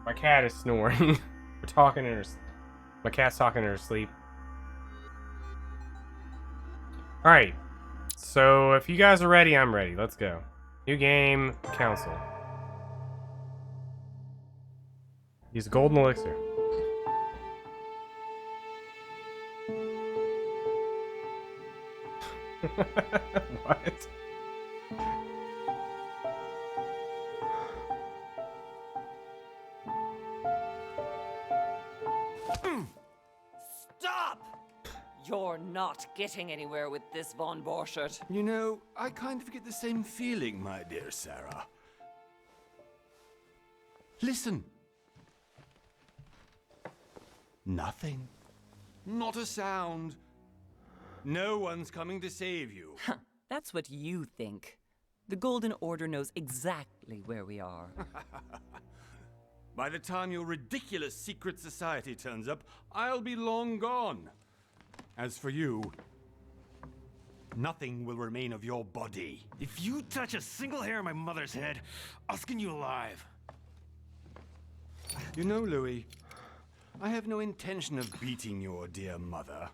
My cat is snoring. We're talking in her. My cat's talking in her sleep. All right. So if you guys are ready, I'm ready. Let's go. New game, council. Use a golden elixir. What? Stop! You're not getting anywhere with this, Von Borchert. You know, I kind of get the same feeling, my dear Sarah. Listen. Nothing. Not a sound. No one's coming to save you. That's what you think. The Golden Order knows exactly where we are. By the time your ridiculous secret society turns up, I'll be long gone. As for you, nothing will remain of your body. If you touch a single hair on my mother's head, I'll skin you alive. You know, Louis, I have no intention of beating your dear mother.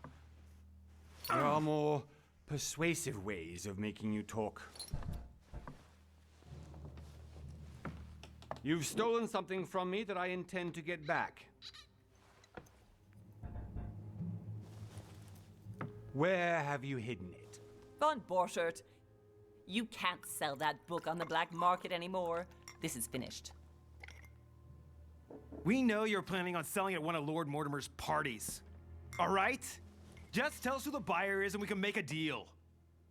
There are more persuasive ways of making you talk. You've stolen something from me that I intend to get back. Where have you hidden it? Von Borchert, you can't sell that book on the black market anymore. This is finished. We know you're planning on selling at one of Lord Mortimer's parties. All right? Just tell us who the buyer is and we can make a deal.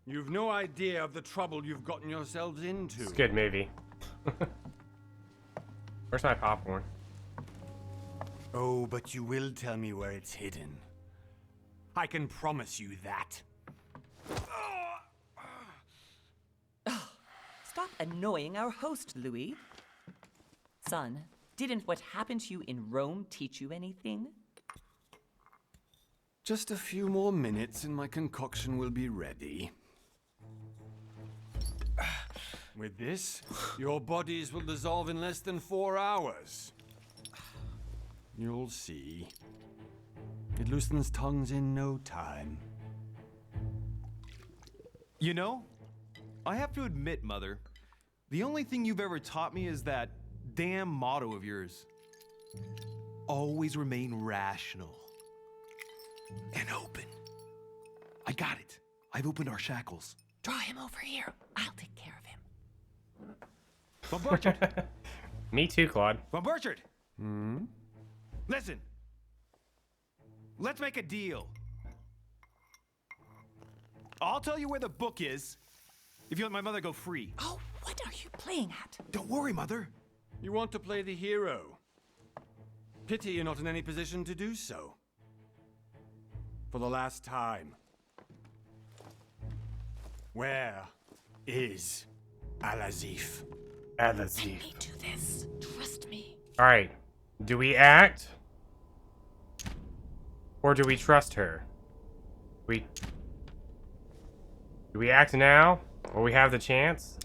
You've no idea of the trouble you've gotten yourselves into. It's a good movie. Where's my popcorn? Oh, but you will tell me where it's hidden. I can promise you that. Stop annoying our host, Louis. Son, didn't what happened to you in Rome teach you anything? Just a few more minutes and my concoction will be ready. With this, your bodies will dissolve in less than 4 hours. You'll see. It loosens tongues in no time. You know, I have to admit, Mother, the only thing you've ever taught me is that damn motto of yours. Always remain rational. And open. I got it. I've opened our shackles. Draw him over here. I'll take care of him. Von Burchard! Me too, Claude. Von Burchard! Listen. Let's make a deal. I'll tell you where the book is if you let my mother go free. Oh, what are you playing at? Don't worry, Mother. You want to play the hero. Pity you're not in any position to do so. For the last time. Where is Al-Azif? Let me do this. Trust me. Alright. Do we act? Or do we trust her? Do we act now? Or we have the chance?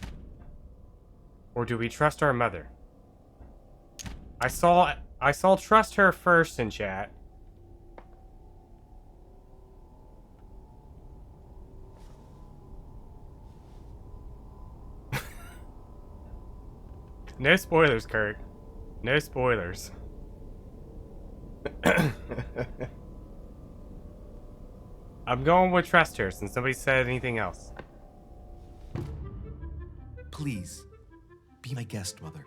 Or do we trust our mother? I saw trust her first in chat. No spoilers, Kurt. No spoilers. I'm going with trust her since nobody said anything else. Please, be my guest, Mother.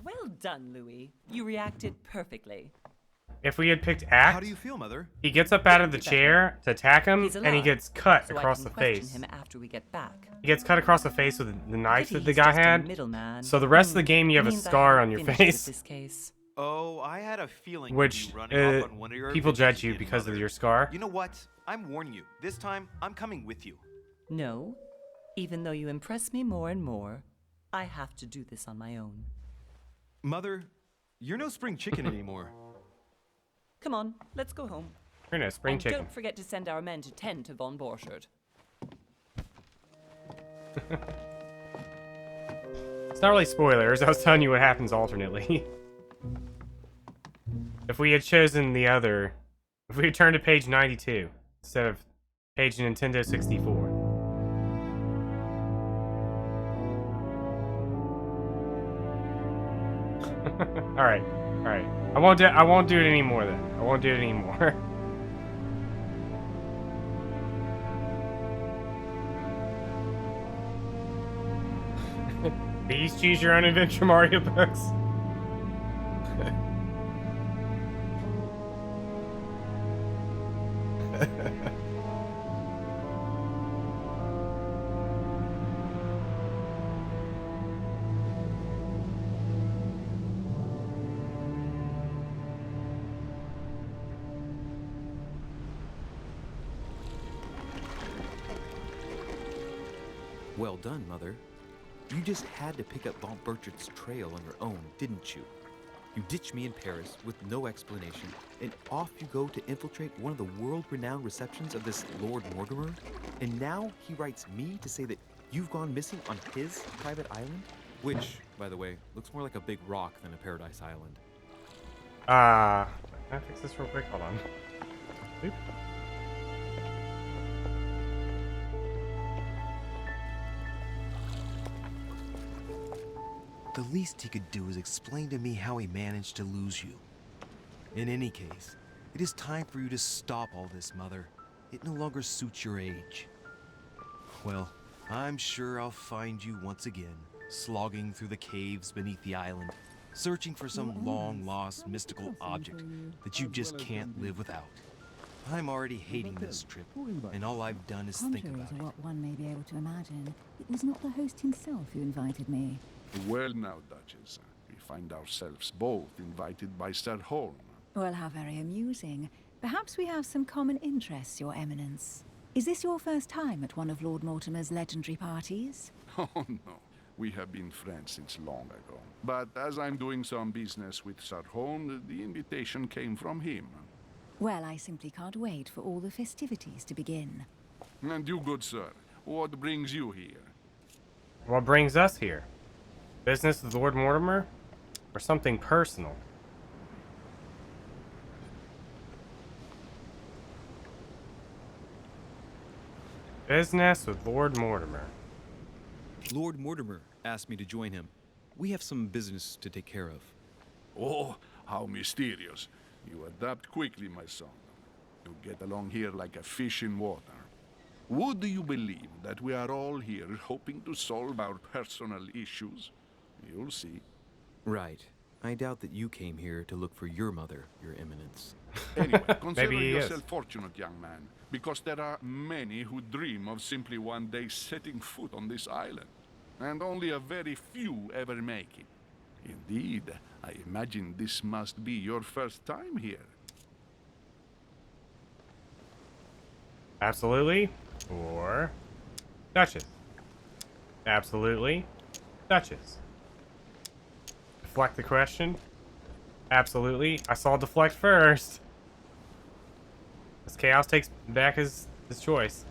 Well done, Louis. You reacted perfectly. If we had picked act, How do you feel, Mother? he gets up out of the chair to attack him, He's and he alive, gets cut so across I the can question face. him after we get back. He gets cut across the face with the knife Pity that the he's guy just a had. middleman. So the rest of the game, you have a Means I scar haven't on your finished with face, This case. Oh, I had a feeling which you'd be running off on one of your people adventures judge you again, because of Mother. your scar. You know what? I'm warning you. This time, I'm coming with you. No. Even though you impress me more and more, I have to do this on my own. Mother, You're no spring chicken anymore. Come on, let's go home. You're no spring And chicken. don't forget to send our men to tend to von Borchard. It's not really spoilers. I was telling you what happens alternately. If we had chosen the other, if we had turned to page 92 instead of page Nintendo 64. All right. I won't do it anymore then. I won't do it anymore. Please choose your own adventure, Mario books. Well done, Mother. You just had to pick up von Burchard's trail on your own, didn't you? You ditched me in Paris with no explanation, and off you go to infiltrate one of the world-renowned receptions of this Lord Mortimer? And now he writes me to say that you've gone missing on his private island? Which, by the way, looks more like a big rock than a paradise island. Can I fix this real quick? Hold on. Oop. The least he could do is explain to me how he managed to lose you. In any case, it is time for you to stop all this, Mother. It no longer suits your age. Well, I'm sure I'll find you once again, slogging through the caves beneath the island, searching for some long-lost mystical object that you just can't live without. I'm already hating this trip, and all I've done is think Contrary about to it. what one may be able to imagine, it was not the host himself who invited me. Well now, Duchess, we find ourselves both invited by Sir Horn. Well, how very amusing. Perhaps we have some common interests, Your Eminence. Is this your first time at one of Lord Mortimer's legendary parties? Oh no, we have been friends since long ago. But as I'm doing some business with Sir Horn, the invitation came from him. Well, I simply can't wait for all the festivities to begin. And you, good sir, what brings you here? What brings us here? Business with Lord Mortimer? Or something personal? Business with Lord Mortimer. Lord Mortimer asked me to join him. We have some business to take care of. Oh, how mysterious. You adapt quickly, my son. You get along here like a fish in water. Would you believe that we are all here hoping to solve our personal issues? You'll see. Right. I doubt that you came here to look for your mother, Your Eminence. Anyway, consider Maybe he is. yourself fortunate, young man, because there are many who dream of simply one day setting foot on this island, and only a very few ever make it. Indeed, I imagine this must be your first time here. Absolutely. Or Duchess. Absolutely. Duchess. Deflect the question. Absolutely. I saw deflect first. As Chaos takes back his choice.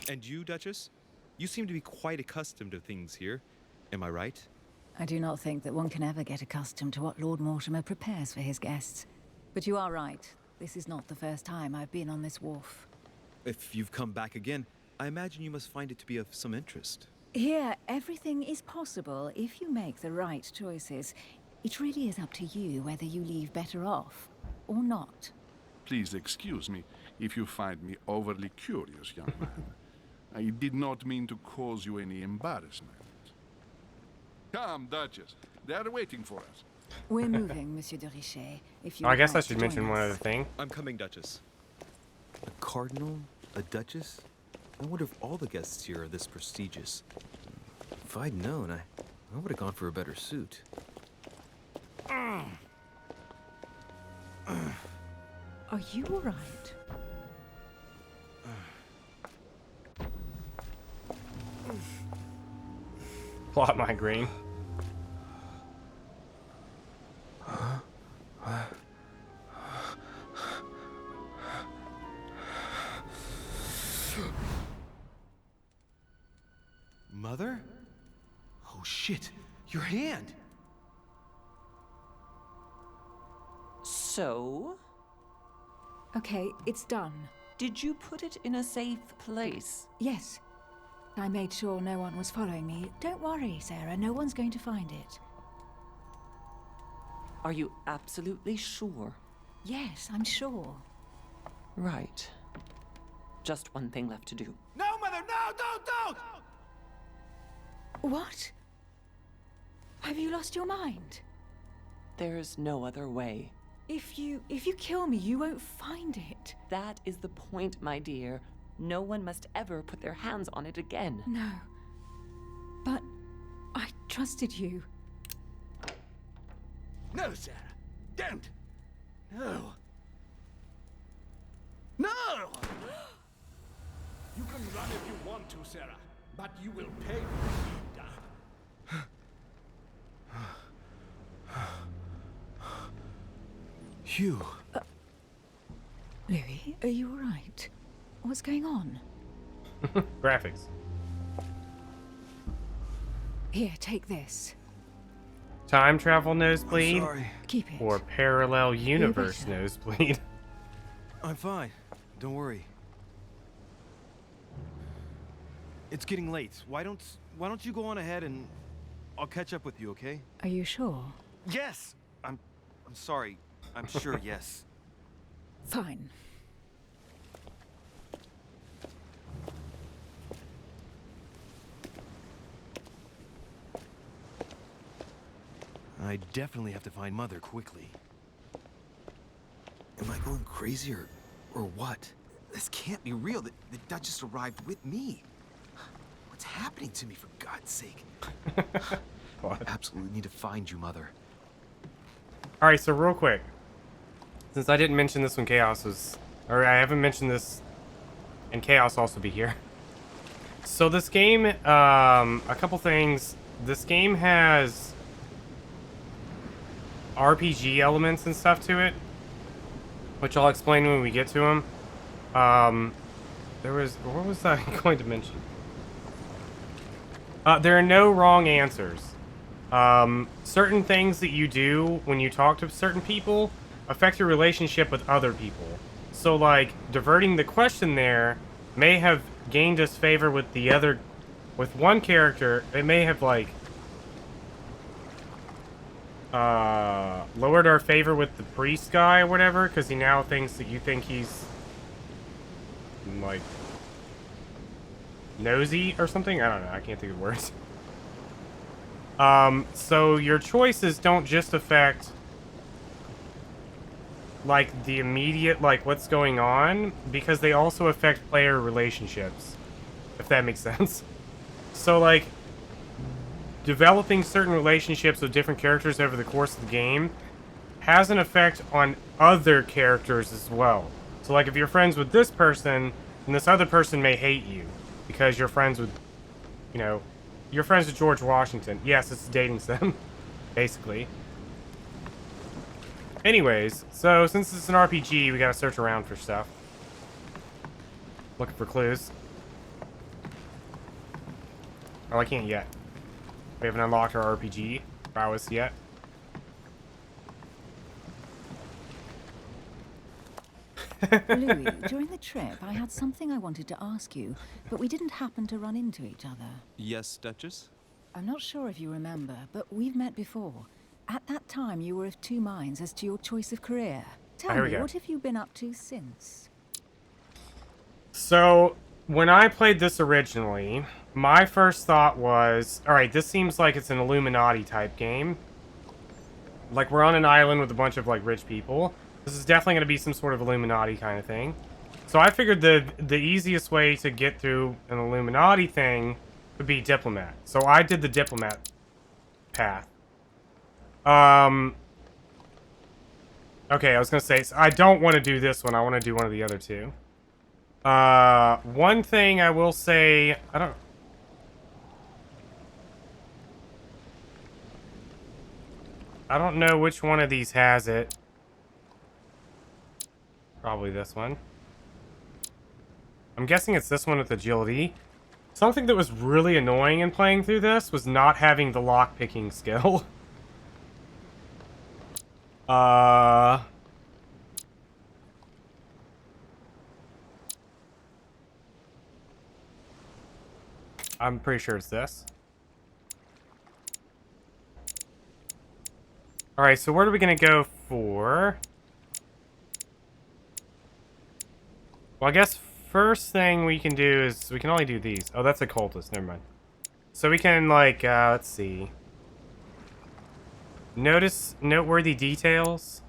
And you, Duchess? You seem to be quite accustomed to things here. Am I right? I do not think that one can ever get accustomed to what Lord Mortimer prepares for his guests. But you are right. This is not the first time I've been on this wharf. If you've come back again, I imagine you must find it to be of some interest. Here, everything is possible if you make the right choices. It really is up to you whether you leave better off or not. Please excuse me if you find me overly curious, young man. I did not mean to cause you any embarrassment. Come, Duchess. They are waiting for us. We're moving, Monsieur de Richet. If you I would guess I like to should join mention one us. other thing. I'm coming, Duchess. A cardinal? A duchess? I wonder if all the guests here are this prestigious. If I'd known, I would have gone for a better suit. Are you all right? Plot migraine. Mother? Oh shit, your hand! So, Okay, it's done. did you put it in a safe place? Yes. I made sure no one was following me. Don't worry, Sarah, no one's going to find it. Are you absolutely sure? Yes, I'm sure. Right. Just one thing left to do. No, Mother, no, don't! What? Have you lost your mind? There's no other way. If you kill me, you won't find it. That is the point, my dear. No one must ever put their hands on it again. No. But I trusted you. No, Sarah. Don't. No. No! You can run if you want to, Sarah, but you will pay for it. Hugh. Louis, are you all right? What's going on? Graphics. Here, take this. Time travel nosebleed Sorry. Keep it. or parallel universe better. nosebleed. I'm fine. Don't worry. It's getting late. Why don't you go on ahead and I'll catch up with you, okay? Are you sure? Yes! I'm sorry. I'm sure, yes. Fine. I definitely have to find Mother quickly. Am I going crazy or what? This can't be real. The Dutch just arrived with me. What's happening to me, for God's sake? What? Absolutely need to find you, Mother. Alright, so real quick. Since I didn't mention this when Chaos was... Or I haven't mentioned this... And Chaos also be here. So this game, a couple things. This game has... RPG elements and stuff to it. Which I'll explain when we get to them. There was... What was I going to mention? There are no wrong answers. Certain things that you do when you talk to certain people affect your relationship with other people. So, like, diverting the question there may have gained us favor with the other... With one character, it may have, like... lowered our favor with the priest guy or whatever, because he now thinks that you think he's... like... nosy or something? I don't know. I can't think of words. So your choices don't just affect like the immediate, like what's going on, because they also affect player relationships, if that makes sense. So like developing certain relationships with different characters over the course of the game has an effect on other characters as well. So like if you're friends with this person, and this other person may hate you because you're friends with, you know, you're friends with George Washington. Yes, it's a dating sim, basically. Anyways, so since it's an RPG, we gotta search around for stuff. Looking for clues. Oh, I can't yet. We haven't unlocked our RPG prowess yet. Louis, during the trip, I had something I wanted to ask you, but we didn't happen to run into each other. Yes, Duchess? I'm not sure if you remember, but we've met before. At that time, you were of two minds as to your choice of career. Tell Here we me, go. what have you been up to since? So, when I played this originally, my first thought was, alright, this seems like it's an Illuminati type game. Like, we're on an island with a bunch of, like, rich people. This is definitely going to be some sort of Illuminati kind of thing. So I figured the easiest way to get through an Illuminati thing would be diplomat. So I did the diplomat path. Okay, I was going to say, so I don't want to do this one. I want to do one of the other two. One thing I will say, I don't know which one of these has it. Probably this one. I'm guessing it's this one with agility. Something that was really annoying in playing through this was not having the lock-picking skill. I'm pretty sure it's this. Alright, so where are we gonna go for? Well, I guess first thing we can do is we can only do these. Oh, that's a cultist. Never mind. So we can, like, let's see. Notice noteworthy details.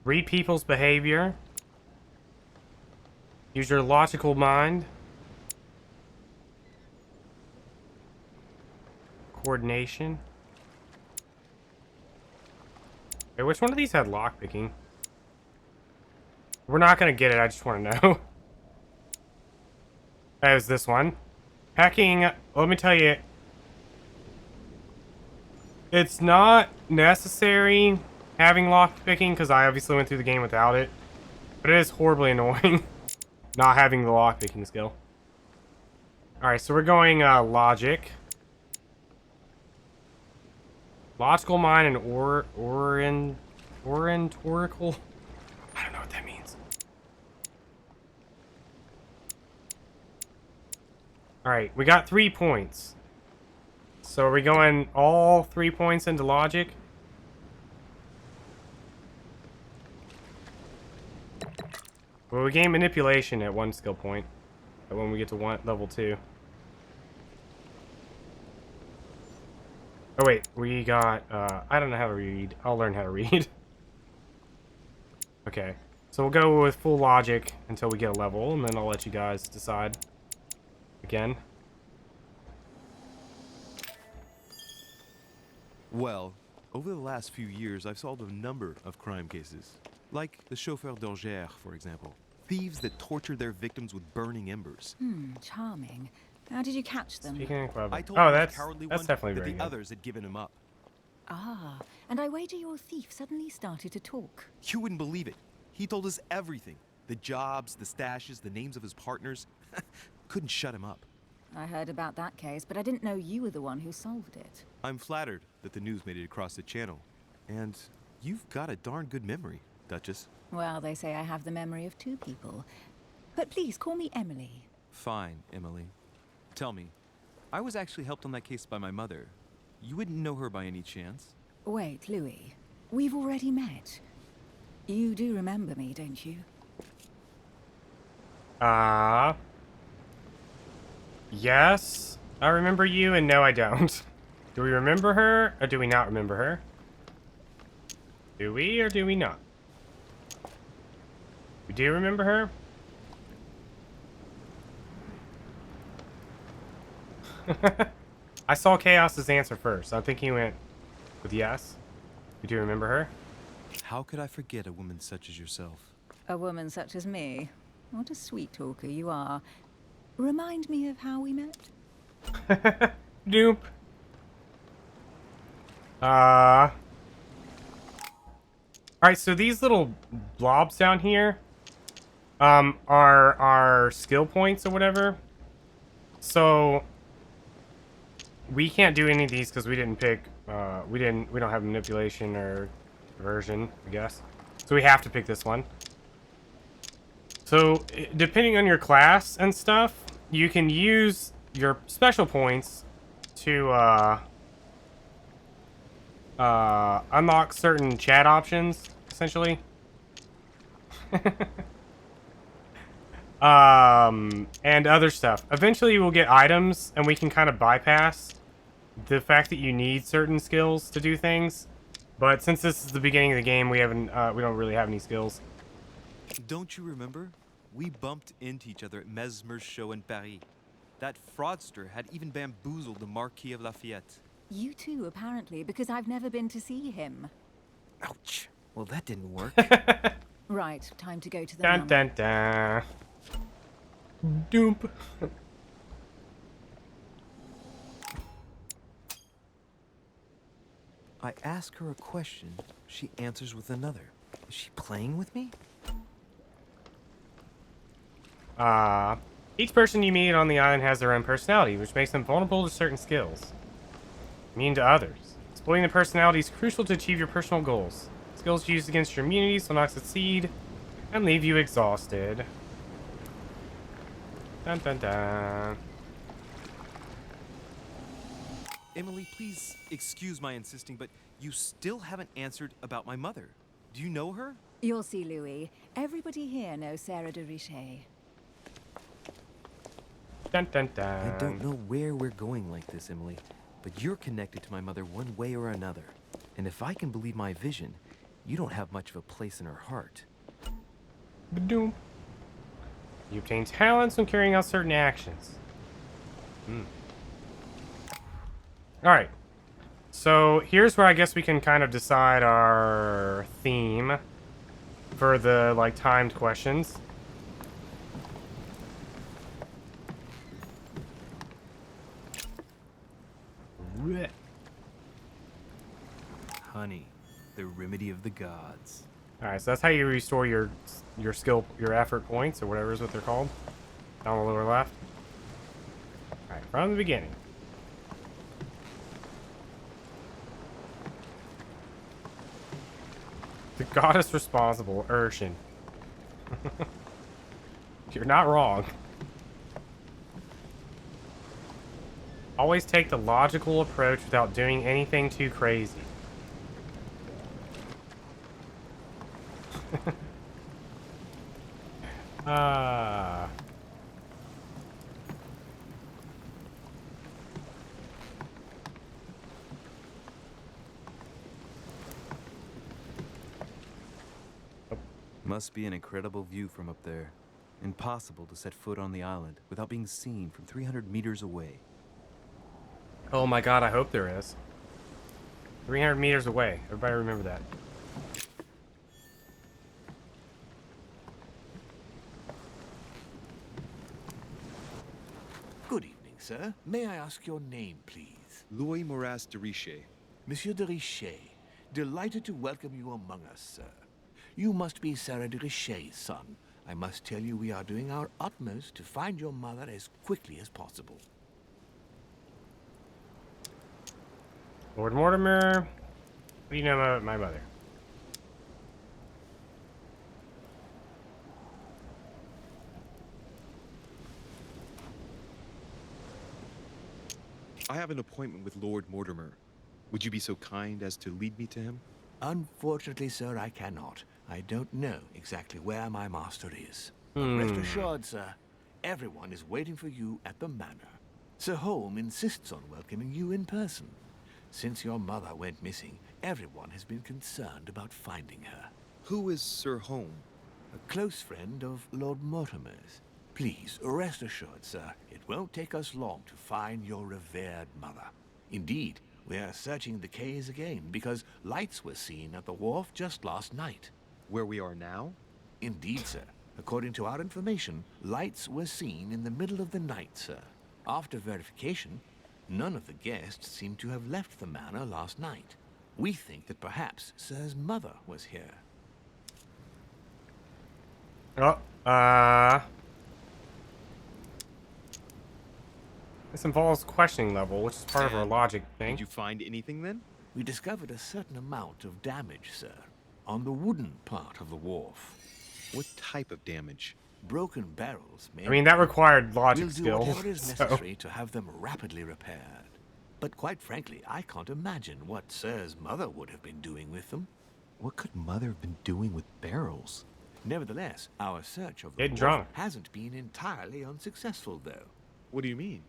Read people's behavior. Use your logical mind. Coordination. Wait, which one of these had lockpicking? We're not gonna get it, I just want to know. That was this one. Hacking, let me tell you, it's not necessary having lockpicking, because I obviously went through the game without it. But it is horribly annoying not having the lockpicking skill. Alright, so we're going logic. Logical mind and oratorical. I don't know what that means. Alright, we got 3 points. So are we going all 3 points into logic? Well, we gain manipulation at 1 skill point. When we get to level 2. Oh wait, we got, I don't know how to read. I'll learn how to read. Okay, so we'll go with full logic until we get a level, and then I'll let you guys decide. Again. Well, over the last few years, I've solved a number of crime cases. Like the chauffeur d'Orgère, for example. Thieves that tortured their victims with burning embers. Charming. How did you catch them? Speaking of clever. I told Oh, the that's cowardly one definitely that very the good. others had given him up. Ah, and I wager your thief suddenly started to talk. You wouldn't believe it. He told us everything. The jobs, the stashes, the names of his partners. Couldn't shut him up. I heard about that case, but I didn't know you were the one who solved it. I'm flattered that the news made it across the channel. And you've got a darn good memory, Duchess. Well, they say I have the memory of 2 people. But please call me Emily. Fine, Emily. Tell me, I was actually helped on that case by my mother. You wouldn't know her by any chance? Wait, Louis. We've already met. You do remember me, don't you? Yes, I remember you, and no, I don't. Do we remember her, or do we not remember her? Do we, or do we not? We do remember her? I saw Chaos's answer first. I think he went with yes. You do remember her? How could I forget a woman such as yourself? A woman such as me. What a sweet talker you are. Remind me of how we met. Doop. Alright, so these little blobs down here are our skill points or whatever. So we can't do any of these because we didn't pick we don't have manipulation or diversion, I guess. So we have to pick this one. So depending on your class and stuff, you can use your special points to unlock certain chat options, essentially. And other stuff. Eventually we'll get items, and we can kind of bypass the fact that you need certain skills to do things. But since this is the beginning of the game, we don't really have any skills. Don't you remember? We bumped into each other at Mesmer's show in Paris. That fraudster had even bamboozled the Marquis of Lafayette. You too, apparently, because I've never been to see him. Ouch. Well, that didn't work. Right, time to go to the Dun nun. dun dun. Doop. I ask her a question, she answers with another. Is she playing with me? Each person you meet on the island has their own personality, which makes them vulnerable to certain skills. Immune to others. Exploiting the personality is crucial to achieve your personal goals. Skills used against your immunities will not succeed and leave you exhausted. Dun dun dun. Emily, please excuse my insisting, but you still haven't answered about my mother. Do you know her? You'll see, Louis. Everybody here knows Sarah de Richet. Dun dun dun. I don't know where we're going like this, Emily, but you're connected to my mother one way or another. And if I can believe my vision, you don't have much of a place in her heart. Ba-doom. You obtain talents when carrying out certain actions. Alright. So here's where I guess we can kind of decide our theme for the like timed questions. Honey, the remedy of the gods. Alright, so that's how you restore your skill, your effort points, or whatever is what they're called. Down the lower left. Alright, from the beginning. The goddess responsible, Urshan. You're not wrong. Always take the logical approach without doing anything too crazy. Must be an incredible view from up there. Impossible to set foot on the island without being seen from 300 meters away. Oh my god, I hope there is. 300 meters away. Everybody remember that. Good evening, sir. May I ask your name, please? Louis Moras de Richet. Monsieur de Richet. Delighted to welcome you among us, sir. You must be Sarah de Richet's son. I must tell you we are doing our utmost to find your mother as quickly as possible. Lord Mortimer, what do you know about my mother? I have an appointment with Lord Mortimer. Would you be so kind as to lead me to him? Unfortunately, sir, I cannot. I don't know exactly where my master is. But rest assured, sir, everyone is waiting for you at the manor. Sir Holm insists on welcoming you in person. Since your mother went missing, everyone has been concerned about finding her. Who is Sir Holm? A close friend of Lord Mortimer's. Please, rest assured, sir, it won't take us long to find your revered mother. Indeed, we are searching the quays again because lights were seen at the wharf just last night. Where we are now? Indeed, sir. According to our information, lights were seen in the middle of the night, sir. After verification, none of the guests seem to have left the manor last night. We think that perhaps Sir's mother was here. This involves questioning level, which is part of our logic thing. Did you find anything then? We discovered a certain amount of damage, sir, on the wooden part of the wharf. What type of damage? Broken barrels, maybe. I mean, that required logic We'll do skills. whatever is so- necessary to have them rapidly repaired. But quite frankly, I can't imagine what Sir's mother would have been doing with them. What could Mother have been doing with barrels? Nevertheless, our search of the Getting wharf drunk. hasn't been entirely unsuccessful, though. What do you mean?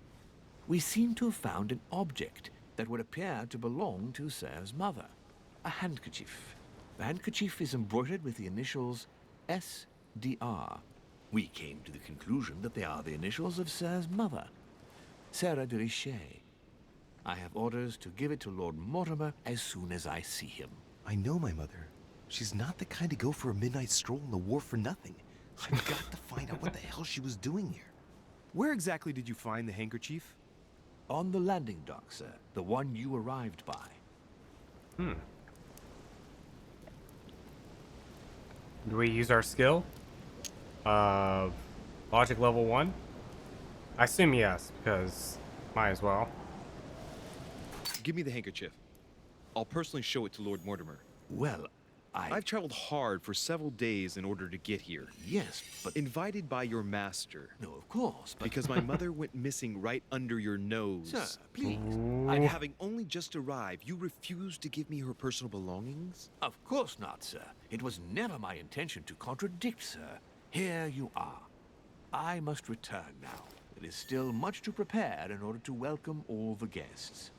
We seem to have found an object that would appear to belong to Sir's mother. A handkerchief. The handkerchief is embroidered with the initials SDR. We came to the conclusion that they are the initials of Sir's mother, Sarah de Richet. I have orders to give it to Lord Mortimer as soon as I see him. I know my mother. She's not the kind to go for a midnight stroll on the wharf for nothing. I've got to find out what the hell she was doing here. Where exactly did you find the handkerchief? On the landing dock, sir. The one you arrived by. Do we use our skill? Logic level 1? I assume yes, because might as well. Give me the handkerchief. I'll personally show it to Lord Mortimer. Well, I've traveled hard for several days in order to get here. Yes, but... Invited by your master. No, of course, but... Because my mother went missing right under your nose. Sir, please. And having only just arrived, you refused to give me her personal belongings? Of course not, sir. It was never my intention to contradict, sir. Here you are. I must return now. It is still much to prepare in order to welcome all the guests.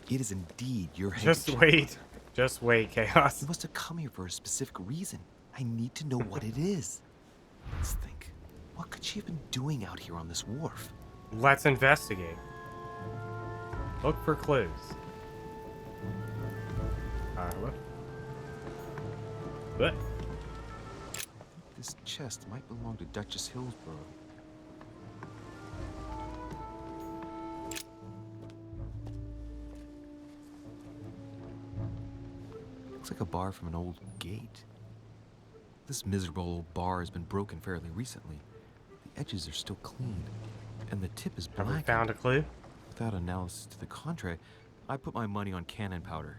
It is indeed your Just handkerchief. wait. Just wait, Chaos. You must have come here for a specific reason. I need to know what it is. Let's think. What could she have been doing out here on this wharf? Let's investigate. Look for clues. What? This chest might belong to Duchess Hillsborough. Looks like a bar from an old gate. This miserable old bar has been broken fairly recently. The edges are still clean, and the tip is Have we black. found a clue? Without analysis to the contrary, I put my money on cannon powder.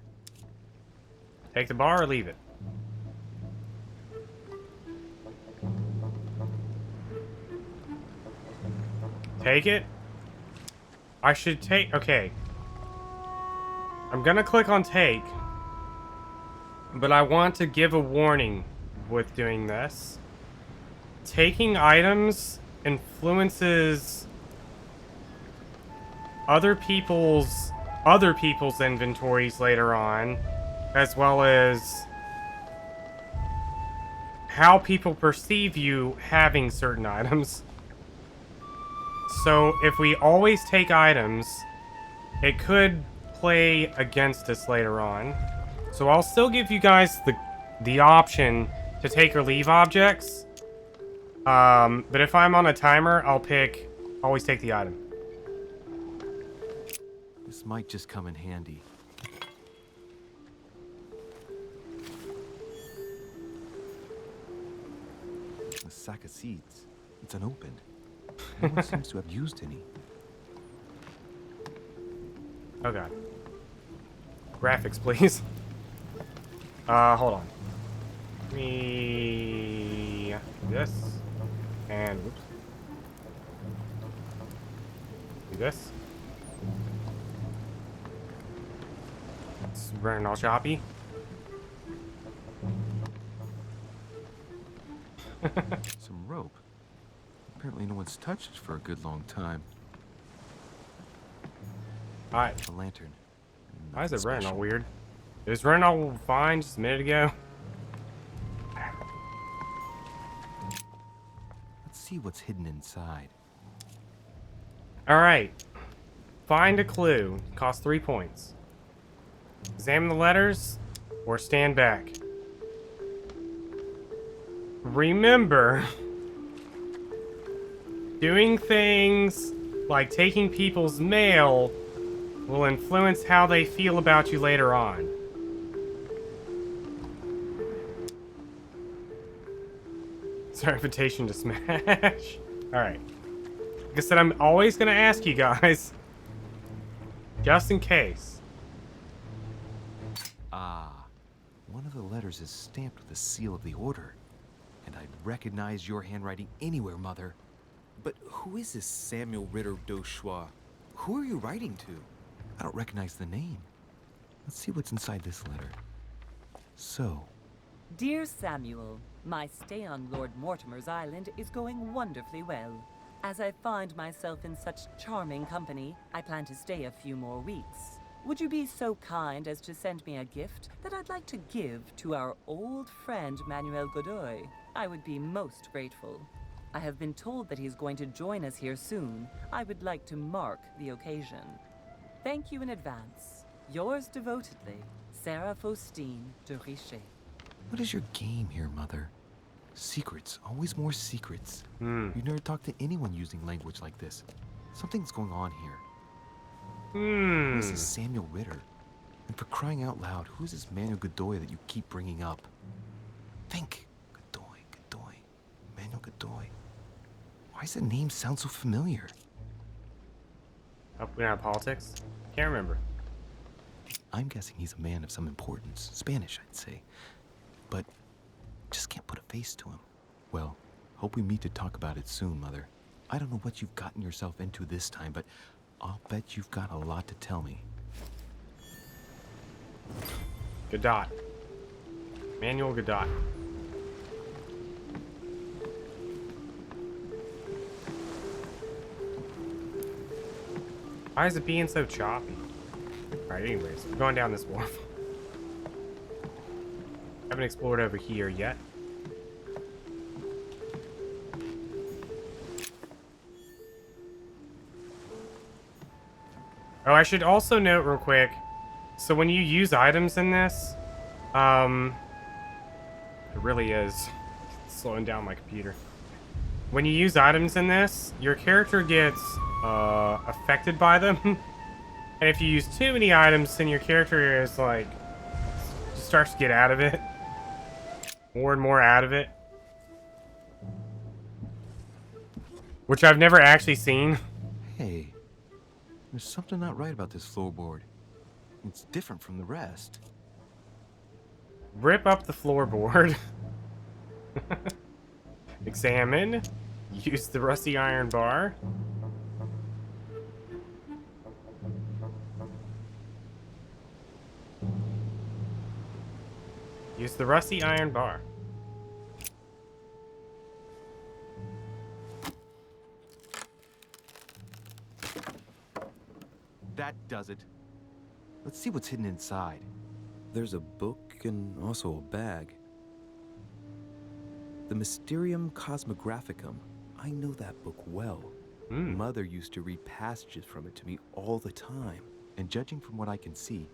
Take the bar or leave it? Take it? I should take... Okay. I'm gonna click on take. But I want to give a warning with doing this. Taking items influences other people's inventories later on, as well as how people perceive you having certain items. So if we always take items, it could play against us later on. So I'll still give you guys the option to take or leave objects. But if I'm on a timer, I'll pick always take the item. This might just come in handy. A sack of seeds. It's unopened. No one seems to have used any. Oh god. Graphics, please. Hold on. Me this and whoops. Do this. It's running all choppy. Some rope. Apparently no one's touched it for a good long time. Alright. A lantern. Why is it Nothing running all special. weird? It was running all fine just a minute ago. Let's see what's hidden inside. Alright. Find a clue. Costs 3 points. Examine the letters or stand back. Remember, doing things like taking people's mail will influence how they feel about you later on. It's our invitation to smash. Alright. Like I said, I'm always going to ask you guys. Just in case. Ah, one of the letters is stamped with the seal of the Order. And I'd recognize your handwriting anywhere, Mother. But who is this Samuel Ritter d'Auchois? Who are you writing to? I don't recognize the name. Let's see what's inside this letter. So, Dear Samuel, my stay on Lord Mortimer's island is going wonderfully well. As I find myself in such charming company, I plan to stay a few more weeks. Would you be so kind as to send me a gift that I'd like to give to our old friend Manuel Godoy? I would be most grateful. I have been told that he's going to join us here soon. I would like to mark the occasion. Thank you in advance. Yours devotedly, Sarah Faustine de Richet. what is your game here, Mother? Secrets, always more secrets. You never talk to anyone using language like this. Something's going on here. This is Samuel Ritter. And for crying out loud, who's this Manuel Godoy that you keep bringing up? Think. Godoy. Manuel Godoy. Why does that name sound so familiar? Oh, we're not politics? Can't remember. I'm guessing he's a man of some importance. Spanish, I'd say. But just can't put a face to him. Well, hope we meet to talk about it soon, Mother. I don't know what you've gotten yourself into this time, but I'll bet you've got a lot to tell me. Godot. Manuel Godot. Why is it being so choppy? Alright, anyways, we're going down this wharf. Haven't explored over here yet. Oh, I should also note real quick, so when you use items in this, it really is slowing down my computer. When you use items in this, your character gets affected by them. And if you use too many items, then your character is like, just starts to get out of it. More and more out of it. Which I've never actually seen. Hey, there's something not right about this floorboard. It's different from the rest. Rip up the floorboard. Examine. Use the rusty iron bar. Use the rusty iron bar. That does it. Let's see what's hidden inside. There's a book and also a bag. The Mysterium Cosmographicum. I know that book well. Mother used to read passages from it to me all the time. And judging from what I can see,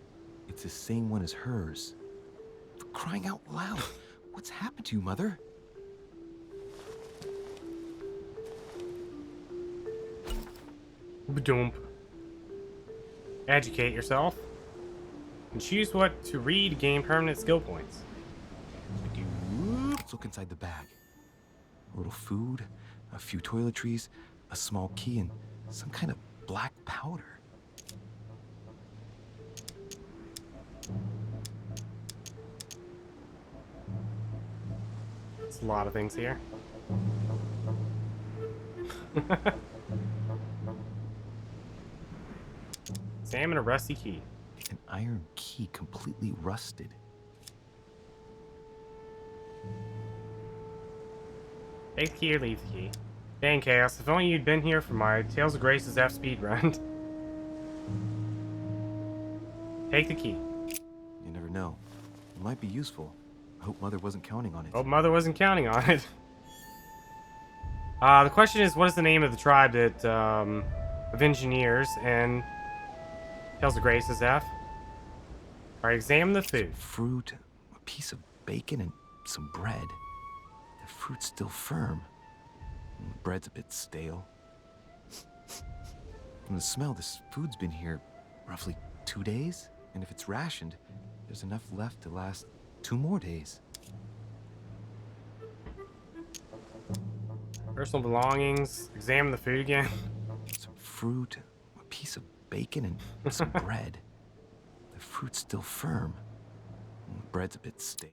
it's the same one as hers. For crying out loud, what's happened to you, Mother? Ba-doomp. Educate yourself. And choose what to read to gain permanent skill points. Let's look inside the bag. A little food, a few toiletries, a small key, and some kind of black powder. There's a lot of things here. Examine a rusty key. An iron key completely rusted. Take the key or leave the key. Dang, Chaos, if only you'd been here for my Tales of Grace's F speed run. Take the key. You never know. It might be useful. I hope Mother wasn't counting on it. Hope Mother wasn't counting on it. The question is, what is the name of the tribe that, of engineers and Tales of Grace's F? Alright, examine the food. Fruit, a piece of bacon, and some bread. The fruit's still firm. And the bread's a bit stale. From the smell, this food's been here roughly 2 days. And if it's rationed, there's enough left to last 2 more days. Personal belongings. Examine the food again. Some fruit, a piece of bacon, and some bread. The fruit's still firm. And the bread's a bit stale.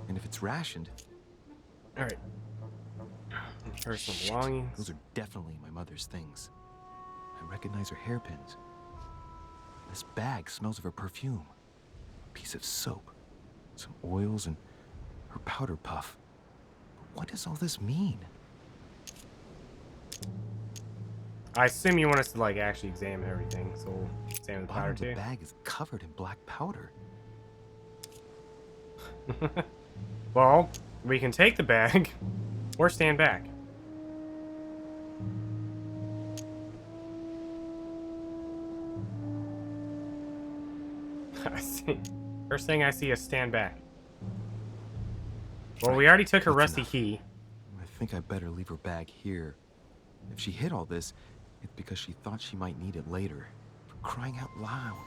And if it's rationed... Alright. Personal belongings. Those are definitely my mother's things. I recognize her hairpins. This bag smells of her perfume. A piece of soap. Some oils and her powder puff. But what does all this mean? I assume you want us to, like, actually examine everything, so we'll examine the powder The too. bag is covered in black powder. Well, we can take the bag, or stand back. I see. First thing I see is stand back. Well, we already took her That's rusty enough. key. I think I better leave her bag here. If she hid all this, It's because she thought she might need it later. For crying out loud.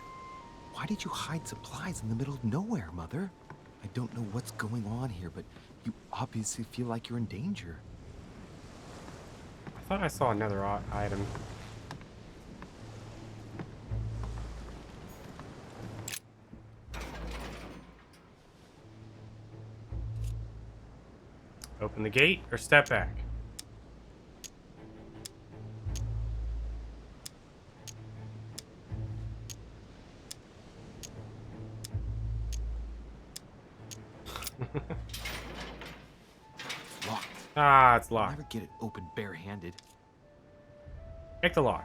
Why did you hide supplies in the middle of nowhere, Mother? I don't know what's going on here, but you obviously feel like you're in danger. I thought I saw another item. Open the gate or step back? It's locked. Ah, it's I'll locked. never get it open barehanded. Pick the lock.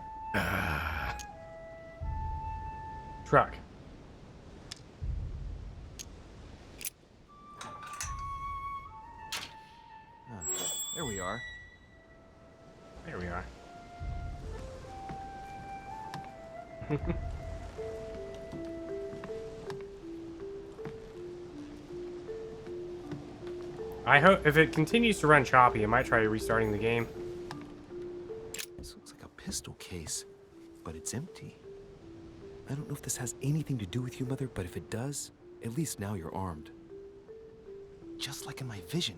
Truck. There we are. There we are. I hope if it continues to run choppy, I might try restarting the game. This looks like a pistol case, but it's empty. I don't know if this has anything to do with you, Mother, but if it does, at least now you're armed. Just like in my vision.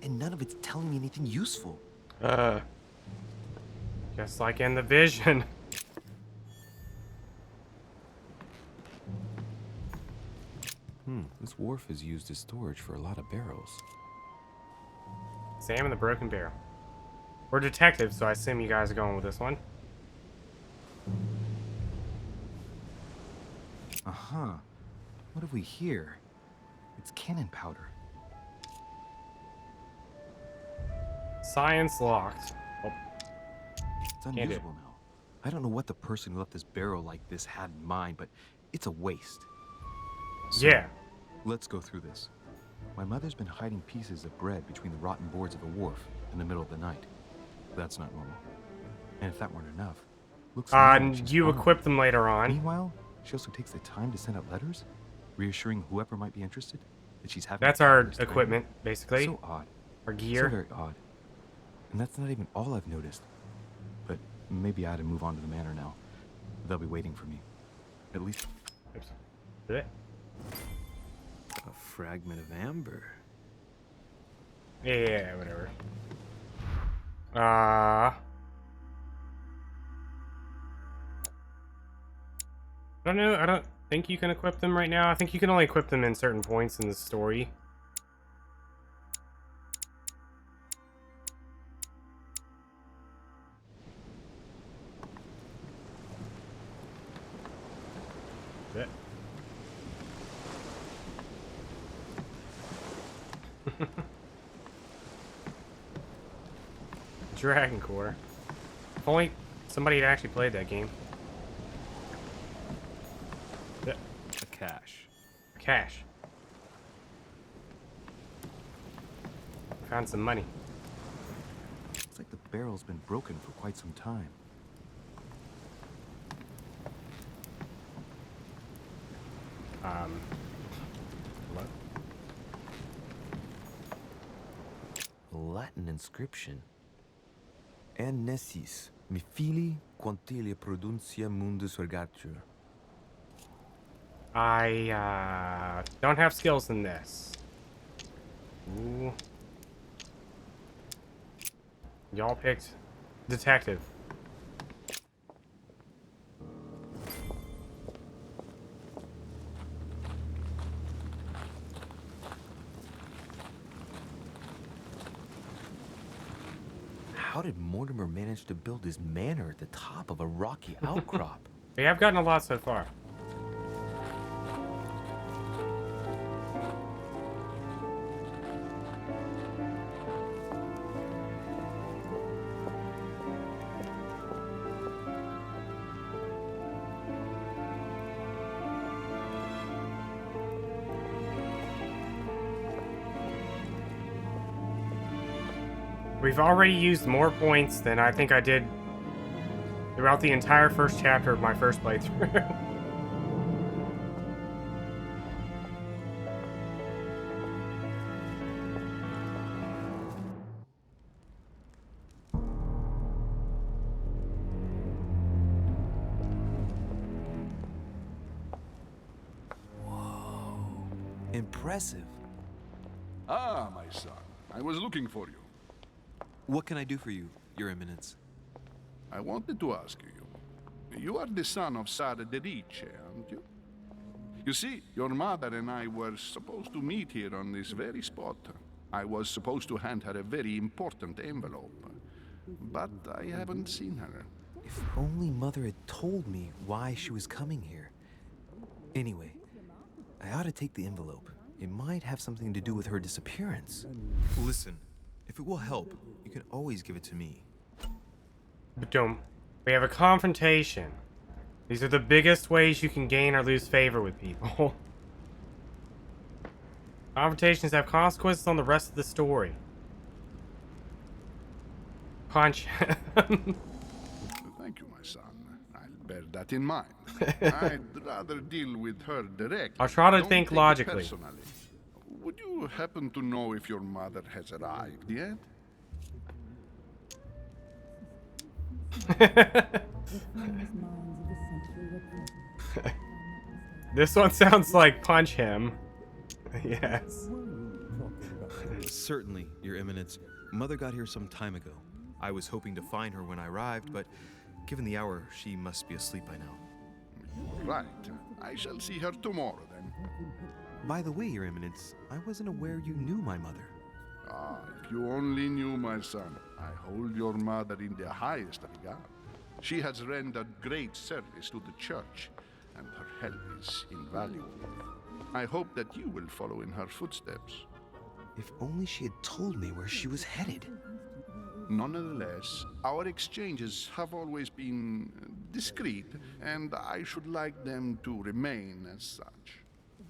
And none of it's telling me anything useful. Just like in the vision. This wharf is used as storage for a lot of barrels. Sam and the Broken Barrel. We're detectives, so I assume you guys are going with this one. Uh-huh. What have we here? It's cannon powder. Science locked. Oh, It's Can't do it. unusable now. I don't know what the person who left this barrel like this had in mind, but it's a waste. So, yeah. let's go through this. My mother's been hiding pieces of bread between the rotten boards of the wharf in the middle of the night. That's not normal. And if that weren't enough, looks like she's You armed. equip them later on. Meanwhile, she also takes the time to send out letters, reassuring whoever might be interested that she's having. That's a our fabulous time. equipment, basically. So odd. Our So gear. very odd. And that's not even all I've noticed. But maybe I ought to move on to the manor now. They'll be waiting for me. At least. Oops. Did it? A fragment of amber. Yeah, whatever. I don't know. I don't think you can equip them right now. I think you can only equip them in certain points in the story. That. Dragon Core. If only somebody had actually played that game. Yeah. A cache. Cash. Found some money. Looks like the barrel's been broken for quite some time. Hello? Latin inscription. En nessis, mi fili quantilia produncia mundus ergatur. I don't have skills in this. Ooh. Y'all picked detective. How did Mortimer manage to build his manor at the top of a rocky outcrop? We have gotten a lot so far. We've already used more points than I think I did throughout the entire first chapter of my first playthrough. Impressive. Ah, my son. I was looking for you. What can I do for you, Your Eminence? I wanted to ask you. You are the son of Sara de Riche, aren't you? You see, your mother and I were supposed to meet here on this very spot. I was supposed to hand her a very important envelope. But I haven't seen her. If only Mother had told me why she was coming here. Anyway, I ought to take the envelope. It might have something to do with her disappearance. Listen, if it will help, you can always give it to me. Ba-dum. We have a confrontation. These are the biggest ways you can gain or lose favor with people. Confrontations have consequences on the rest of the story. Punch. Thank you, my son. I'll bear that in mind. I'd rather deal with her directly. I'll try to Don't think take it logically. personally. Would you happen to know if your mother has arrived yet? This one sounds like Punch Him. Yes. Certainly, Your Eminence. Mother got here some time ago. I was hoping to find her when I arrived, but given the hour, she must be asleep by now. Right. I shall see her tomorrow then. By the way, Your Eminence, I wasn't aware you knew my mother. Ah, if you only knew, my son. I hold your mother in the highest regard. She has rendered great service to the church, and her help is invaluable. I hope that you will follow in her footsteps. If only she had told me where she was headed. Nonetheless, our exchanges have always been discreet, and I should like them to remain as such.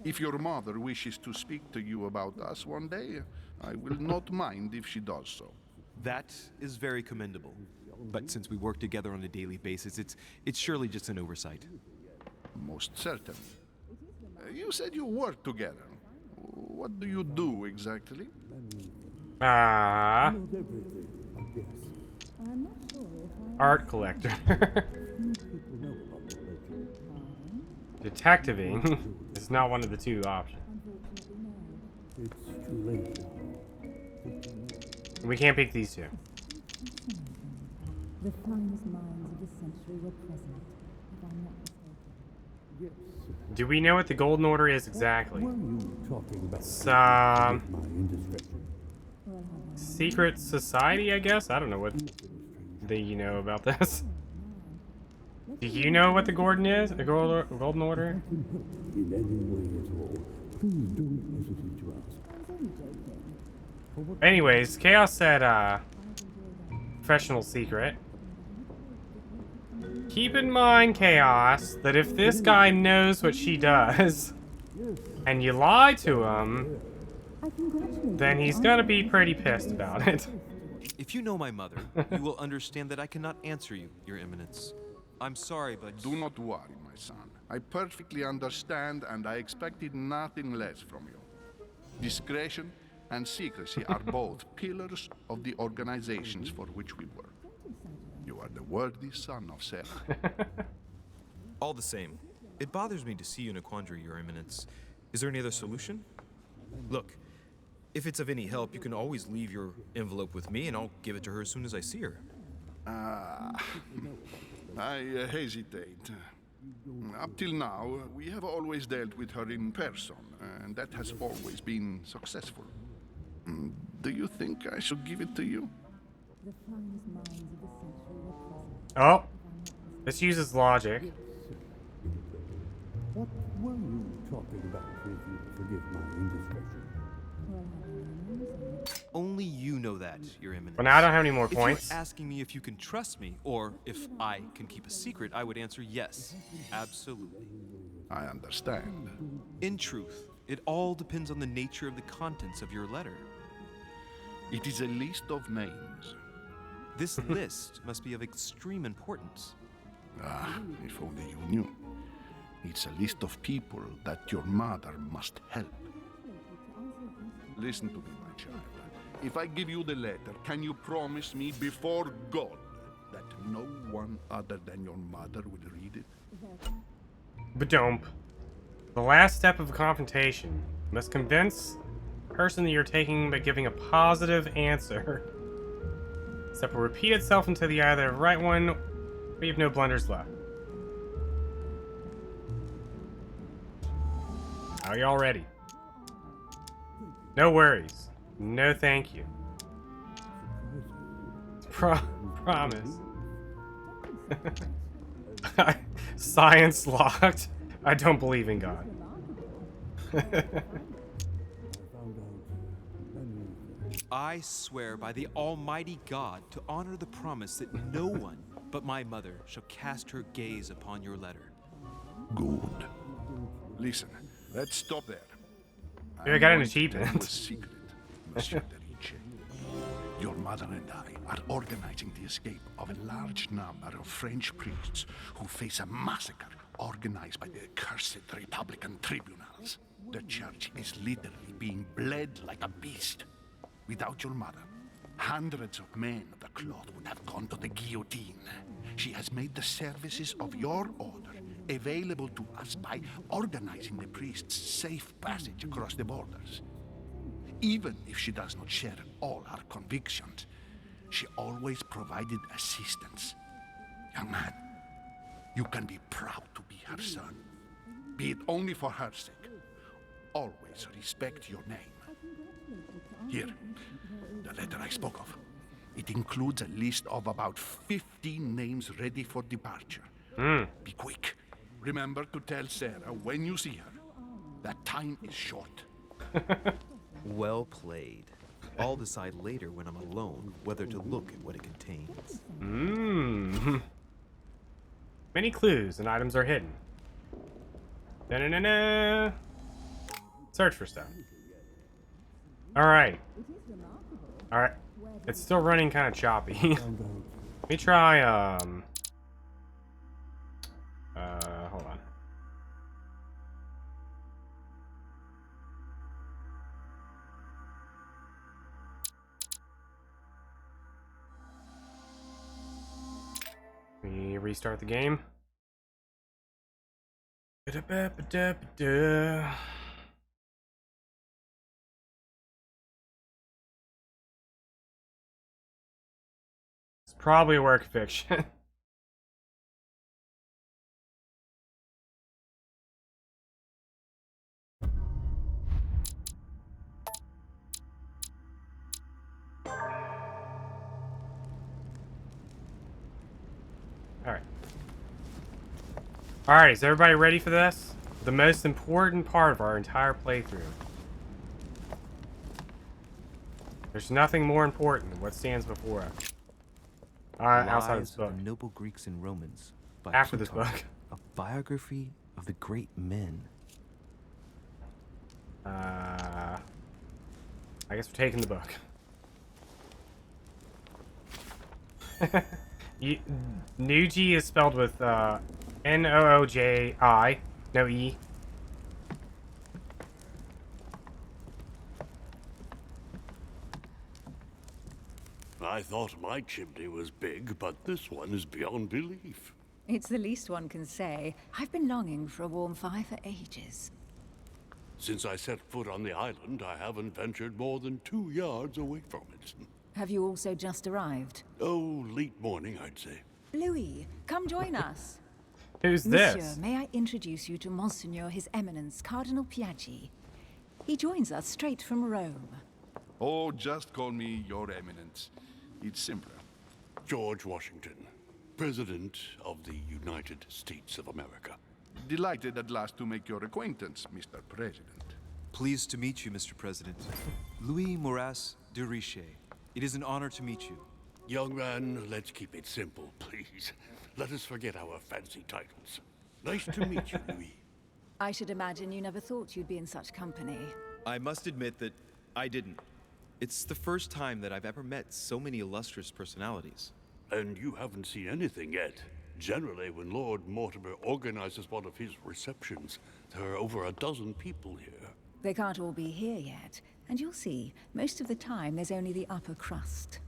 If your mother wishes to speak to you about us one day, I will not mind if she does so. That is very commendable. But since we work together on a daily basis, it's surely just an oversight. Most certainly. You said you work together. What do you do exactly? Ah. Art collector. Detectiving is not one of the two options. We can't pick these two. The finest minds of the century were present, if I'm not mistaken. Do we know what the Golden Order is exactly? Some secret society, I guess? I don't know what you know about this. Do you know what the Golden is? The Golden Order? In any way at all, please don't hesitate to ask. Anyways, Chaos said, professional secret. Keep in mind, Chaos, that if this guy knows what she does, and you lie to him, then he's gonna be pretty pissed about it. If you know my mother, you will understand that I cannot answer you, Your Eminence. I'm sorry, but... Do not worry, my son. I perfectly understand, and I expected nothing less from you. Discretion and secrecy are both pillars of the organizations for which we work. You are the worthy son of Sarah. All the same, it bothers me to see you in a quandary, Your Eminence. Is there any other solution? Look, if it's of any help, you can always leave your envelope with me, and I'll give it to her as soon as I see her. I hesitate. Up till now, we have always dealt with her in person, and that has always been successful. Do you think I should give it to you? The finest minds of the century were present. Oh, this uses logic. What were you talking about, if you forgive my indiscretion? Only you know that, Your Eminence. Well, now I don't have any more If points. you're asking me if you can trust me, or if I can keep a secret, I would answer yes. Absolutely. I understand. In truth, it all depends on the nature of the contents of your letter. It is a list of names. This list must be of extreme importance. Ah, if only you knew. It's a list of people that your mother must help. Listen to me, my child. If I give you the letter, can you promise me before God that no one other than your mother will read it? Badump. The last step of a confrontation. Must convince the person that you're taking by giving a positive answer. Step will repeat itself until the either right one, but you have no blunders left. Are y'all ready? No worries. No thank you. Promise. Science locked. I don't believe in God. I swear by the Almighty God to honor the promise that no one but my mother shall cast her gaze upon your letter. Good. Listen, let's stop there. Yeah, I got an going to tell you achievement. a secret, Monsieur de Ricci. Your mother and I are organizing the escape of a large number of French priests who face a massacre organized by the accursed Republican tribunals. The church is literally being bled like a beast. Without your mother, hundreds of men of the cloth would have gone to the guillotine. She has made the services of your order available to us by organizing the priests' safe passage across the borders. Even if she does not share all our convictions, she always provided assistance. Young man, you can be proud to be her son. Be it only for her sake. Always respect your name. Here, the letter I spoke of. It includes a list of about 15 names ready for departure. Be quick. Remember to tell Sarah when you see her that time is short. Well played. I'll decide later when I'm alone whether to look at what it contains. Many clues and items are hidden. Na-na-na-na. Search for stuff. Alright. Alright. It's still running kind of choppy. Let me try, hold on. Let me restart the game. Ba-da-ba-ba-da-ba-da. It's probably a work of fiction. Alright. Alright, is everybody ready for this? The most important part of our entire playthrough. There's nothing more important than what stands before us. Outside of this Lives book. of the Noble Greeks and Romans by After this Plutarch, book. a biography of the great men. I guess we're taking the book. Nooji is spelled with N-O-O-J-I, no E. I thought my chimney was big, but this one is beyond belief. It's the least one can say. I've been longing for a warm fire for ages. Since I set foot on the island, I haven't ventured more than 2 yards away from it. Have you also just arrived? Oh, late morning, I'd say. Louis, come join us. Who's Monsieur, this? may I introduce you to Monseigneur His Eminence, Cardinal Piaggi. He joins us straight from Rome. Oh, just call me Your Eminence. It's simpler. George Washington, President of the United States of America. Delighted at last to make your acquaintance, Mr. President. Pleased to meet you, Mr. President. Louis Moras de Riche. It is an honor to meet you. Young man, let's keep it simple, please. Let us forget our fancy titles. Nice to meet you, Louis. I should imagine you never thought you'd be in such company. I must admit that I didn't. It's the first time that I've ever met so many illustrious personalities. And you haven't seen anything yet. Generally, when Lord Mortimer organizes one of his receptions, there are over a dozen people here. They can't all be here yet, and you'll see, most of the time there's only the upper crust.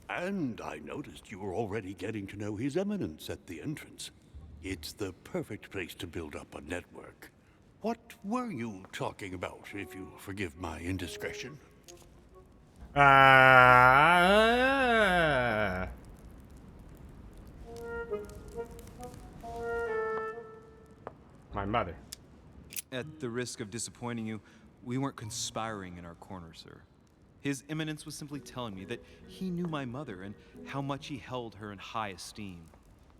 And I noticed you were already getting to know His Eminence at the entrance. It's the perfect place to build up a network. What were you talking about, if you forgive my indiscretion? My mother. At the risk of disappointing you, we weren't conspiring in our corner, sir. His Eminence was simply telling me that he knew my mother and how much he held her in high esteem.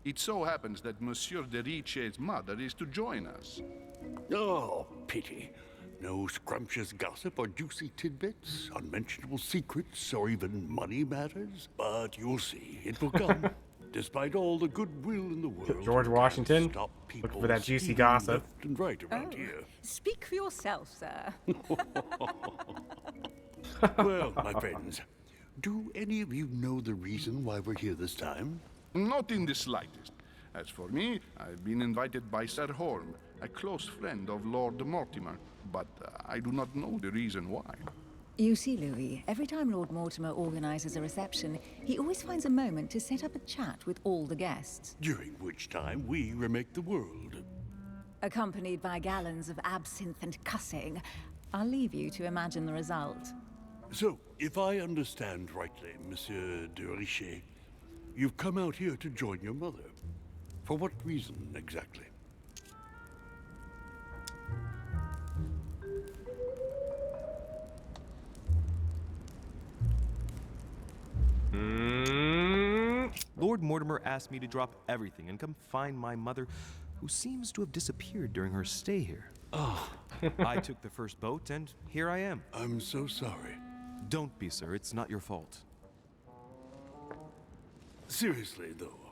It so happens that Monsieur de Riche's mother is to join us. Oh, pity. No scrumptious gossip or juicy tidbits, unmentionable secrets, or even money matters. But you'll see, it will come. Despite all the goodwill in the world, George you can't Washington, stop looking people for that juicy stealing gossip. left and right around here. Speak for yourself, sir. Well, my friends, do any of you know the reason why we're here this time? Not in the slightest. As for me, I've been invited by Sir Holm, a close friend of Lord Mortimer, but I do not know the reason why. You see, Louis, every time Lord Mortimer organizes a reception, he always finds a moment to set up a chat with all the guests. During which time we remake the world. Accompanied by gallons of absinthe and cussing. I'll leave you to imagine the result. So, if I understand rightly, Monsieur de Richet, you've come out here to join your mother. For what reason, exactly? Lord Mortimer asked me to drop everything and come find my mother, who seems to have disappeared during her stay here. Oh. I took the first boat, and here I am. I'm so sorry. Don't be, sir. It's not your fault. Seriously, though,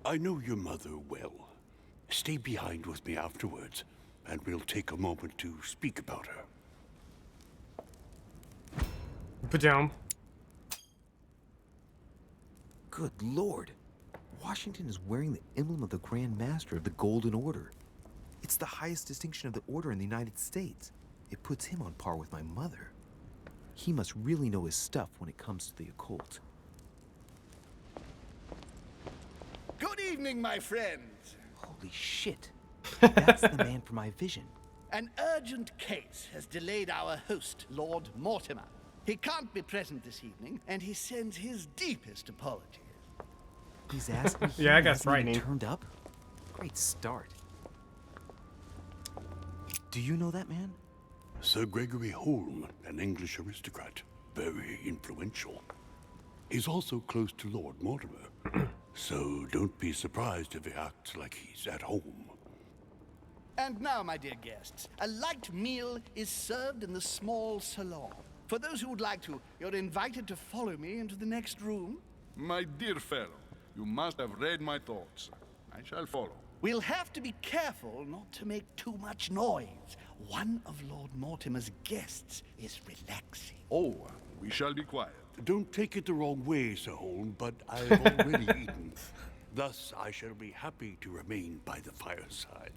I know your mother well. Stay behind with me afterwards, and we'll take a moment to speak about her. Padam. Good Lord. Washington is wearing the emblem of the Grand Master of the Golden Order. It's the highest distinction of the Order in the United States. It puts him on par with my mother. He must really know his stuff when it comes to the occult. Good evening, my friends. Holy shit. That's the man for my vision. An urgent case has delayed our host, Lord Mortimer. He can't be present this evening, and he sends his deepest apologies. He's asking. Yeah, I got hasn't even frightening. Turned up? Great start. Do you know that man? Sir Gregory Holm, an English aristocrat, very influential. He's also close to Lord Mortimer, so don't be surprised if he acts like he's at home. And now, my dear guests, a light meal is served in the small salon. For those who would like to, you're invited to follow me into the next room. My dear fellow, you must have read my thoughts. I shall follow. We'll have to be careful not to make too much noise. One of Lord Mortimer's guests is relaxing. Oh, we shall be quiet. Don't take it the wrong way, Sir Holm, but I've already eaten. Thus, I shall be happy to remain by the fireside.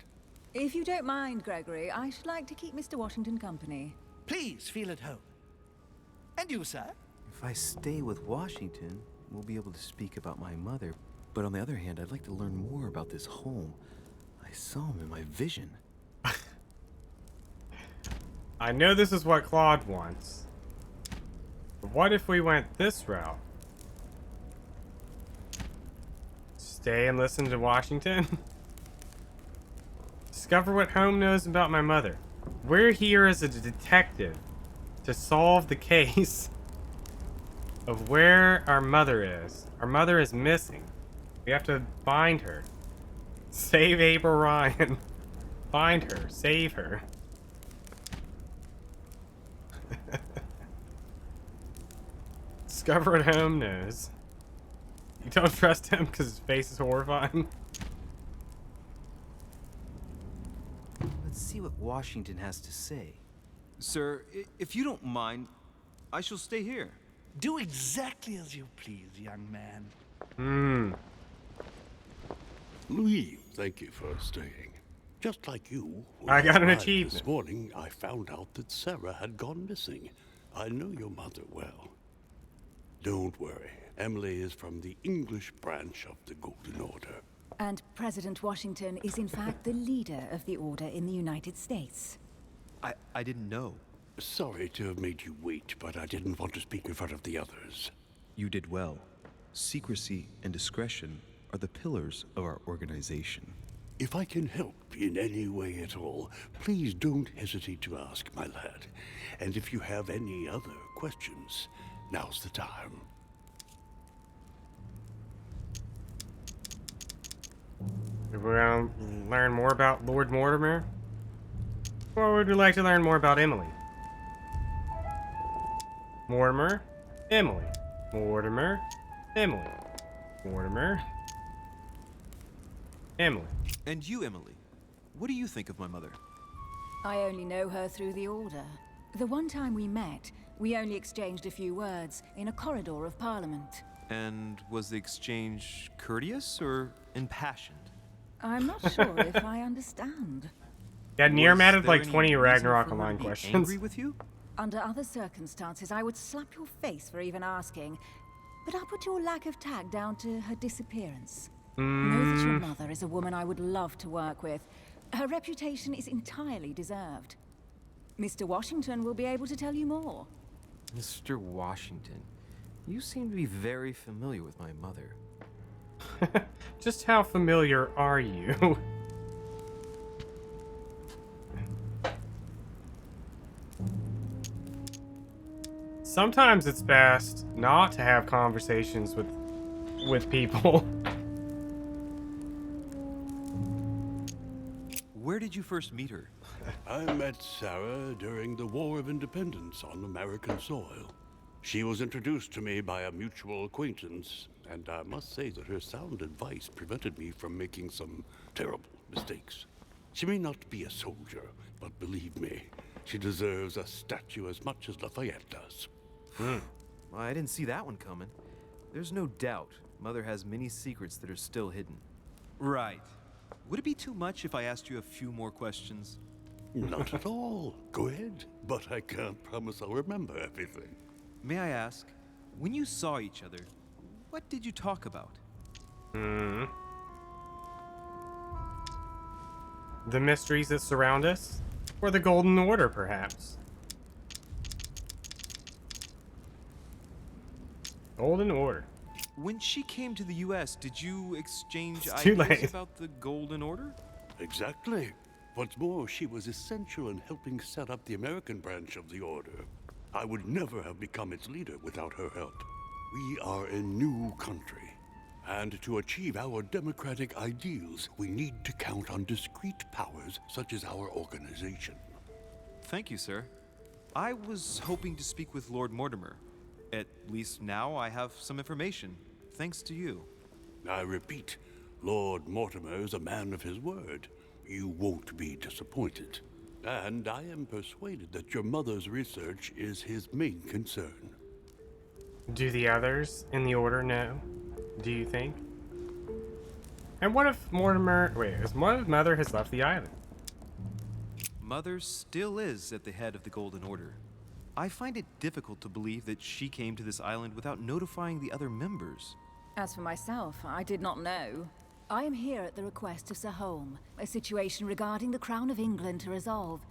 If you don't mind, Gregory, I should like to keep Mr. Washington company. Please feel at home. And you, sir? If I stay with Washington, we'll be able to speak about my mother. But on the other hand, I'd like to learn more about this home. I saw him in my vision. I know this is what Claude wants. But what if we went this route? Stay and listen to Washington? Discover what Holm knows about my mother. We're here as a detective to solve the case of where our mother is. Our mother is missing. We have to find her. Save April Ryan. Find her. Save her. Discover what Holm knows. You don't trust him because his face is horrifying. Let's see what Washington has to say. Sir, if you don't mind, I shall stay here. Do exactly as you please, young man. Louis, thank you for staying. Just like you, when I got an arrived achievement. This morning, I found out that Sarah had gone missing. I know your mother well. Don't worry. Emily is from the English branch of the Golden Order. And President Washington is in fact the leader of the Order in the United States. I didn't know. Sorry to have made you wait, but I didn't want to speak in front of the others. You did well. Secrecy and discretion are the pillars of our organization. If I can help in any way at all, please don't hesitate to ask, my lad. And if you have any other questions, now's the time. We're gonna learn more about Lord Mortimer? Or would we like to learn more about Emily? Mortimer, Emily. Mortimer, Emily. Mortimer, Emily. And you, Emily, what do you think of my mother? I only know her through the Order. The one time we met, we only exchanged a few words in a corridor of Parliament. And was the exchange courteous or impassioned? I'm not sure if I understand. Yeah, Nier Was added there like any 20 reason Ragnarok for her to Online be questions. Angry with you? Under other circumstances, I would slap your face for even asking. But I'll put your lack of tact down to her disappearance. Know that your mother is a woman I would love to work with. Her reputation is entirely deserved. Mr. Washington will be able to tell you more. Mr. Washington, you seem to be very familiar with my mother. Just how familiar are you? Sometimes it's best not to have conversations with people. Where did you first meet her? I met Sarah during the War of Independence on American soil. She was introduced to me by a mutual acquaintance, and I must say that her sound advice prevented me from making some terrible mistakes. She may not be a soldier, but believe me, she deserves a statue as much as Lafayette does. Well, I didn't see that one coming. There's no doubt Mother has many secrets that are still hidden. Right. Would it be too much if I asked you a few more questions? Not at all. Go ahead, but I can't promise I'll remember everything. May I ask, when you saw each other, what did you talk about? The mysteries that surround us? Or the Golden Order, perhaps? Golden Order. When she came to the U.S., did you exchange It's too ideas late. about the Golden Order? Exactly. What's more, she was essential in helping set up the American branch of the Order. I would never have become its leader without her help. We are a new country, and to achieve our democratic ideals, we need to count on discrete powers such as our organization. Thank you, sir. I was hoping to speak with Lord Mortimer. At least now I have some information, thanks to you. I repeat, Lord Mortimer is a man of his word. You won't be disappointed. And I am persuaded that your mother's research is his main concern. Do the others in the Order know? Do you think? And what if Mortimer... Wait, what if Mother has left the island? Mother still is at the head of the Golden Order. I find it difficult to believe that she came to this island without notifying the other members. As for myself, I did not know. I am here at the request of Sir Holm, a situation regarding the Crown of England to resolve,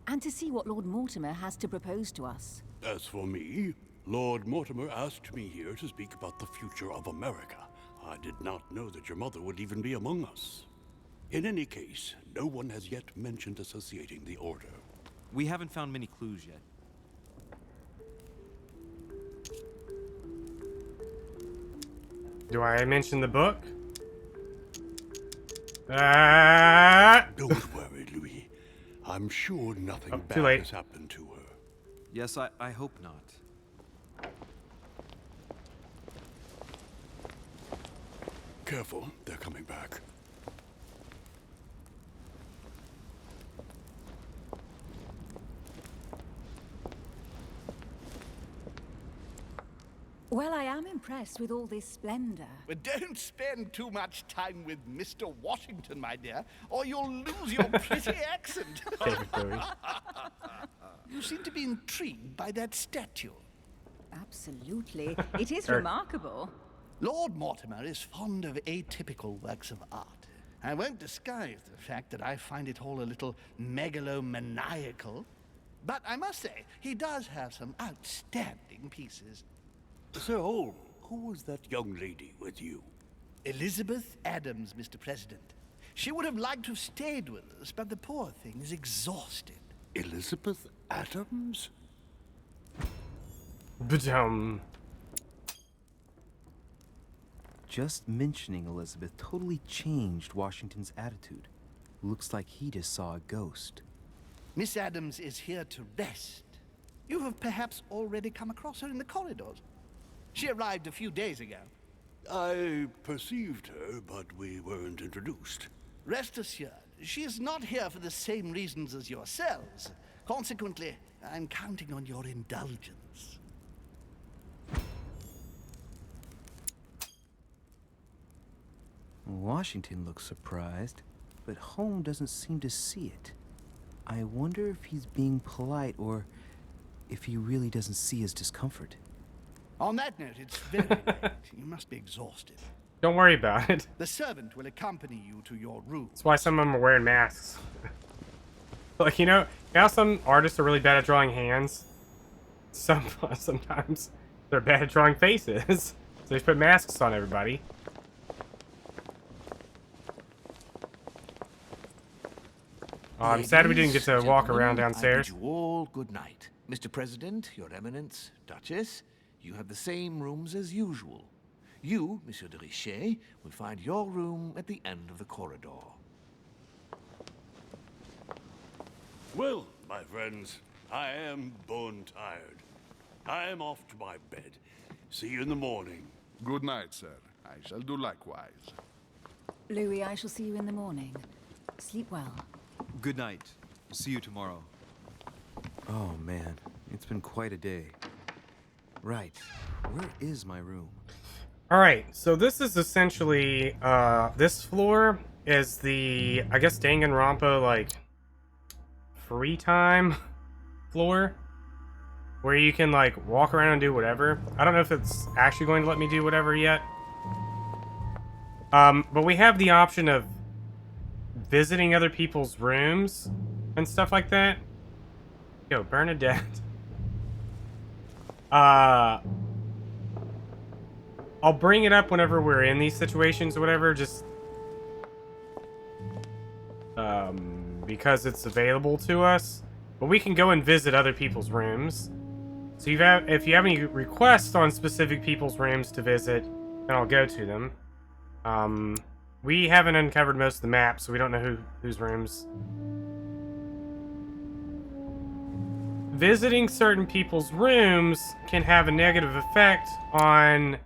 and to see what Lord Mortimer has to propose to us. As for me, Lord Mortimer asked me here to speak about the future of America. I did not know that your mother would even be among us. In any case, no one has yet mentioned associating the Order. We haven't found many clues yet. Do I mention the book? Don't worry, Louis. I'm sure nothing too bad late. has happened to her. Yes, I hope not. Careful, they're coming back. Well, I am impressed with all this splendor. But don't spend too much time with Mr. Washington, my dear, or you'll lose your pretty accent. David Bowie. You seem to be intrigued by that statue. Absolutely. It is Er- remarkable. Lord Mortimer is fond of atypical works of art. I won't disguise the fact that I find it all a little megalomaniacal. But I must say, he does have some outstanding pieces. Sir Holm, who was that young lady with you? Elizabeth Adams, Mr. President. She would have liked to have stayed with us, but the poor thing is exhausted. Elizabeth Adams? Ba-dum. Just mentioning Elizabeth totally changed Washington's attitude. Looks like he just saw a ghost. Miss Adams is here to rest. You have perhaps already come across her in the corridors. She arrived a few days ago. I perceived her, but we weren't introduced. Rest assured, she is not here for the same reasons as yourselves. Consequently, I'm counting on your indulgence. Washington looks surprised, but Holm doesn't seem to see it. I wonder if he's being polite or if he really doesn't see his discomfort. On that note, it's very late. You must be exhausted. Don't worry about it. The servant will accompany you to your room. That's why some of them are wearing masks. Like, you know how some artists are really bad at drawing hands? Sometimes they're bad at drawing faces. So they put masks on everybody. I'm sad we didn't get to walk around downstairs. I bid you all good night. Mr. President, Your Eminence, Duchess, you have the same rooms as usual. You, Monsieur de Richet, will find your room at the end of the corridor. Well, my friends, I am bone tired. I am off to my bed. See you in the morning. Good night, sir. I shall do likewise. Louis, I shall see you in the morning. Sleep well. Good night. See you tomorrow. Oh man, it's been quite a day. Right, where is my room? Alright, so this is essentially, this floor is the, I guess, Danganronpa, like, free time floor, where you can, like, walk around and do whatever. I don't know if it's actually going to let me do whatever yet. But we have the option of visiting other people's rooms and stuff like that. Yo, Bernadette. I'll bring it up whenever we're in these situations or whatever, just because it's available to us. But we can go and visit other people's rooms. So if you have any requests on specific people's rooms to visit, then I'll go to them. We haven't uncovered most of the map, so we don't know whose rooms. Visiting certain people's rooms can have a negative effect on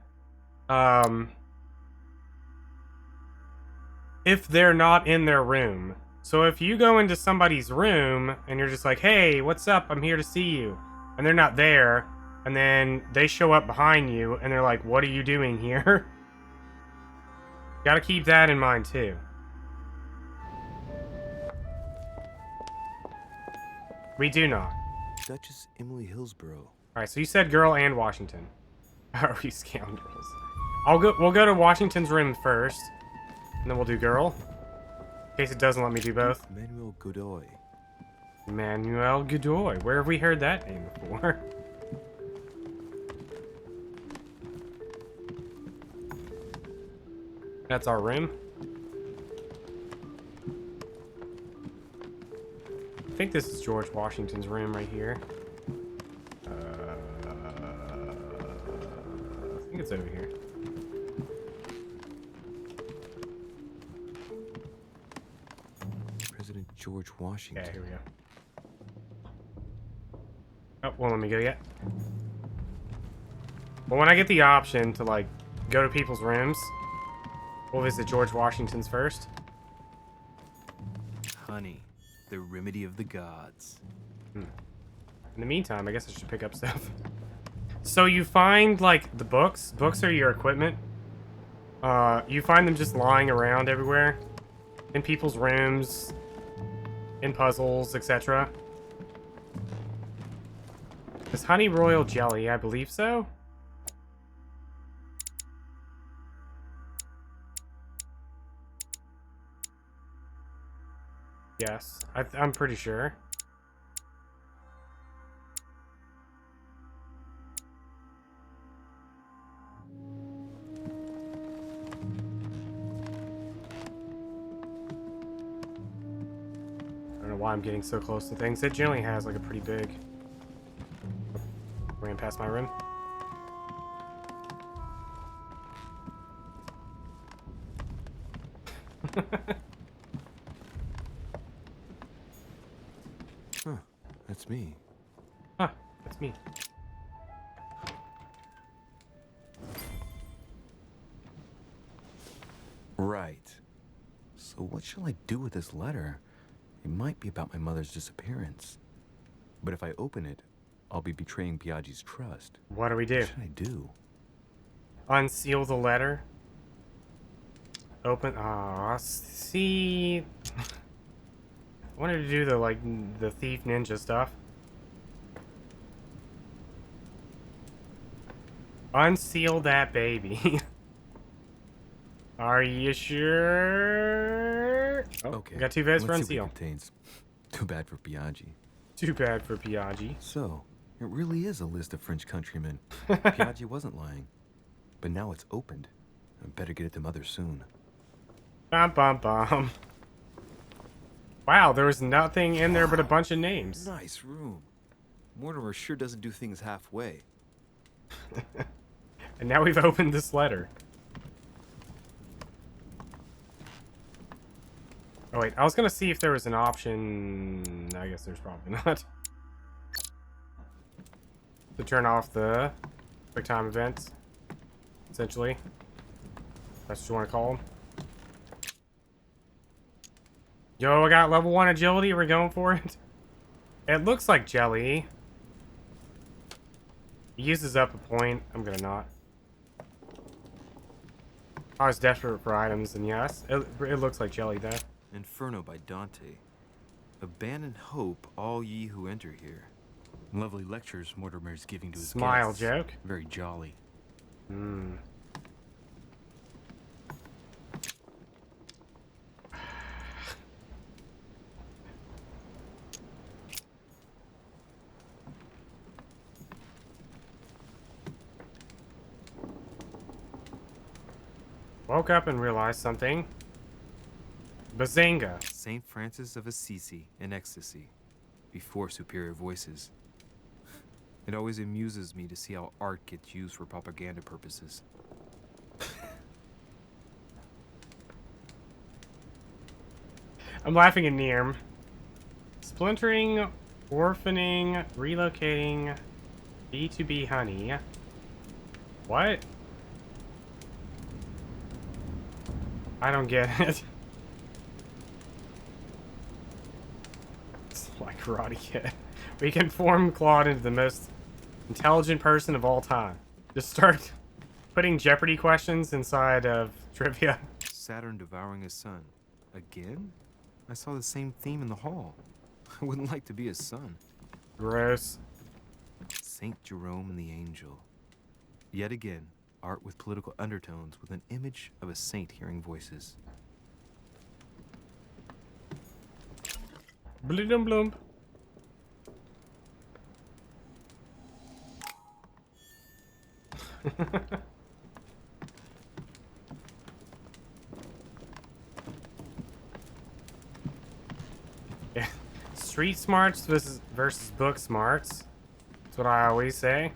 if they're not in their room. So if you go into somebody's room and you're just like, hey, what's up? I'm here to see you. And they're not there. And then they show up behind you and they're like, what are you doing here? Gotta keep that in mind too. We do not. Duchess Emily Hillsborough. Alright, so you said girl and Washington. Are we scoundrels? We'll go to Washington's room first. And then we'll do girl. In case it doesn't let me do both. Manuel Godoy. Manuel Godoy. Where have we heard that name before? That's our room. I think this is George Washington's room right here. I think it's over here. President George Washington. Yeah, here we go. Oh, won't let me go yet. Well, when I get the option to, like, go to people's rooms, we'll visit George Washington's first. Honey, the remedy of the gods. In the meantime, I guess I should pick up stuff. So you find, like, the books. Books are your equipment. You find them just lying around everywhere. In people's rooms. In puzzles, etc. Is honey royal jelly? I believe so. Yes, I'm pretty sure. I don't know why I'm getting so close to things. It generally has like a pretty big... Ran past my room. Huh, that's me. Huh, that's me. Right. So what shall I do with this letter? It might be about my mother's disappearance. But if I open it, I'll be betraying Piaggi's trust. What do we do? What should I do? Unseal the letter. Open. Ah, see. I wanted to do the the thief ninja stuff. Unseal that baby. Are you sure? Oh, Okay. got 2 votes for let's see unseal. what it contains. Too bad for Piaggi. Too bad for Piaggi. So, it really is a list of French countrymen. Piaggi wasn't lying. But now it's opened. I better get it to Mother soon. Bum bum bum. Wow, there was nothing in there but a bunch of names. Nice room. Mortimer sure doesn't do things halfway. And now we've opened this letter. Oh wait, I was gonna see if there was an option. I guess there's probably not. To turn off the quick time events, essentially. That's what you want to call them. Yo, I got level 1 agility. We're going for it. It looks like jelly. He uses up a point. I'm gonna not. I was desperate for items, and yes, it looks like jelly though. Inferno by Dante. Abandon hope, all ye who enter here. Lovely lectures Mortimer's giving to his Smile guests. joke. Very jolly. Hmm. Woke up and realized something. Bazinga. Saint Francis of Assisi in ecstasy, before superior voices. It always amuses me to see how art gets used for propaganda purposes. I'm laughing at Nirm. Splintering, orphaning, relocating, B2B honey. What? I don't get it. It's like Karate Kid. We can form Claude into the most intelligent person of all time. Just start putting Jeopardy questions inside of trivia. Saturn devouring his son. Again? I saw the same theme in the hall. I wouldn't like to be his son. Gross. Saint Jerome and the Angel. Yet again, art with political undertones with an image of a saint hearing voices. Bloom bloom. Yeah. Street smarts versus book smarts. That's what I always say.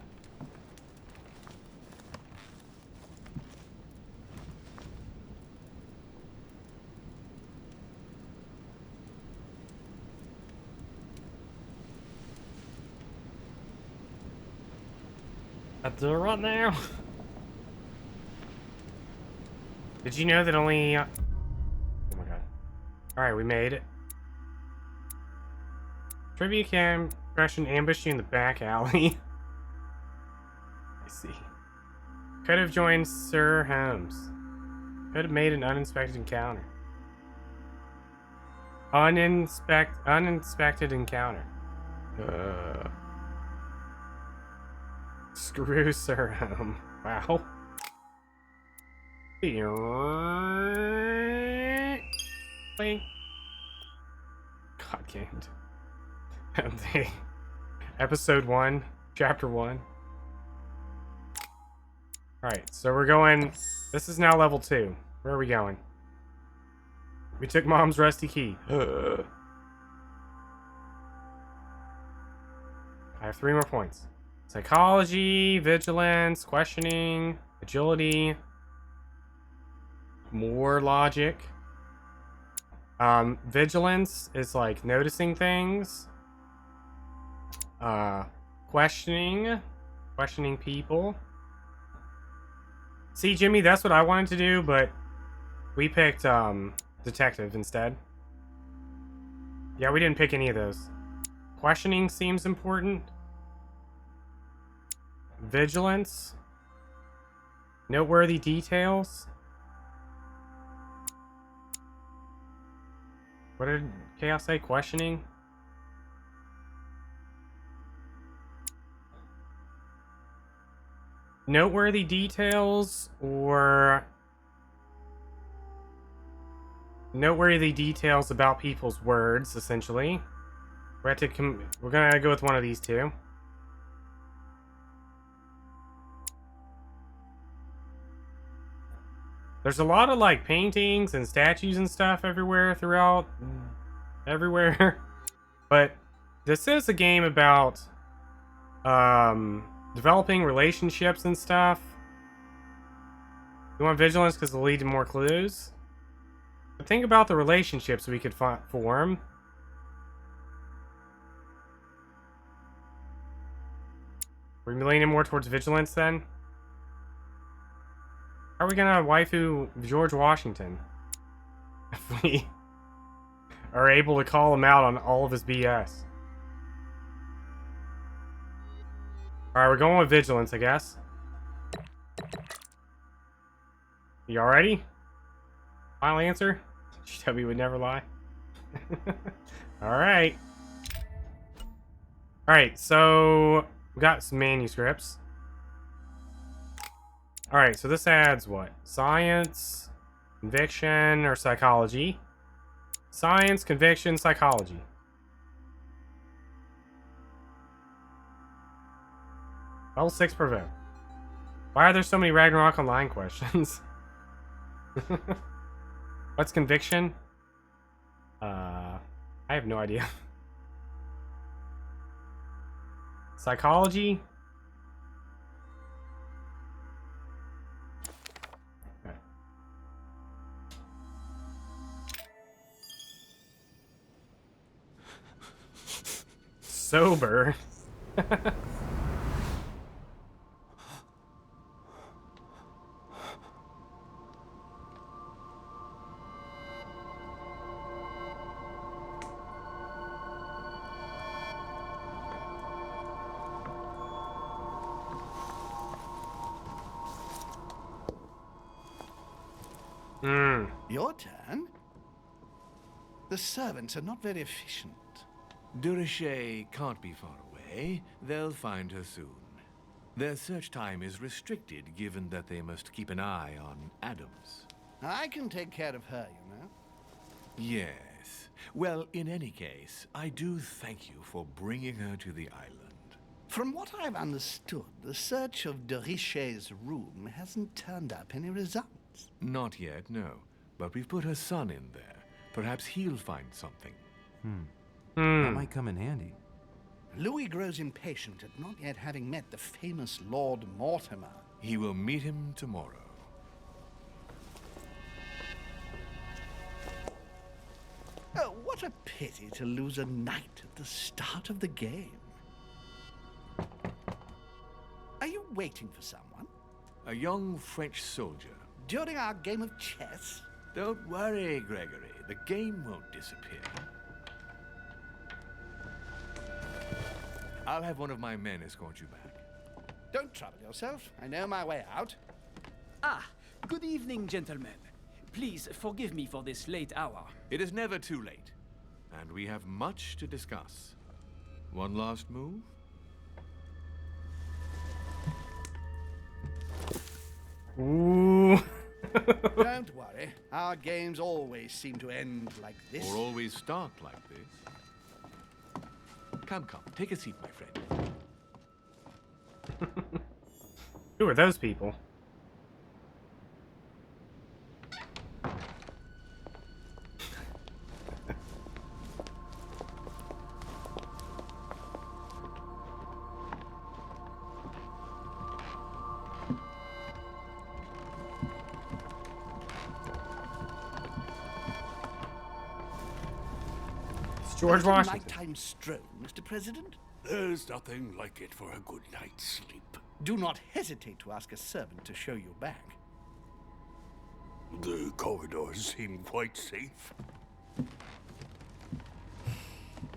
I'll do it right now. Did you know that only... Oh my god. Alright, we made it. Trivia cam Russian ambushed you in the back alley. I see. Could have joined Sir Holmes. Could have made an uninspected encounter. Uninspected encounter. Screw Sir Holmes. Wow. Bing. gamed. Episode 1, Chapter 1. Alright, so we're going... This is now level 2. Where are we going? We took Mom's rusty key. I have 3 more points. Psychology, vigilance, questioning, agility, more logic. Vigilance is like noticing things. Questioning people. See, Jimmy, that's what I wanted to do, but we picked detective instead. Yeah, we didn't pick any of those. Questioning seems important. Vigilance. Noteworthy details. What did Chaos say? Questioning? Noteworthy details or noteworthy details about people's words, essentially. We're gonna go with one of these two. There's a lot of like paintings and statues and stuff everywhere everywhere. But this is a game about developing relationships and stuff. You want vigilance because it'll lead to more clues. But think about the relationships we could form. We're leaning more towards vigilance then. How are we gonna waifu George Washington? If we are able to call him out on all of his BS. Alright, we're going with vigilance, I guess. You all ready? Final answer? Chubby would never lie. Alright. Alright, so we got some manuscripts. Alright, so this adds what? Science, conviction, or psychology? Science, conviction, psychology. Level 6 provoke. Why are there so many Ragnarok Online questions? What's conviction? I have no idea. Psychology? Okay. Sober. Your turn? The servants are not very efficient. Durocher can't be far away. They'll find her soon. Their search time is restricted, given that they must keep an eye on Adams. I can take care of her, you know. Yes. Well, in any case, I do thank you for bringing her to the island. From what I've understood, the search of Durocher's room hasn't turned up any results. Not yet, no. But we've put her son in there. Perhaps he'll find something. That might come in handy. Louis grows impatient at not yet having met the famous Lord Mortimer. He will meet him tomorrow. Oh, what a pity to lose a knight at the start of the game. Are you waiting for someone? A young French soldier. During our game of chess? Don't worry, Gregory. The game won't disappear. I'll have one of my men escort you back. Don't trouble yourself. I know my way out. Ah, good evening, gentlemen. Please forgive me for this late hour. It is never too late, and we have much to discuss. One last move? Ooh. Don't worry. Our games always seem to end like this. Or always start like this. Come, take a seat, my friend. Who are those people? George A Washington. nighttime stroll, Mr. President? There's nothing like it for a good night's sleep. Do not hesitate to ask a servant to show you back. The corridors seem quite safe.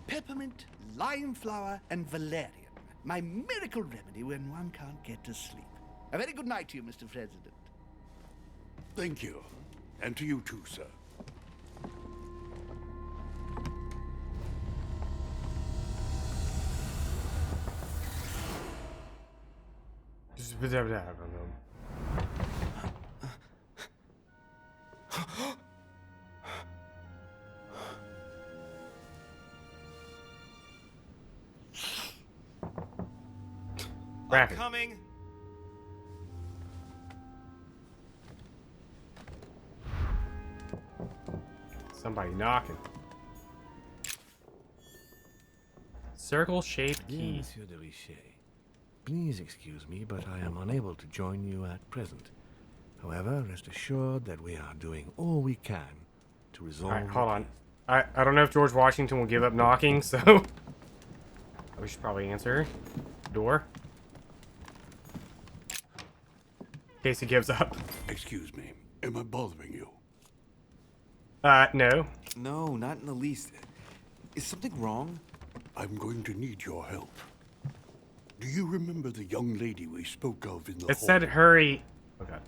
Peppermint, lime flower, and valerian. My miracle remedy when one can't get to sleep. A very good night to you, Mr. President. Thank you. And to you too, sir. I don't know. Rapid. Coming. Somebody knocking. Circle-shaped Dear key. Monsieur de Richet, please excuse me, but I am unable to join you at present. However, rest assured that we are doing all we can to resolve. Alright, hold on. I don't know if George Washington will give up knocking, so we should probably answer. Door. In case he gives up. Excuse me. Am I bothering you? No. No, not in the least. Is something wrong? I'm going to need your help. Do you remember the young lady we spoke of in the It hall? said hurry. Oh god.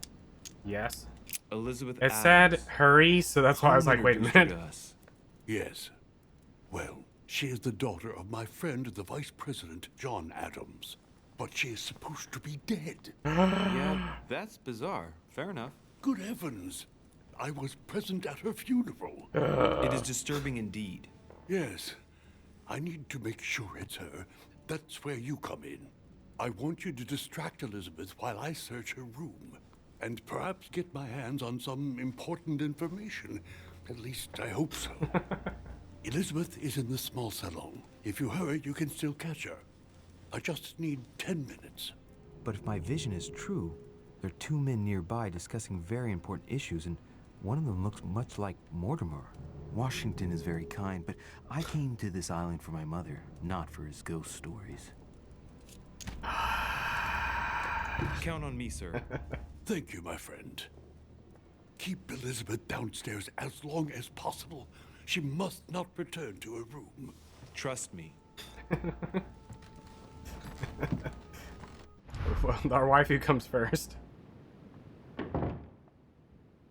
Yes. Elizabeth It said Adams. hurry, so that's why I was like, wait a minute. Yes. Well, she is the daughter of my friend, the Vice President, John Adams. But she is supposed to be dead. Yeah, that's bizarre. Fair enough. Good heavens. I was present at her funeral. It is disturbing indeed. Yes. I need to make sure it's her. That's where you come in. I want you to distract Elizabeth while I search her room. And perhaps get my hands on some important information. At least I hope so. Elizabeth is in the small salon. If you hurry, you can still catch her. I just need 10 minutes. But if my vision is true, there are two men nearby discussing very important issues, and one of them looks much like Mortimer. Washington is very kind, but I came to this island for my mother, not for his ghost stories. Count on me, sir. Thank you, my friend. Keep Elizabeth downstairs as long as possible. She must not return to her room. Trust me. Well, our waifu comes first.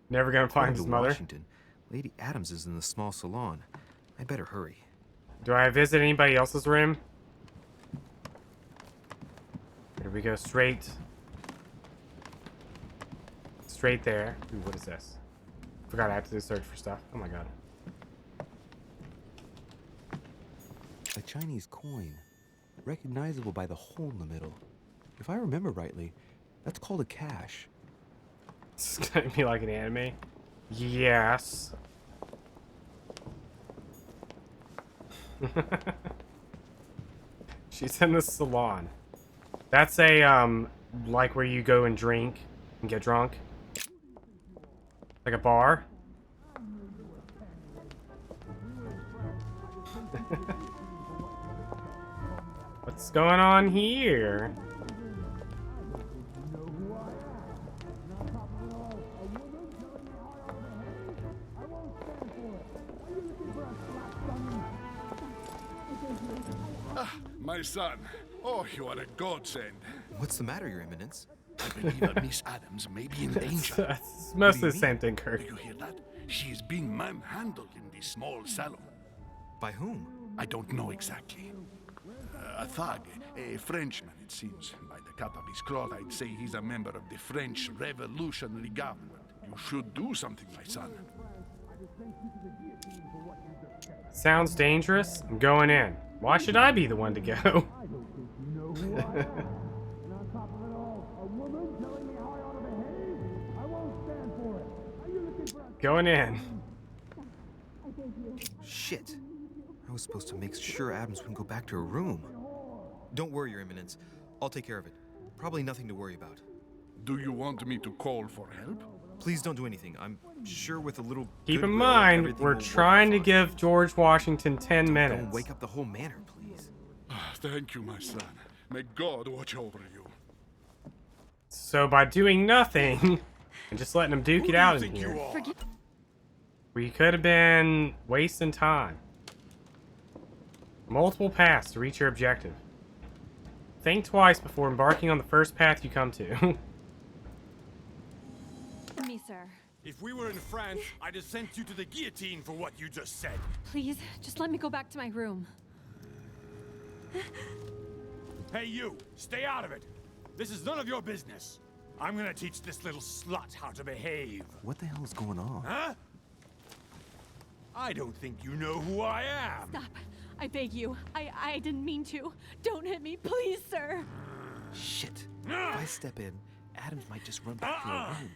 Never gonna find According his to mother. Washington, Lady Adams is in the small salon. I better hurry. Do I visit anybody else's room? Or do we go straight there? Ooh, what is this? Forgot I have to do search for stuff. Oh my god. A Chinese coin, recognizable by the hole in the middle. If I remember rightly, that's called a cash. This is gonna be like an anime. Yes. She's in the salon. That's a like where you go and drink and get drunk. Like a bar. What's going on here? My son. Oh, you are a godsend. What's the matter, Your Eminence? I believe that Miss Adams may be in danger. That's mostly the same thing, Kurt. Do you hear that? She is being manhandled in the small salon. By whom? I don't know exactly. A thug, a Frenchman, it seems. By the cut of his cloth, I'd say he's a member of the French Revolutionary Government. You should do something, my son. Sounds dangerous. I'm going in. Why should I be the one to go? Going in. Shit. I was supposed to make sure Adams wouldn't go back to her room. Don't worry, Your Eminence. I'll take care of it. Probably nothing to worry about. Do you want me to call for help? Please don't do anything. I'm sure with a little Keep in goodwill, mind, everything we're will work trying to fine. give George Washington 10 Don't minutes. wake up the whole manor, please. Thank you, my son. May God watch over you. So by doing nothing and just letting him duke it out in Think you here, are? we could have been wasting time. Multiple paths to reach your objective. Think twice before embarking on the first path you come to. Me, sir. If we were in France, I'd have sent you to the guillotine for what you just said. Please, just let me go back to my room. Hey, you! Stay out of it! This is none of your business. I'm gonna teach this little slut how to behave. What the hell is going on? Huh? I don't think you know who I am. Stop. I beg you. I didn't mean to. Don't hit me, please, sir. Shit. If I step in, Adams might just run back to her room.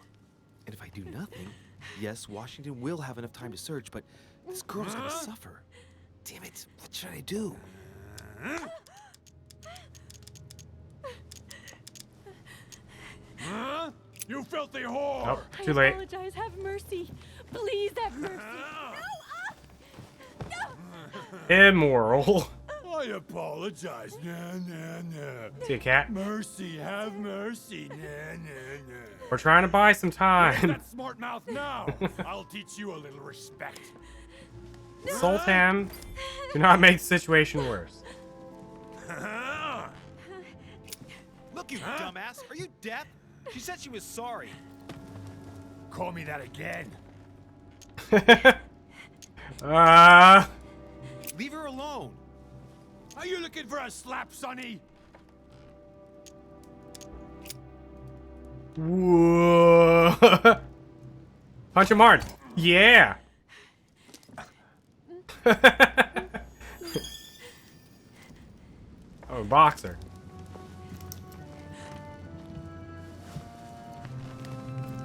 And if I do nothing, yes, Washington will have enough time to search, but this girl's gonna suffer. Damn it, what should I do? Huh? You filthy whore! Oh, too late. I apologize. Have mercy. Please have mercy. Immoral. I apologize. Nah, nah, nah. See a cat? Mercy, have mercy. Nah, nah, nah. We're trying to buy some Where's time. that smart mouth now? I'll teach you a little respect. Sultan, do not make the situation worse. Look, you dumbass! Are you deaf? She said she was sorry. Call me that again. Leave her alone. Are you looking for a slap, Sonny? Whoa. Punch him hard. Yeah. Oh, boxer.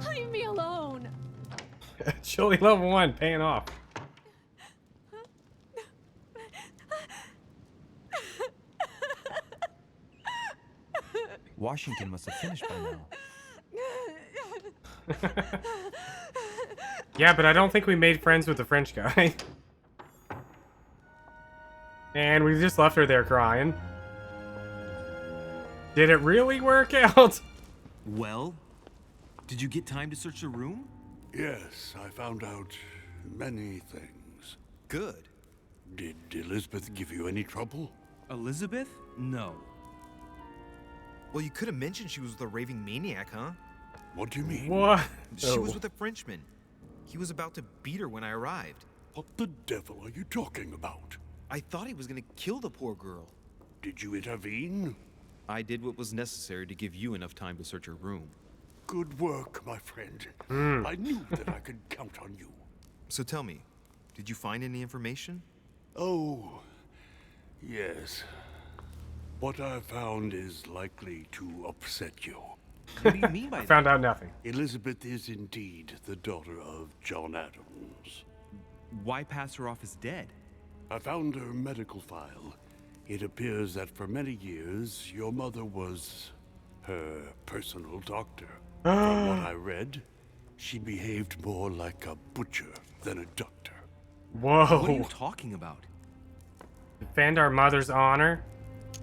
Leave me alone. Chili level 1, paying off. Washington must have finished by now. Yeah, but I don't think we made friends with the French guy. And we just left her there crying. Did it really work out? Well, did you get time to search the room? Yes, I found out many things. Good. Did Elizabeth give you any trouble? Elizabeth? No. Well, you could have mentioned she was with a raving maniac, huh? What do you mean? What? She was with a Frenchman. He was about to beat her when I arrived. What the devil are you talking about? I thought he was gonna kill the poor girl. Did you intervene? I did what was necessary to give you enough time to search her room. Good work, my friend. I knew that I could count on you. So tell me, did you find any information? Oh, yes. What I found is likely to upset you. What do you mean by I that? found out nothing. Elizabeth is indeed the daughter of John Adams. Why pass her off as dead? I found her medical file. It appears that for many years, your mother was her personal doctor. From what I read, she behaved more like a butcher than a doctor. Whoa. What are you talking about? Defend our mother's honor,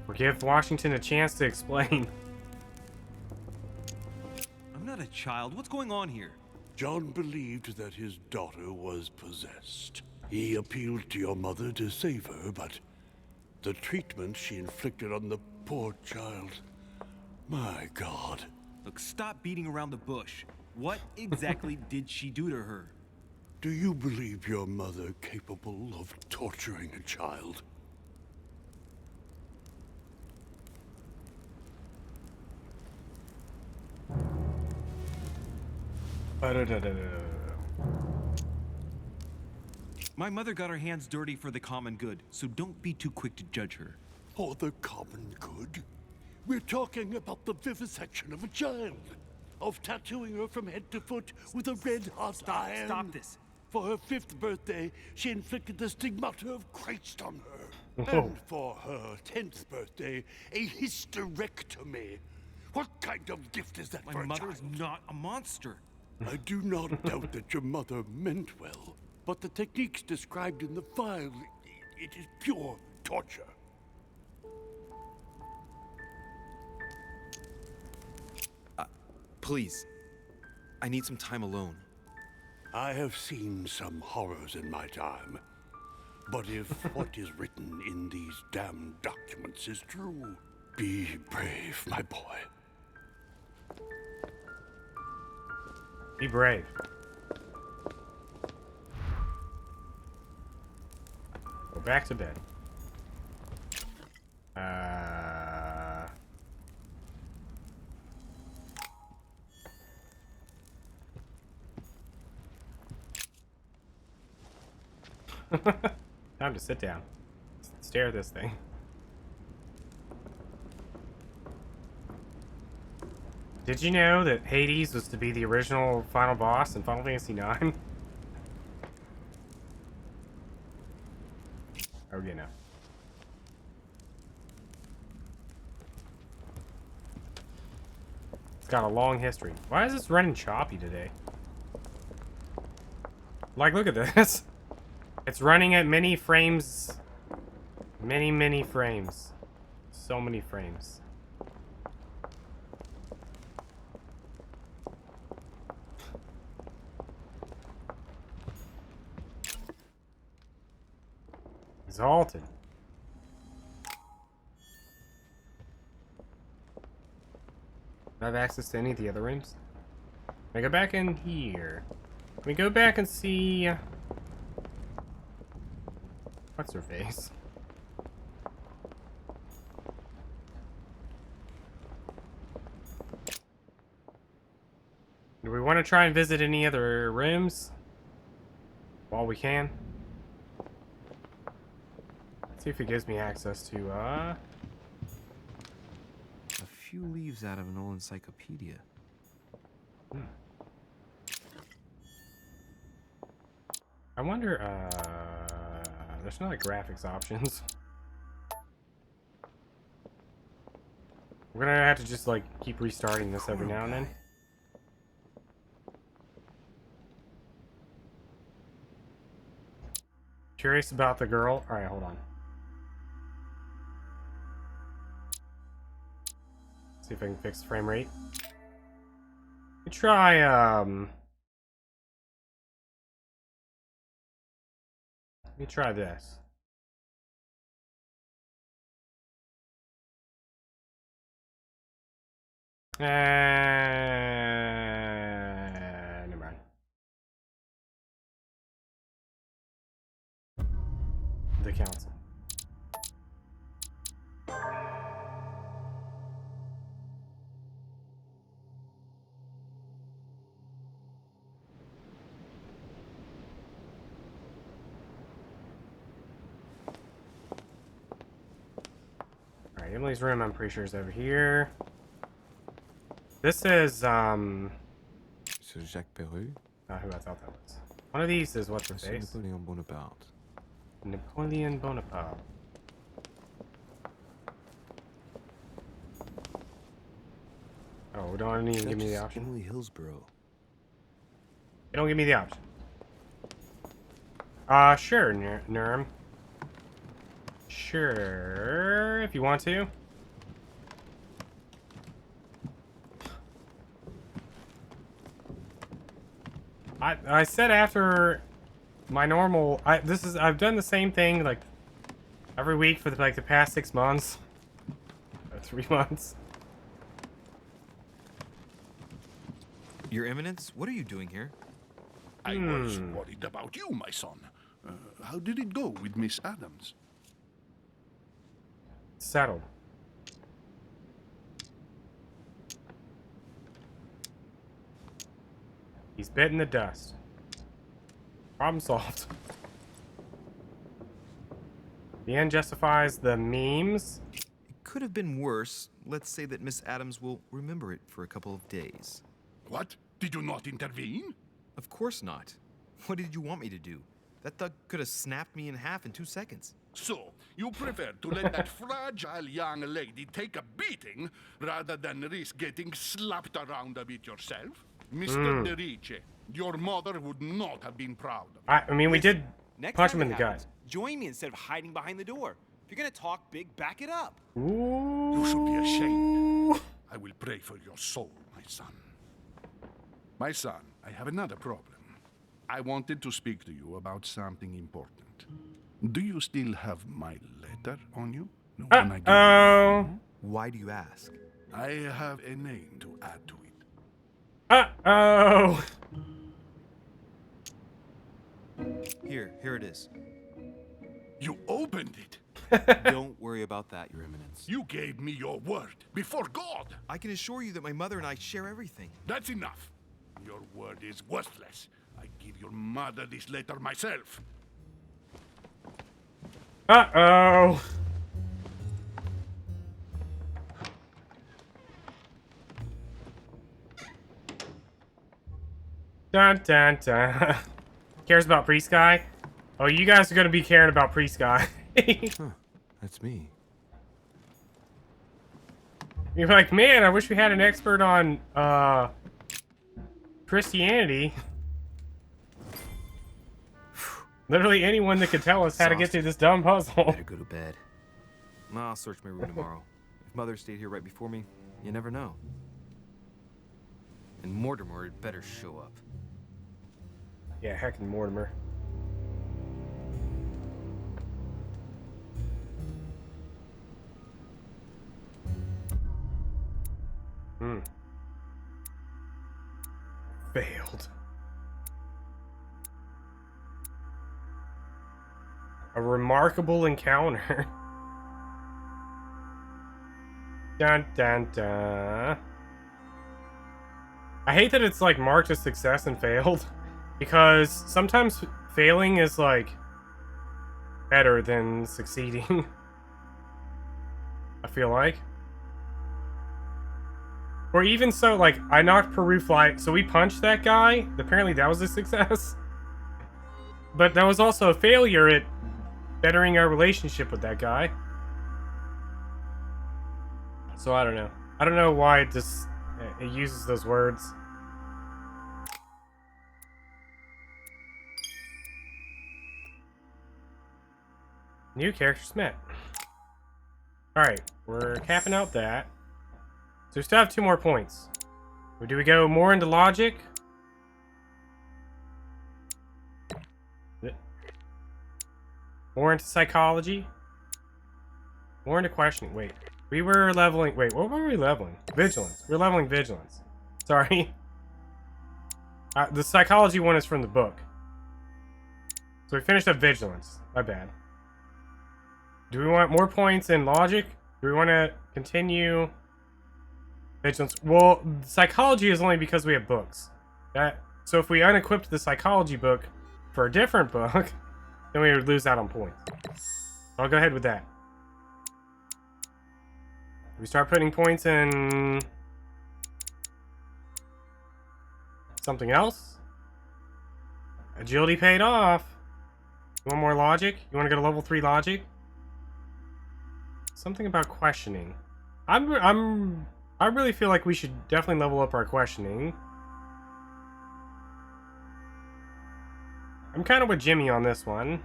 or give Washington a chance to explain. I'm not a child. What's going on here? John believed that his daughter was possessed. He appealed to your mother to save her, but the treatment she inflicted on the poor child... My God. Look, stop beating around the bush. What exactly did she do to her? Do you believe your mother capable of torturing a child? My mother got her hands dirty for the common good, so don't be too quick to judge her. For the common good? We're talking about the vivisection of a child. Of tattooing her from head to foot with a red-hot iron. Stop this. For her 5th birthday, she inflicted the stigmata of Christ on her. Whoa. And for her 10th birthday, a hysterectomy. What kind of gift is that for My a mother's child? not a monster. I do not doubt that your mother meant well, but the techniques described in the file, it is pure torture. Please. I need some time alone. I have seen some horrors in my time. But if what is written in these damned documents is true, be brave, my boy. Be brave. Go back to bed. Time to sit down. Stare at this thing. Did you know that Hades was to be the original final boss in Final Fantasy IX? Oh, you know. It's got a long history. Why is this running choppy today? Like, look at this. It's running at many frames. Many frames. So many frames. Exalted. Do I have access to any of the other rooms? Can I go back in here? Can we go back and see... What's her face? Do we want to try and visit any other rooms? While we can? Let's see if it gives me access to, A few leaves out of an old encyclopedia. I wonder, there's no, like, graphics options. We're gonna have to just, like, keep restarting this every now and then. Curious about the girl. Alright, hold on. See if I can fix the frame rate. Let me try, let me try this. Never mind. The council. Alright, Emily's room, I'm pretty sure, is over here. This is, So Jacques Perru? who I thought that was. One of these is what's her Monsieur face? Napoleon Bonaparte. Napoleon Bonaparte. Oh, don't even give me the option. Emily Hillsborough. They don't give me the option. Sure, Nurm. Sure, if you want to. I said after my normal, I've done the same thing like every week for the past 6 months. Or 3 months. Your Eminence, what are you doing here? I was worried about you, my son. How did it go with Miss Adams? Settled. He's bitten the dust. Problem solved. The end justifies the memes. It could have been worse. Let's say that Miss Adams will remember it for a couple of days. What? Did you not intervene? Of course not. What did you want me to do? That thug could have snapped me in half in 2 seconds. So, you prefer to let that fragile young lady take a beating rather than risk getting slapped around a bit yourself? Mr. Derice, your mother would not have been proud of you. I mean, we did Next punch time him in it the happens, gut. join me instead of hiding behind the door. If you're gonna talk big, back it up. You should be ashamed. I will pray for your soul, my son. My son, I have another problem. I wanted to speak to you about something important. Do you still have my letter on you? The one I gave you? Why do you ask? I have a name to add to it. Uh-oh. Here it is. You opened it. Don't worry about that, Your Eminence. You gave me your word before God. I can assure you that my mother and I share everything. That's enough. Your word is worthless. I give your mother this letter myself. Uh-oh. Dun dun dun. Cares about Priest Guy? Oh, you guys are gonna be caring about Priest Guy. That's me. You're like, man, I wish we had an expert on Christianity. Literally anyone that could tell us how to get through this dumb puzzle. Better go to bed. I'll search my room tomorrow. If Mother stayed here right before me, you never know. And Mortimer had better show up. Yeah, heckin' Mortimer. Failed. A remarkable encounter. Dun dun dun. I hate that it's like marked as success and failed, because sometimes failing is like better than succeeding. I feel like. Or even so, like, I knocked Peru Flight, so we punched that guy. Apparently that was a success. But that was also a failure at bettering our relationship with that guy. So I don't know. I don't know why it uses those words. New characters met. Alright, we're capping out that. So we still have 2 more points. Or do we go more into logic? More into psychology? More into questioning. Wait, we were leveling... Wait, what were we leveling? Vigilance. We're leveling vigilance. Sorry. The psychology one is from the book. So we finished up vigilance. My bad. Do we want more points in logic? Do we want to continue... vigilance? Well, psychology is only because we have books. So if we unequipped the psychology book for a different book, then we would lose out on points. I'll go ahead with that. We start putting points in something else. Agility paid off. You want more logic? You want to go to level 3 logic? Something about questioning. I really feel like we should definitely level up our questioning. I'm kind of with Jimmy on this one.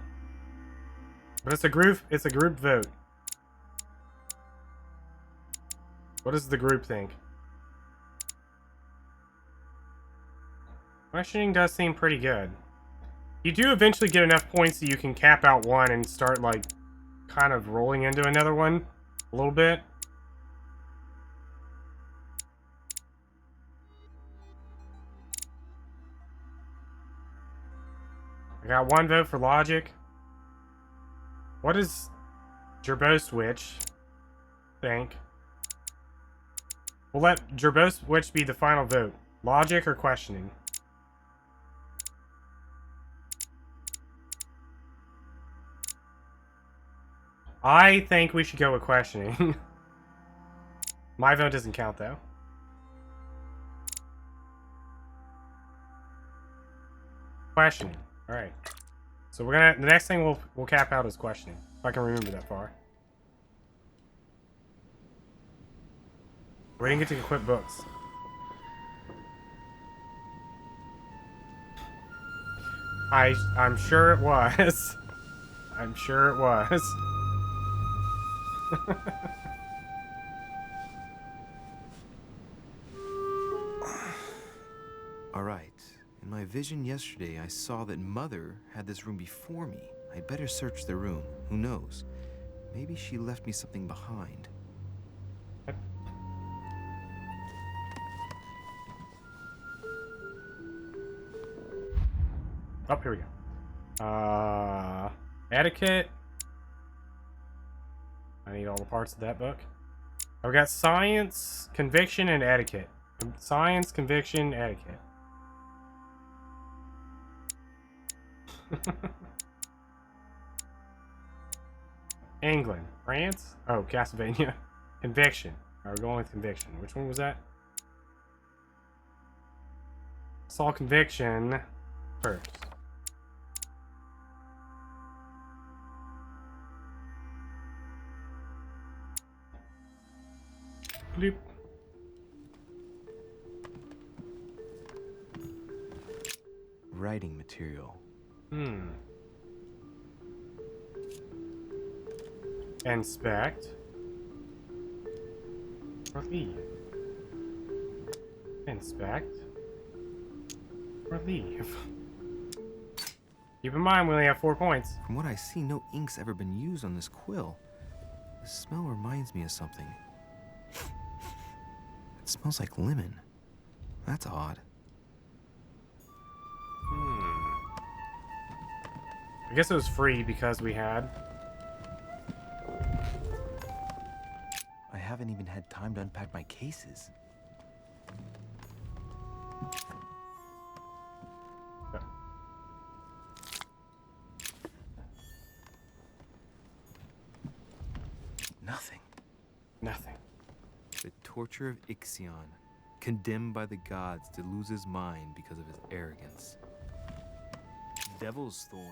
But it's a group vote. What does the group think? Questioning does seem pretty good. You do eventually get enough points that you can cap out one and start like kind of rolling into another one a little bit. I got 1 vote for logic. What does Gerbo's Witch think? We'll let Gerbo's Witch be the final vote. Logic or questioning? I think we should go with questioning. My vote doesn't count, though. Questioning. All right. So we're gonna. The next thing we'll cap out is questioning. If I can remember that far. We didn't get to equip books. I'm sure it was. I'm sure it was. All right. In my vision yesterday, I saw that Mother had this room before me. I'd better search the room. Who knows? Maybe she left me something behind. Oh, here we go. Etiquette. I need all the parts of that book. I've got science, conviction, and etiquette. Science, conviction, etiquette. England. France? Oh, Castlevania. Conviction. Alright, we're going with conviction. Which one was that? Saw conviction first. Bloop. Writing material. Inspect. Relieve. Inspect. Relieve. Keep in mind we only have 4 points. From what I see, no ink's ever been used on this quill. The smell reminds me of something. It smells like lemon. That's odd. I guess it was free because we had. I haven't even had time to unpack my cases. Nothing. Nothing. The torture of Ixion, condemned by the gods to lose his mind because of his arrogance. Devil's Thorn.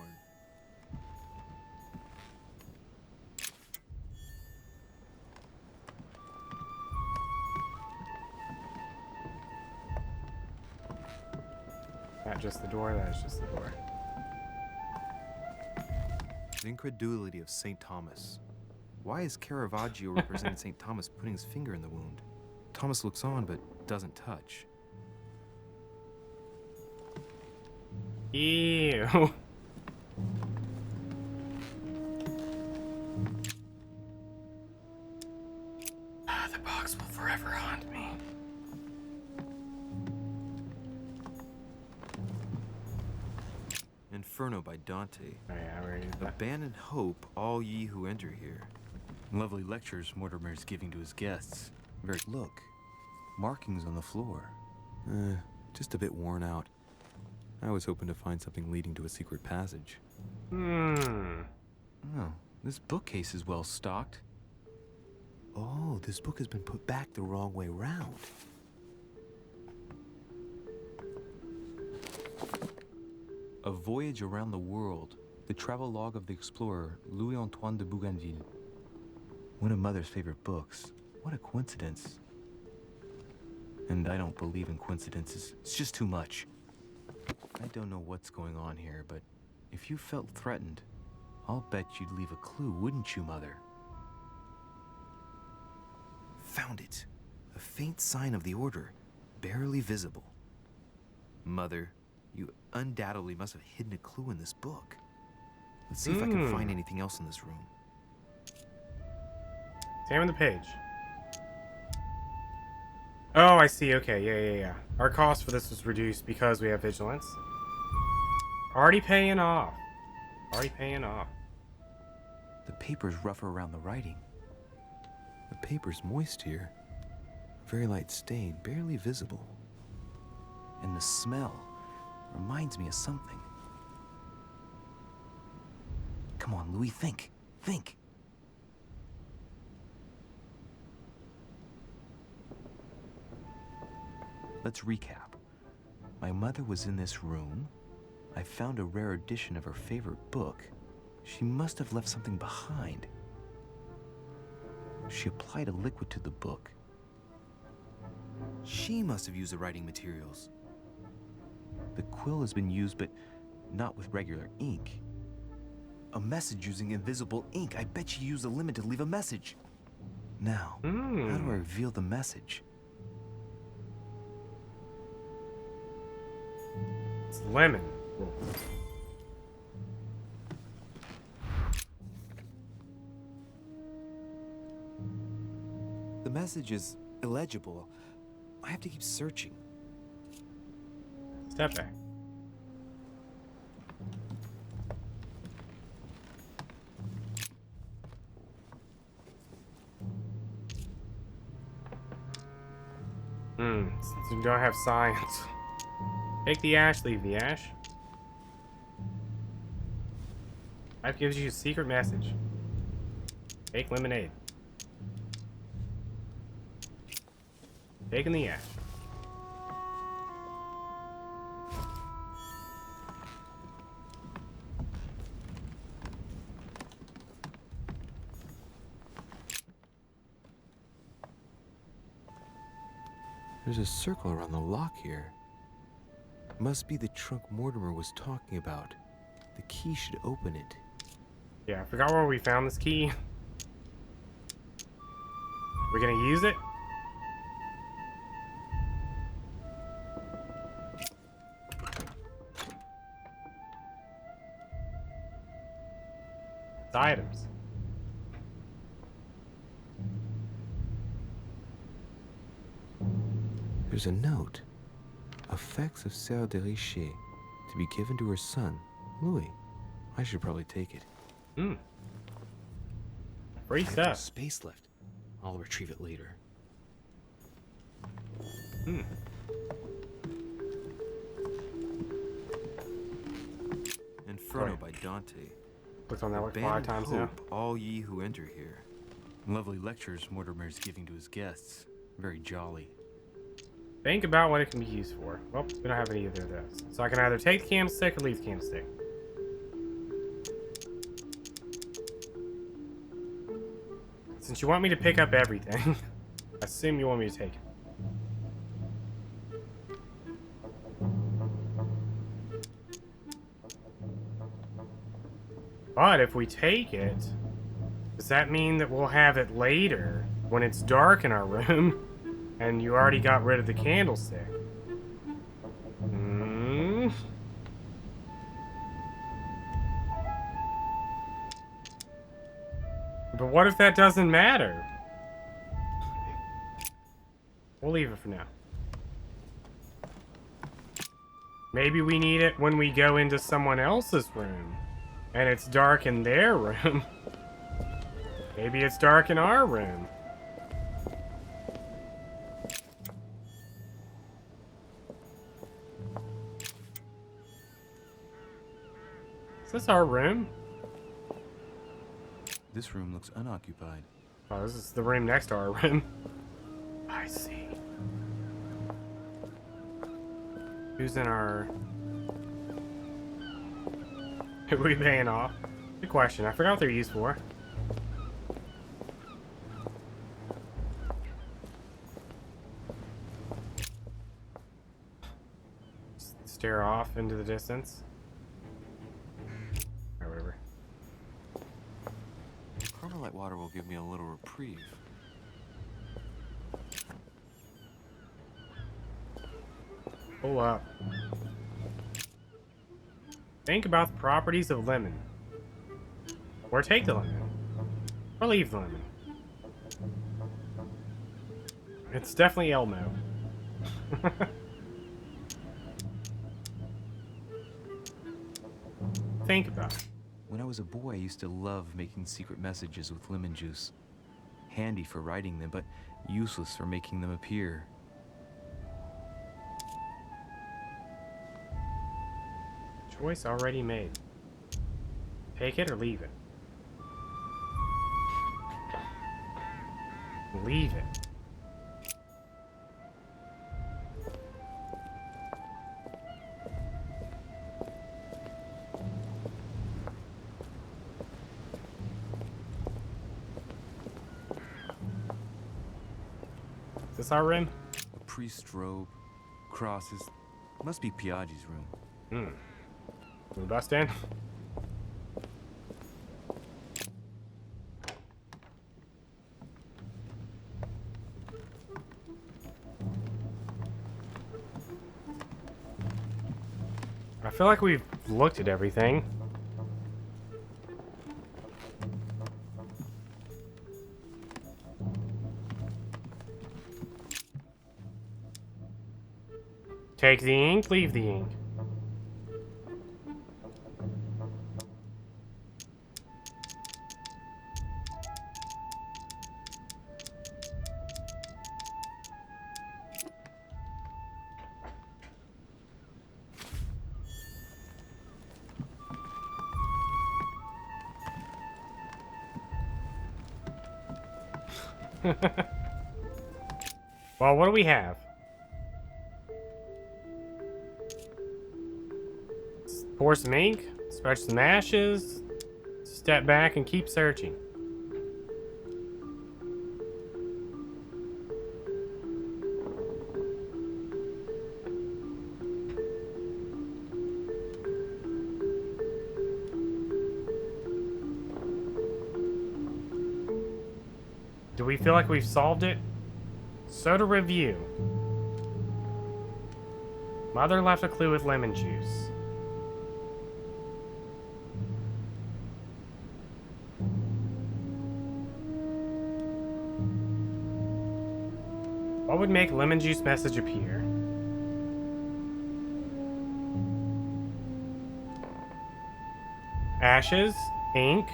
Not just the door, that is just the door. The incredulity of St. Thomas. Why is Caravaggio representing St. Thomas putting his finger in the wound? Thomas looks on but doesn't touch. Ew. The box will forever haunt me. Inferno by Dante. Oh yeah, we already did that. Abandon hope, all ye who enter here. Lovely lectures Mortimer's giving to his guests. Look, markings on the floor. Just a bit worn out. I was hoping to find something leading to a secret passage. Hmm. Oh, this bookcase is well stocked. Oh, this book has been put back the wrong way round. A Voyage Around the World. The travelogue of the explorer Louis-Antoine de Bougainville. One of Mother's favorite books. What a coincidence. And I don't believe in coincidences. It's just too much. I don't know what's going on here, but if you felt threatened, I'll bet you'd leave a clue, wouldn't you, Mother? Found it. A faint sign of the Order, barely visible. Mother, you undoubtedly must have hidden a clue in this book. Let's see if I can find anything else in this room. Examine the page. Oh, I see. Okay, yeah. Our cost for this was reduced because we have vigilance. Already paying off. Already paying off. The paper's rougher around the writing. The paper's moist here. A very light stain, barely visible. And the smell reminds me of something. Come on, Louis, think. Think. Let's recap. My mother was in this room. I found a rare edition of her favorite book. She must have left something behind. She applied a liquid to the book. She must have used the writing materials. The quill has been used, but not with regular ink. A message using invisible ink. I bet she used the limit to leave a message. Now, how do I reveal the message? It's lemon. The message is illegible. I have to keep searching. Step back. Since we don't have science. Take the ash, leave the ash. Life gives you a secret message. Take lemonade. Taking the ash. There's a circle around the lock here. Must be the trunk Mortimer was talking about. The key should open it. Yeah, I forgot where we found this key. We're gonna use it? It's items. There's a note. Effects of Sœur de Richer to be given to her son, Louis. I should probably take it. Free I have stuff. space left. I'll retrieve it later. Inferno Right. by Dante. Clicked on that like 5 Abandon times now. hope, all ye who enter here. Lovely lectures Mortimer's giving to his guests. Very jolly. Think about what it can be used for. Well, we don't have any either of those. So I can either take the candlestick or leave the candlestick. Since you want me to pick up everything, I assume you want me to take it. But if we take it, does that mean that we'll have it later when it's dark in our room and you already got rid of the candlestick? But what if that doesn't matter? We'll leave it for now. Maybe we need it when we go into someone else's room and it's dark in their room. Maybe it's dark in our room. Is this our room? This room looks unoccupied. Oh, this is the room next to our room. I see. Who's in our... Who are we paying off? Good question. I forgot what they're used for. Stare off into the distance. Or whatever. Carmelite water will give me a little reprieve. Pull up. Think about the properties of lemon. Or take the lemon. Or leave the lemon. It's definitely Elmo. Think about it. When I was a boy, I used to love making secret messages with lemon juice. Handy for writing them, but useless for making them appear. Choice already made. Take it or leave it. Leave it. this our room? A priest's robe, crosses. Must be Piaggi's room. The bus stand? I feel like we've looked at everything. Take the ink, leave the ink. Well, what do we have? Pour some ink, spread some ashes, step back and keep searching. Do we feel like we've solved it? So to review. Mother left a clue with lemon juice. What would make lemon juice message appear? Ashes, ink,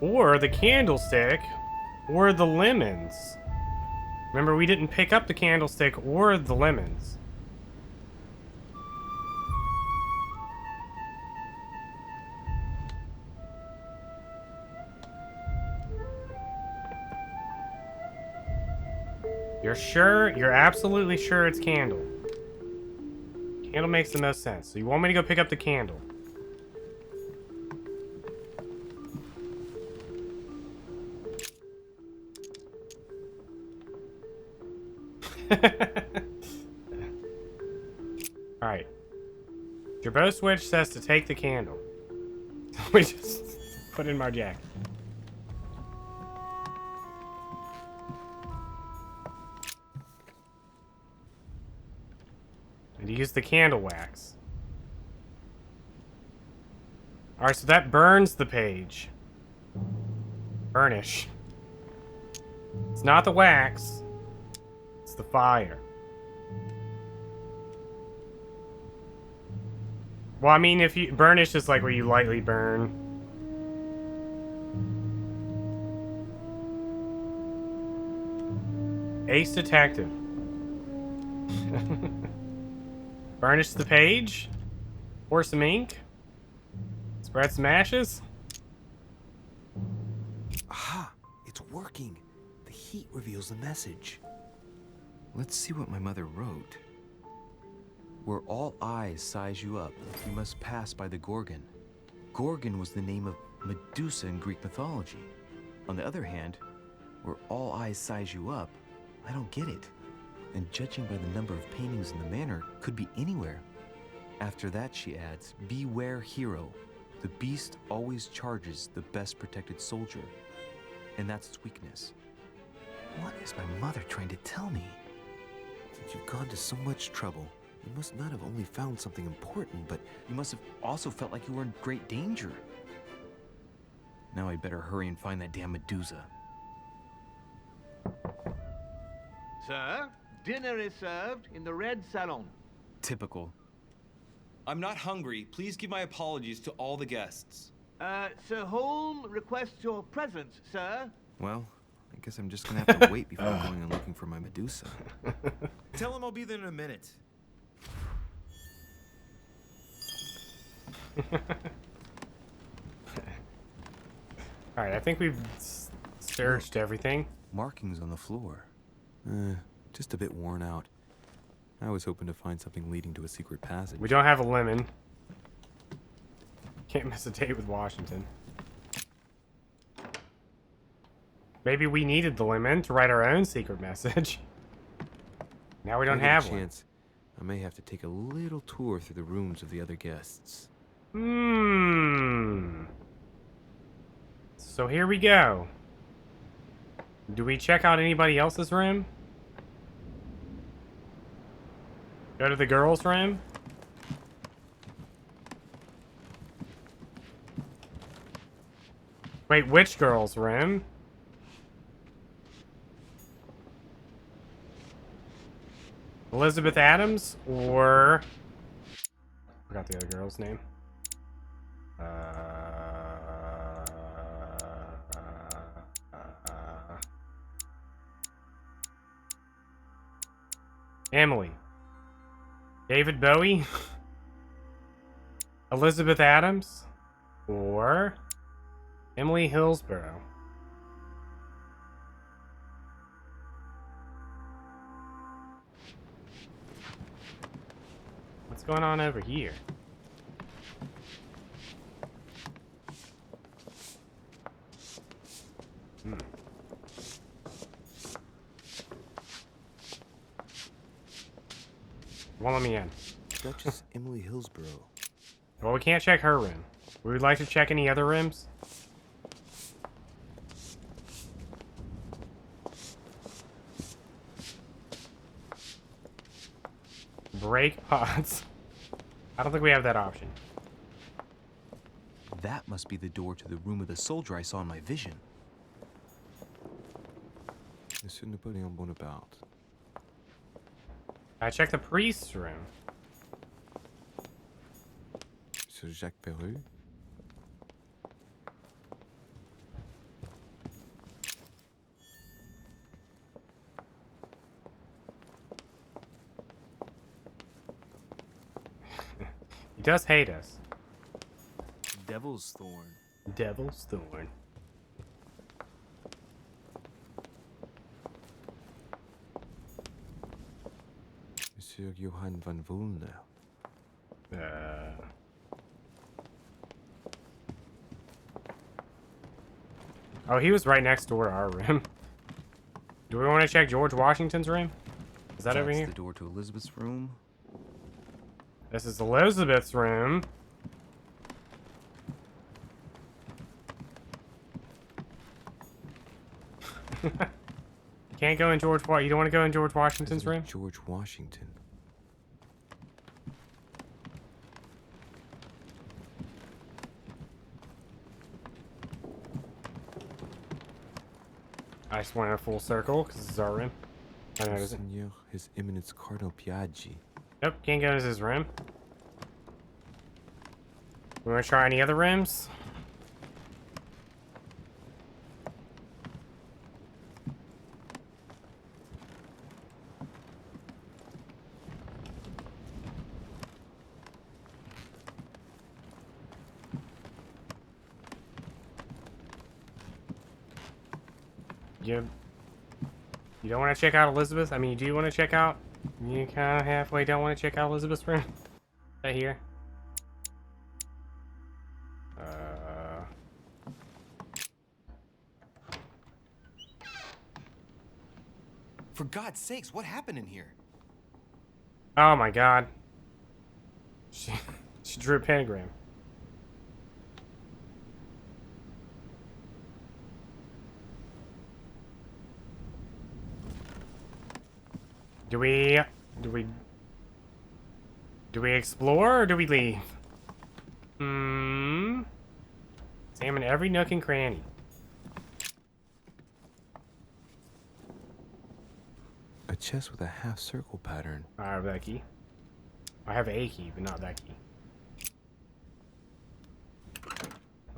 or the candlestick, or the lemons. Remember, we didn't pick up the candlestick or the lemons. You're sure? You're absolutely sure it's candle. Candle makes the most sense. So you want me to go pick up the candle? Alright. Jabot switch says to take the candle. We just put in my jacket. And use the candle wax. Alright, so that burns the page. Burnish. It's not the wax. It's the fire. Well, I mean, if you... Burnish is like where you lightly burn. Ace Detective. Burnish the page. Pour some ink. Spread some ashes. Aha! It's working. The heat reveals the message. Let's see what my mother wrote. Where all eyes size you up, you must pass by the Gorgon. Gorgon was the name of Medusa in Greek mythology. On the other hand, where all eyes size you up, I don't get it. And judging by the number of paintings in the manor, could be anywhere. After that, she adds, beware hero. The beast always charges the best protected soldier. And that's its weakness. What is my mother trying to tell me? Since you've gone to so much trouble, you must not have only found something important, but you must have also felt like you were in great danger. Now I'd better hurry and find that damn Medusa. Sir, dinner is served in the red salon. Typical. I'm not hungry. Please give my apologies to all the guests. Sir Holm requests your presence, sir. Well, I guess I'm just gonna have to wait before going and looking for my Medusa. Tell him I'll be there in a minute. Alright, I think we've searched everything. Markings on the floor. Just a bit worn out. I was hoping to find something leading to a secret passage. We don't have a lemon. Can't miss a date with Washington. Maybe we needed the lemon to write our own secret message. Now we don't If I get a have one. chance, I may have to take a little tour through the rooms of the other guests. So here we go. Do we check out anybody else's room? Go to the girls' room? Wait, which girls' room? Elizabeth Adams or... Forgot the other girl's name. Emily. David Bowie? Elizabeth Adams? Or Emily Hillsborough? What's going on over here? Won't let me in. Duchess Emily Hillsborough. Well, we can't check her room. We would like to check any other rooms. Break pods. I don't think we have that option. That must be the door to the room of the soldier I saw in my vision. Monsieur Napoleon Bonaparte. I checked the priest's room. Monsieur Jacques Perru. He does hate us. Devil's Thorn. Devil's Thorn. Monsieur Johann van Volner. Oh, he was right next door to our room. Do we want to check George Washington's room? Is that over That's here? the door to Elizabeth's room. This is Elizabeth's room. Can't go in George You don't want to go in George Washington's room? George Washington. I just went in a full circle because this is our room. I know, is it? Monseigneur, His Eminence Cardinal Piaggi. Nope, can't go into his room. We want to try any other rooms? You don't want to check out Elizabeth? I mean, do you want to check out? You kind of halfway don't want to check out Elizabeth's room? Right here. For God's sakes, what happened in here? Oh my God. She drew a pentagram. Do we explore or do we leave? Examine every nook and cranny. A chest with a half circle pattern. I have that key. I have a key, but not that key.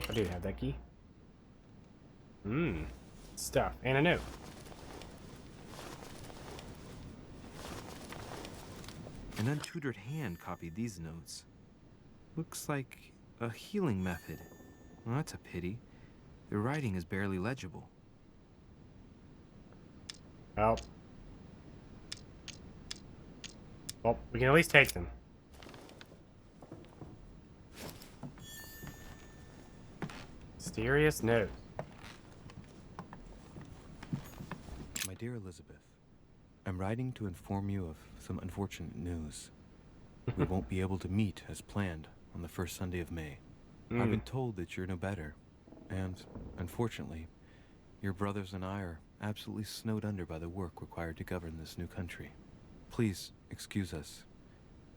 I do have that key. Stuff. And a note. An untutored hand copied these notes. Looks like a healing method. Well, that's a pity. The writing is barely legible. Well, we can at least take them. Mysterious note. My dear Elizabeth, I'm I'm writing to inform you of some unfortunate news. We won't be able to meet as planned on the first Sunday of May. I've been told that you're no better, and, unfortunately, your brothers and I are absolutely snowed under by the work required to govern this new country. Please, excuse us.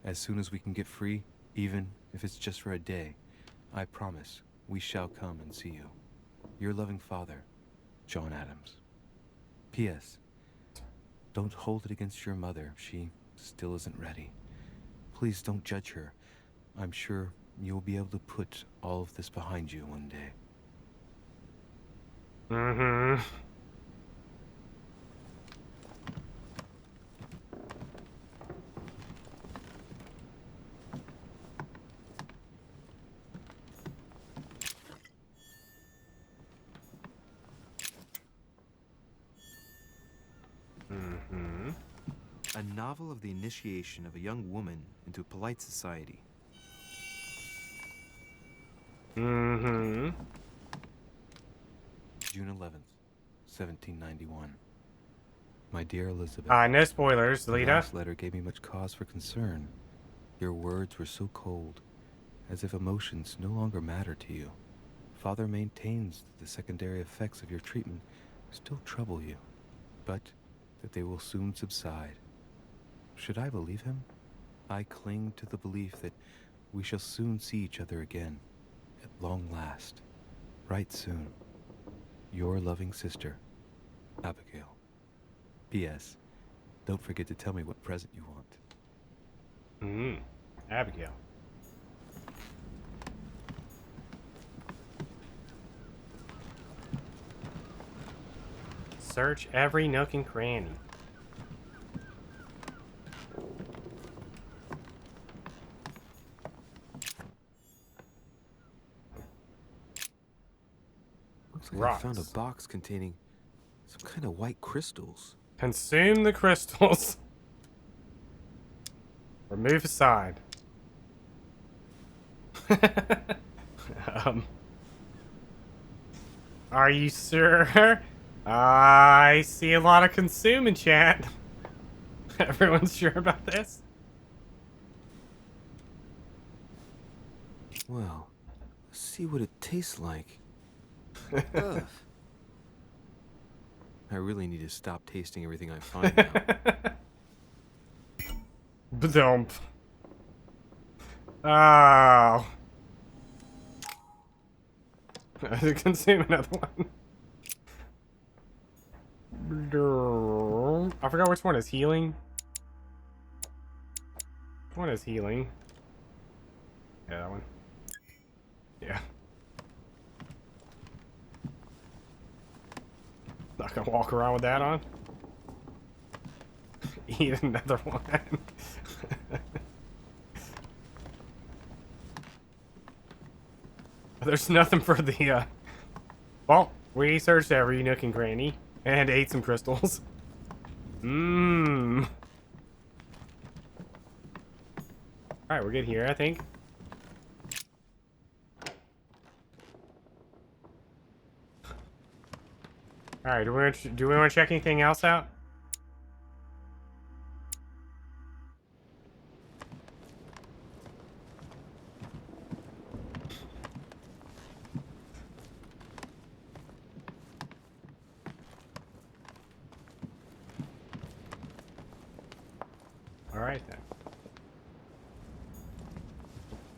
As soon as we can get free, even if it's just for a day, I promise we shall come and see you. Your loving father, John Adams. P.S. Don't hold it against your mother. She still isn't ready. Please don't judge her. I'm sure you'll be able to put all of this behind you one day. Mm-hmm. A novel of the initiation of a young woman into polite society. Mm-hmm. June 11th, 1791. My dear Elizabeth. No spoilers, The Lita. last letter gave me much cause for concern. Your words were so cold, as if emotions no longer matter to you. Father maintains that the secondary effects of your treatment still trouble you, but that they will soon subside. Should I believe him? I cling to the belief that we shall soon see each other again, at long last, right soon. Your loving sister, Abigail. P.S. Don't forget to tell me what present you want. Abigail. Search every nook and cranny. Looks like Rocks. I found a box containing some kind of white crystals. Consume the crystals. Remove aside. Are you sure? I see a lot of consume in chat. Everyone's sure about this? Well, let's see what it tastes like. Ugh. I really need to stop tasting everything I find now. Bdump. Oh. Consume another one. I forgot which one is healing. Which one is healing? Yeah, that one. Yeah. Not gonna walk around with that on. Eat another one. There's nothing for the, well, we searched every nook and cranny and ate some crystals. Alright, we're good here, I think. Alright, do we want to check anything else out? Alright then.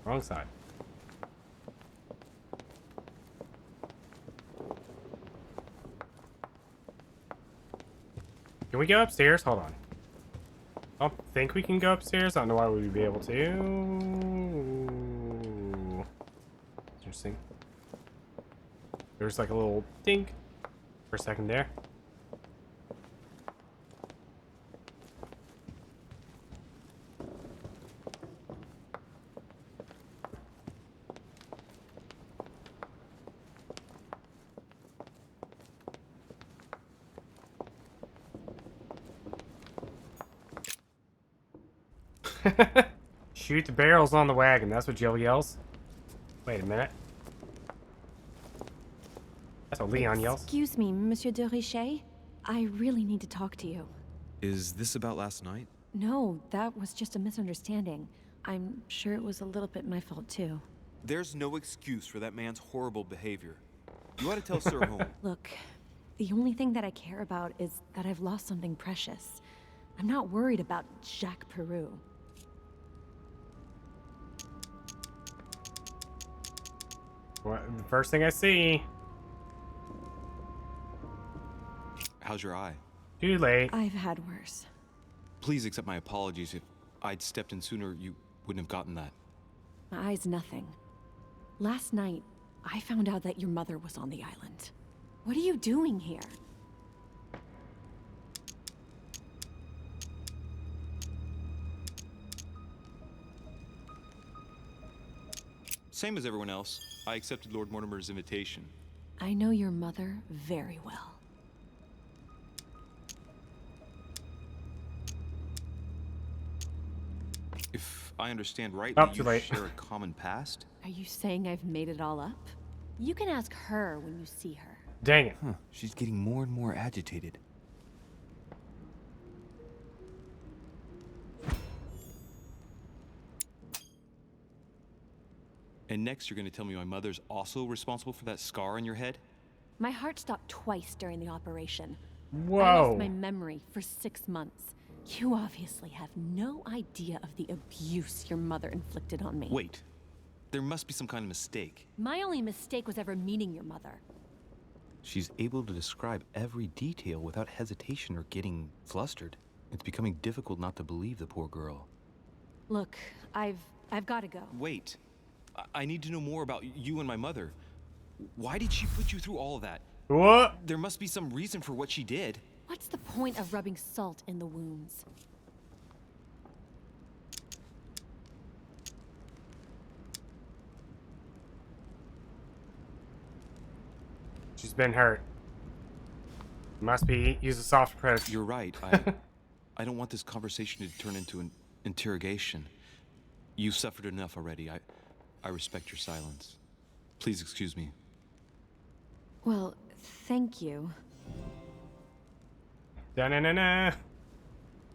Wrong side. Can we go upstairs? Hold on. I don't think we can go upstairs. I don't know why we would be able to. Interesting. There's like a little dink for a second there. Shoot the barrels on the wagon. That's what Jill yells. Wait a minute. That's what Leon yells. Excuse me, Monsieur de Richet. I really need to talk to you. Is this about last night? No, that was just a misunderstanding. I'm sure it was a little bit my fault, too. There's no excuse for that man's horrible behavior. You ought to tell Sir Holm. Look, the only thing that I care about is that I've lost something precious. I'm not worried about Jacques Peru. What, the first thing I see. How's your eye? Too late. I've had worse. Please accept my apologies. If I'd stepped in sooner, you wouldn't have gotten that. My eye's nothing. Last night, I found out that your mother was on the island. What are you doing here? Same as everyone else. I accepted Lord Mortimer's invitation. I know your mother very well. If I understand rightly, too you late. share a common past? Are you saying I've made it all up? You can ask her when you see her. Dang it. Huh, she's getting more and more agitated. And next you're gonna tell me my mother's also responsible for that scar on your head? My heart stopped twice during the operation. Whoa. I lost my memory for 6 months. You obviously have no idea of the abuse your mother inflicted on me. Wait. There must be some kind of mistake. My only mistake was ever meeting your mother. She's able to describe every detail without hesitation or getting flustered. It's becoming difficult not to believe the poor girl. Look, I've got to go. Wait. I need to know more about you and my mother. Why did she put you through all of that? What? There must be some reason for what she did. What's the point of rubbing salt in the wounds? She's been hurt. Must be use a soft approach. You're right. I don't want this conversation to turn into an interrogation. You've suffered enough already. I respect your silence. Please excuse me. Well, thank you. Da-na-na-na.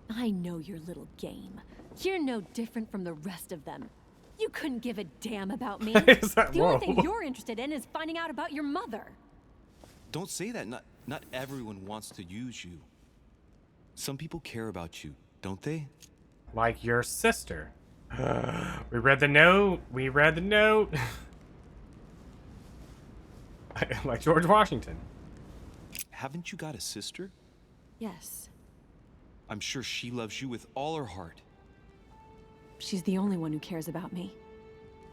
I know your little game. You're no different from the rest of them. You couldn't give a damn about me. The only thing you're interested in is finding out about your mother. Don't say that. Not everyone wants to use you. Some people care about you, don't they? Like your sister. We read the note. We read the note. Like George Washington. Haven't you got a sister? Yes. I'm sure she loves you with all her heart. She's the only one who cares about me.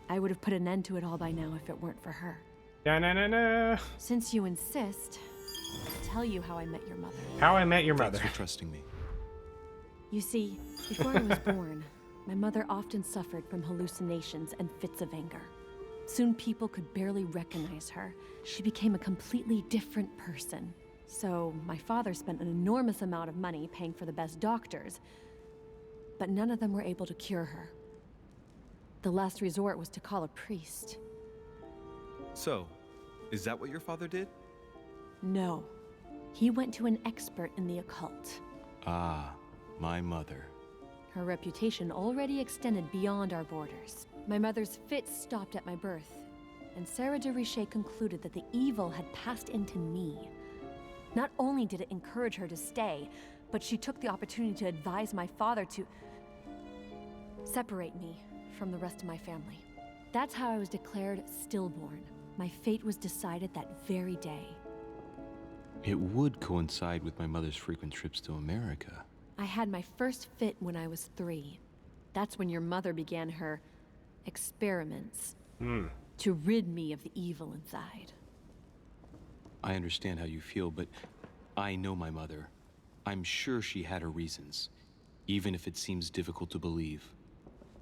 I would have put an end to it all by now if it weren't for her. Da-na-na-na. Since you insist, I'll tell you how I met your mother. How I met your mother. Thanks for trusting me. You see, before I was born, my mother often suffered from hallucinations and fits of anger. Soon people could barely recognize her. She became a completely different person. So my father spent an enormous amount of money paying for the best doctors, but none of them were able to cure her. The last resort was to call a priest. So, is that what your father did? No. He went to an expert in the occult. Ah, my mother. Her reputation already extended beyond our borders. My mother's fits stopped at my birth, and Sarah de Richet concluded that the evil had passed into me. Not only did it encourage her to stay, but she took the opportunity to advise my father to separate me from the rest of my family. That's how I was declared stillborn. My fate was decided that very day. It would coincide with my mother's frequent trips to America. I had my first fit when I was 3. That's when your mother began her experiments to rid me of the evil inside. I understand how you feel, but I know my mother. I'm sure she had her reasons, even if it seems difficult to believe.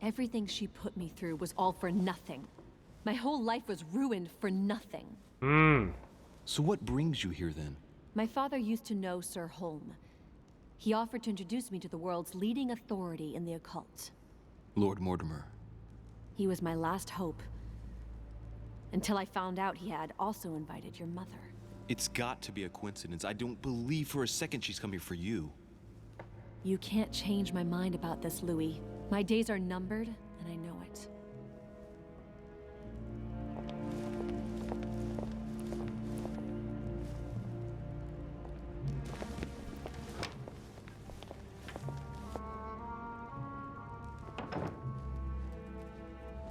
Everything she put me through was all for nothing. My whole life was ruined for nothing. So what brings you here then? My father used to know Sir Holm. He offered to introduce me to the world's leading authority in the occult. Lord Mortimer. He was my last hope. Until I found out he had also invited your mother. It's got to be a coincidence. I don't believe for a second she's coming for you. You can't change my mind about this, Louis. My days are numbered, and I know it.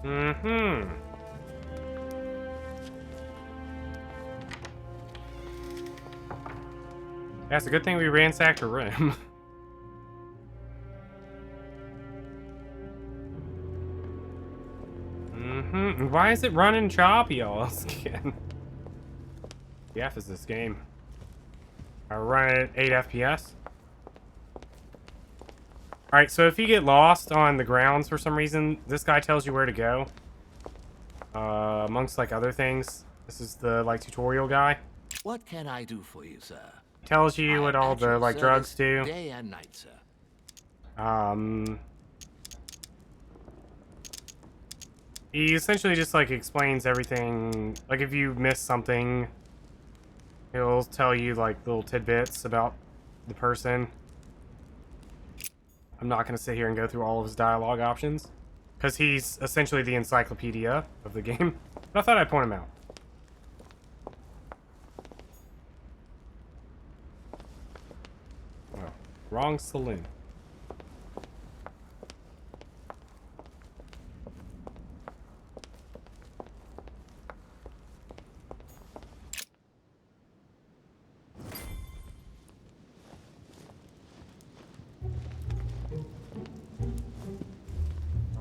Mm-hmm. That's a good thing we ransacked her room. Mm-hmm. Why is it running choppy all again? The F is this game. I run it at 8 FPS. Alright, so if you get lost on the grounds for some reason, this guy tells you where to go. Amongst like other things. This is the like tutorial guy. What can I do for you, sir? Tells you what all at your the like drugs service do. Day and night, sir. He essentially just like explains everything. Like if you miss something, he'll tell you like little tidbits about the person. I'm not going to sit here and go through all of his dialogue options, because he's essentially the encyclopedia of the game. But I thought I'd point him out. Oh, wrong saloon.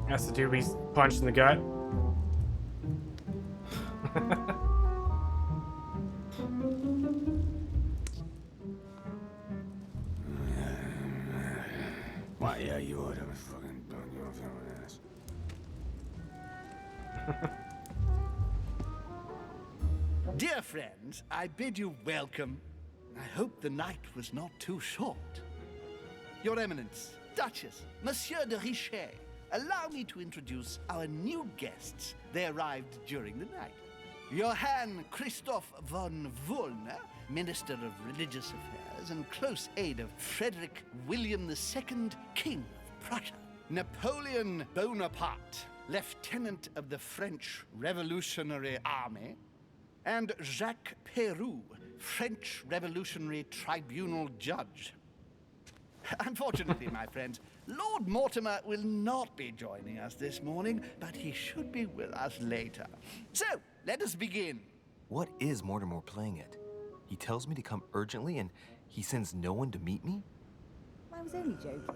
That's the dude we punched in the gut. Why, yeah, you ought to have fucking done your ass. Dear friends, I bid you welcome. I hope the night was not too short. Your Eminence, Duchess, Monsieur de Richet, allow me to introduce our new guests. They arrived during the night. Johann Christoph von Wollner, Minister of Religious Affairs and close aide of Frederick William II, King of Prussia. Napoleon Bonaparte, Lieutenant of the French Revolutionary Army. And Jacques Peroux, French Revolutionary Tribunal Judge. Unfortunately, my friends, Lord Mortimer will not be joining us this morning, but he should be with us later. So, let us begin. What is Mortimer playing at? He tells me to come urgently and he sends no one to meet me? I was only joking.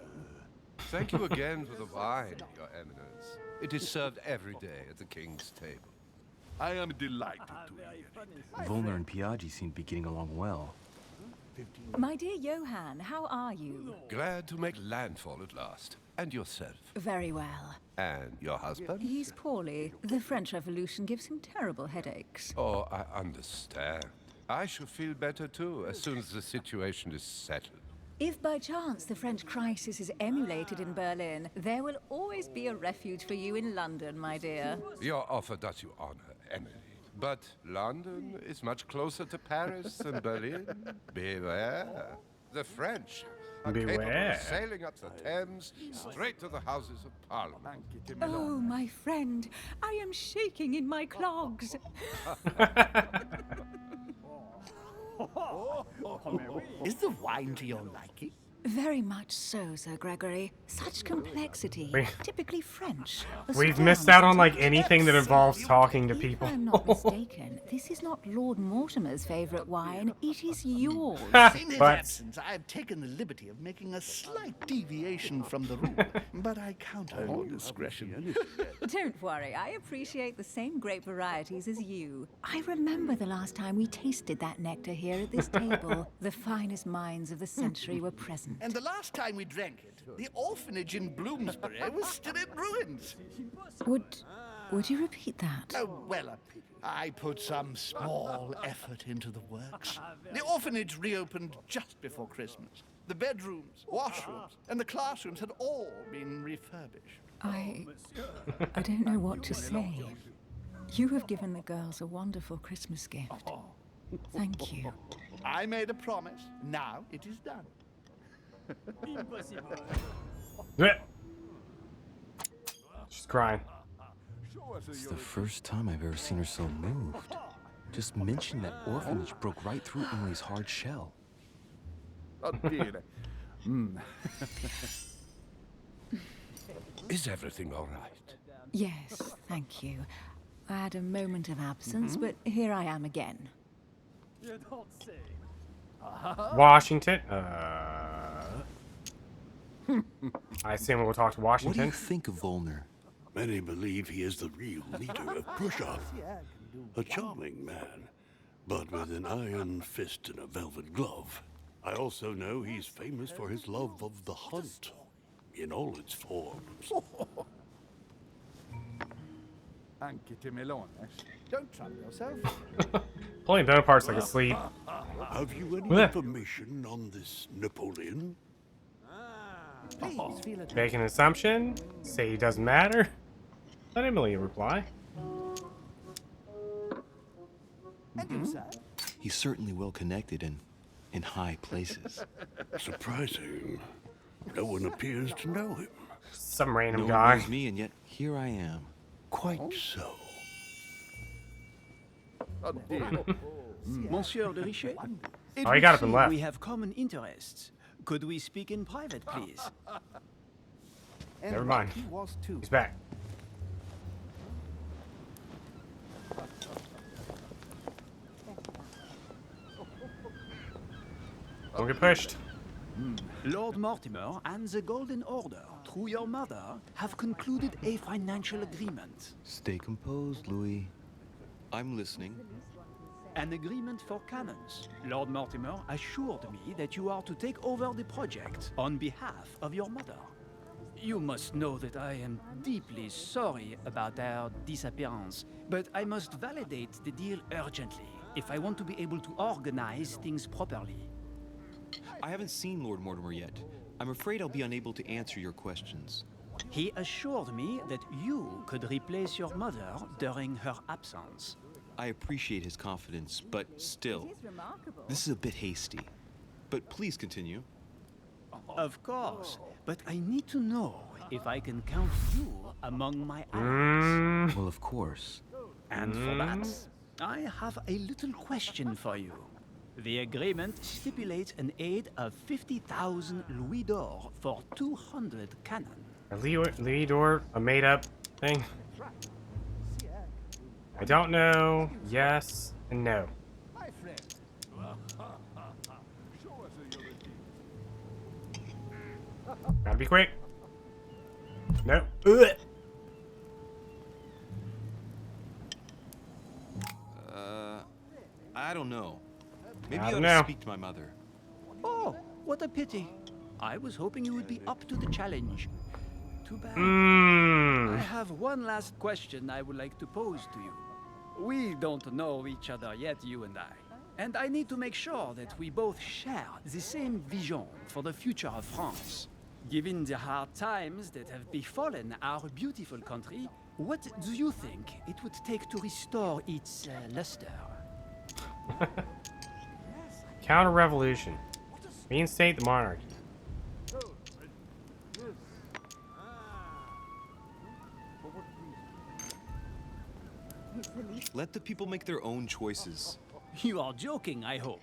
Thank you again for the wine, Your Eminence. It is served every day at the king's table. I am delighted to hear it. Volner and Piaggi seem to be getting along well. My dear Johann, how are you? Glad to make landfall at last. And yourself? Very well. And your husband? He's poorly. The French Revolution gives him terrible headaches. Oh, I understand. I shall feel better too, as soon as the situation is settled. If by chance the French crisis is emulated in Berlin, there will always be a refuge for you in London, my dear. Your offer does you honor, Emily. But London is much closer to Paris than Berlin. Beware. The French are capable of sailing up the Thames straight to the Houses of Parliament. Oh, my friend, I am shaking in my clogs. Is the wine to your liking? Very much so, Sir Gregory. Such complexity. Typically French. We've missed out on like anything that involves talking to people. If I'm not mistaken, this is not Lord Mortimer's favorite wine. It is yours. In his absence, I have taken the liberty of making a slight deviation from the rule, but I count on your discretion. Don't worry, I appreciate the same grape varieties as you. I remember the last time we tasted that nectar here at this table. The finest minds of the century were present. And the last time we drank it, the orphanage in Bloomsbury was still in ruins. Would you repeat that? Oh, well, I put some small effort into the works. The orphanage reopened just before Christmas. The bedrooms, washrooms, and the classrooms had all been refurbished. I don't know what to say. You have given the girls a wonderful Christmas gift. Thank you. I made a promise. Now it is done. Impossible. Blech. She's crying. It's the first time I've ever seen her so moved. Just mentioning that orphanage broke right through Emily's hard shell. Is everything all right? Yes, thank you. I had a moment of absence, but here I am again. You don't say. Washington. I assume we'll talk to What do Washington. you think of Volner? Many believe he is the real leader of Khrushchev. A charming man, but with an iron fist and a velvet glove. I also know he's famous for his love of the hunt, in all its forms. Don't trouble yourself. Pulling Bonaparte's like asleep. Have you any Blech. information on this Napoleon? Please feel at Make an assumption. Say he doesn't matter. Let Emily reply. And you, sir? He's certainly well connected and in high places. Surprising. No one appears to know him. Some random No guy. one knows me, and yet here I am. Quite so. Monsieur de Richet? It Oh, he would got up and seem left. We have common interests. Could we speak in private, please? Never mind. He was too. He's back. Don't get pushed. Lord Mortimer and the Golden Order, through your mother, have concluded a financial agreement. Stay composed, Louis. I'm listening. An agreement for cannons. Lord Mortimer assured me that you are to take over the project on behalf of your mother. You must know that I am deeply sorry about their disappearance, but I must validate the deal urgently if I want to be able to organize things properly. I haven't seen Lord Mortimer yet. I'm afraid I'll be unable to answer your questions. He assured me that you could replace your mother during her absence. I appreciate his confidence, but still, this is a bit hasty. But please continue. Of course, but I need to know if I can count you among my allies. Well, of course. And for that, I have a little question for you. The agreement stipulates an aid of 50,000 louis d'or for 200 cannon. A Louis d'Or, a made-up thing. I don't know. Yes and no. Gotta be quick. No. Ugh. I don't know. Maybe I I ought don't to know. speak to my mother. Oh, what a pity. I was hoping you would be up to the challenge. Too bad. I have one last question I would like to pose to you. We don't know each other yet, you and I. And I need to make sure that we both share the same vision for the future of France. Given the hard times that have befallen our beautiful country, what do you think it would take to restore its luster? Counter-revolution. Reinstate the monarchy. Let the people make their own choices. You are joking, I hope.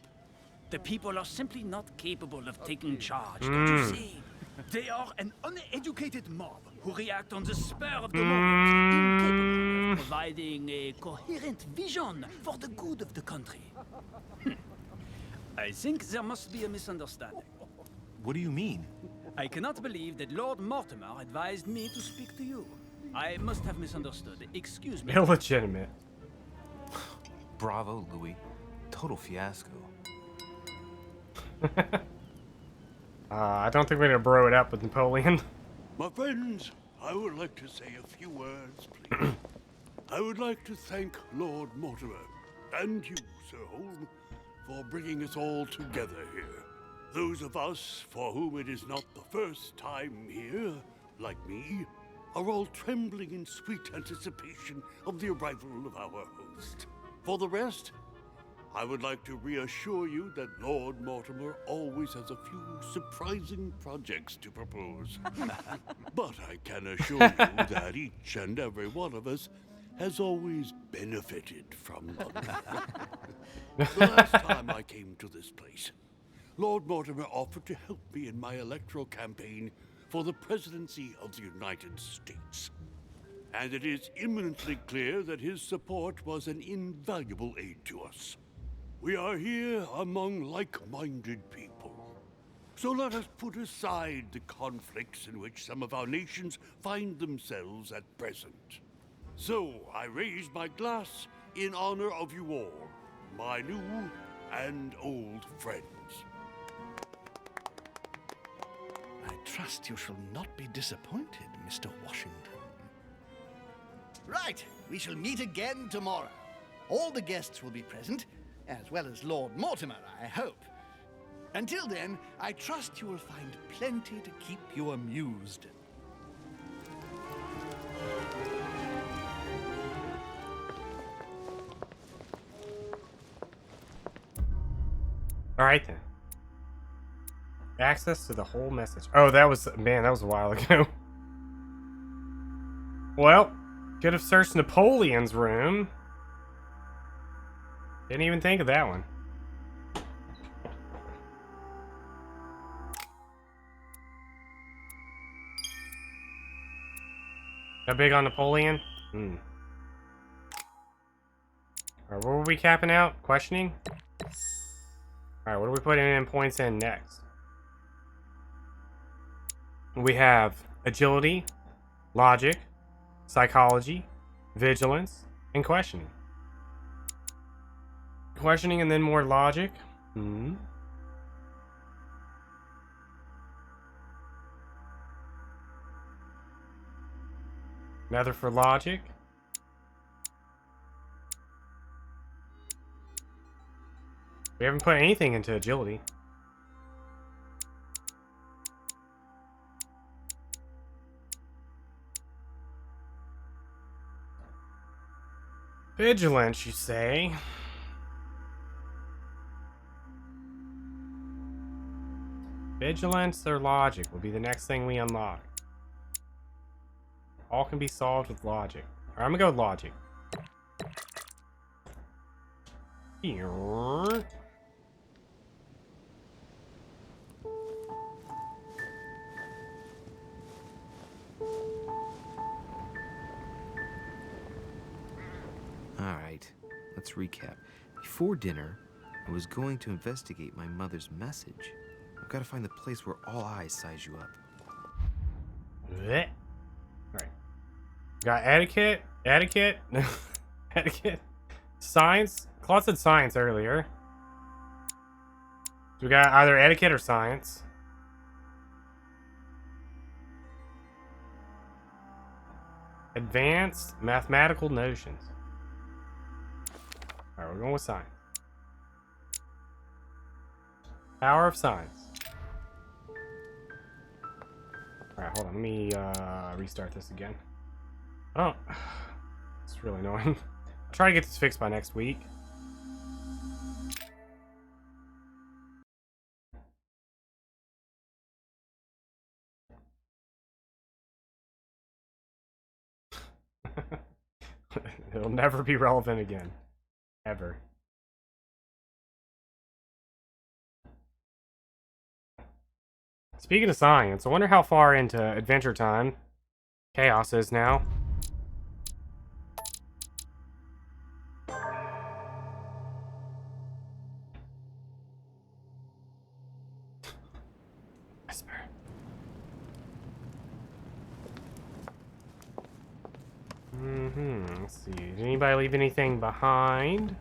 The people are simply not capable of taking charge, don't you see? They are an uneducated mob who react on the spur of the moment, incapable of providing a coherent vision for the good of the country. I think there must be a misunderstanding. What do you mean? I cannot believe that Lord Mortimer advised me to speak to you. I must have misunderstood. Excuse me. Illegitimate. Bravo, Louis. Total fiasco. I don't think we're gonna bro it up with Napoleon. My friends, I would like to say a few words, please. I would like to thank Lord Mortimer and you, Sir Holm, for bringing us all together here. Those of us for whom it is not the first time here, like me, are all trembling in sweet anticipation of the arrival of our host. For the rest, I would like to reassure you that Lord Mortimer always has a few surprising projects to propose. But I can assure you that each and every one of us has always benefited from them. The last time I came to this place, Lord Mortimer offered to help me in my electoral campaign for the presidency of the United States. And it is imminently clear that his support was an invaluable aid to us. We are here among like-minded people. So let us put aside the conflicts in which some of our nations find themselves at present. So I raise my glass in honor of you all, my new and old friends. I trust you shall not be disappointed, Mr. Washington. Right, we shall meet again tomorrow. All the guests will be present, as well as Lord Mortimer, I hope. Until then, I trust you will find plenty to keep you amused. All right then. Access to the whole message. Oh, that was, man, that was a while ago. Well, could have searched Napoleon's room. Didn't even think of that one. That big on Napoleon? Hmm. Alright, what were we capping out? Questioning? Alright, what are we putting in points in next? We have agility, logic, psychology, vigilance, and questioning. Questioning and then more logic. Hmm. Another for logic. We haven't put anything into agility. Vigilance, you say? Vigilance or logic will be the next thing we unlock. All can be solved with logic. Alright, I'm gonna go with logic. Here. Alright, let's recap. Before dinner, I was going to investigate my mother's message. I've got to find the place where all eyes size you up. Alright. Got etiquette, etiquette, science. Claude said science earlier. So we got either etiquette or science. Advanced mathematical notions. Alright, we're going with science. Power of science. Alright, hold on. Let me restart this again. Oh, it's really annoying. I'll try to get this fixed by next week. It'll never be relevant again. Ever. Speaking of science, I wonder how far into Adventure Time Chaos is now. Whisper. Let's see. Did anybody leave anything behind?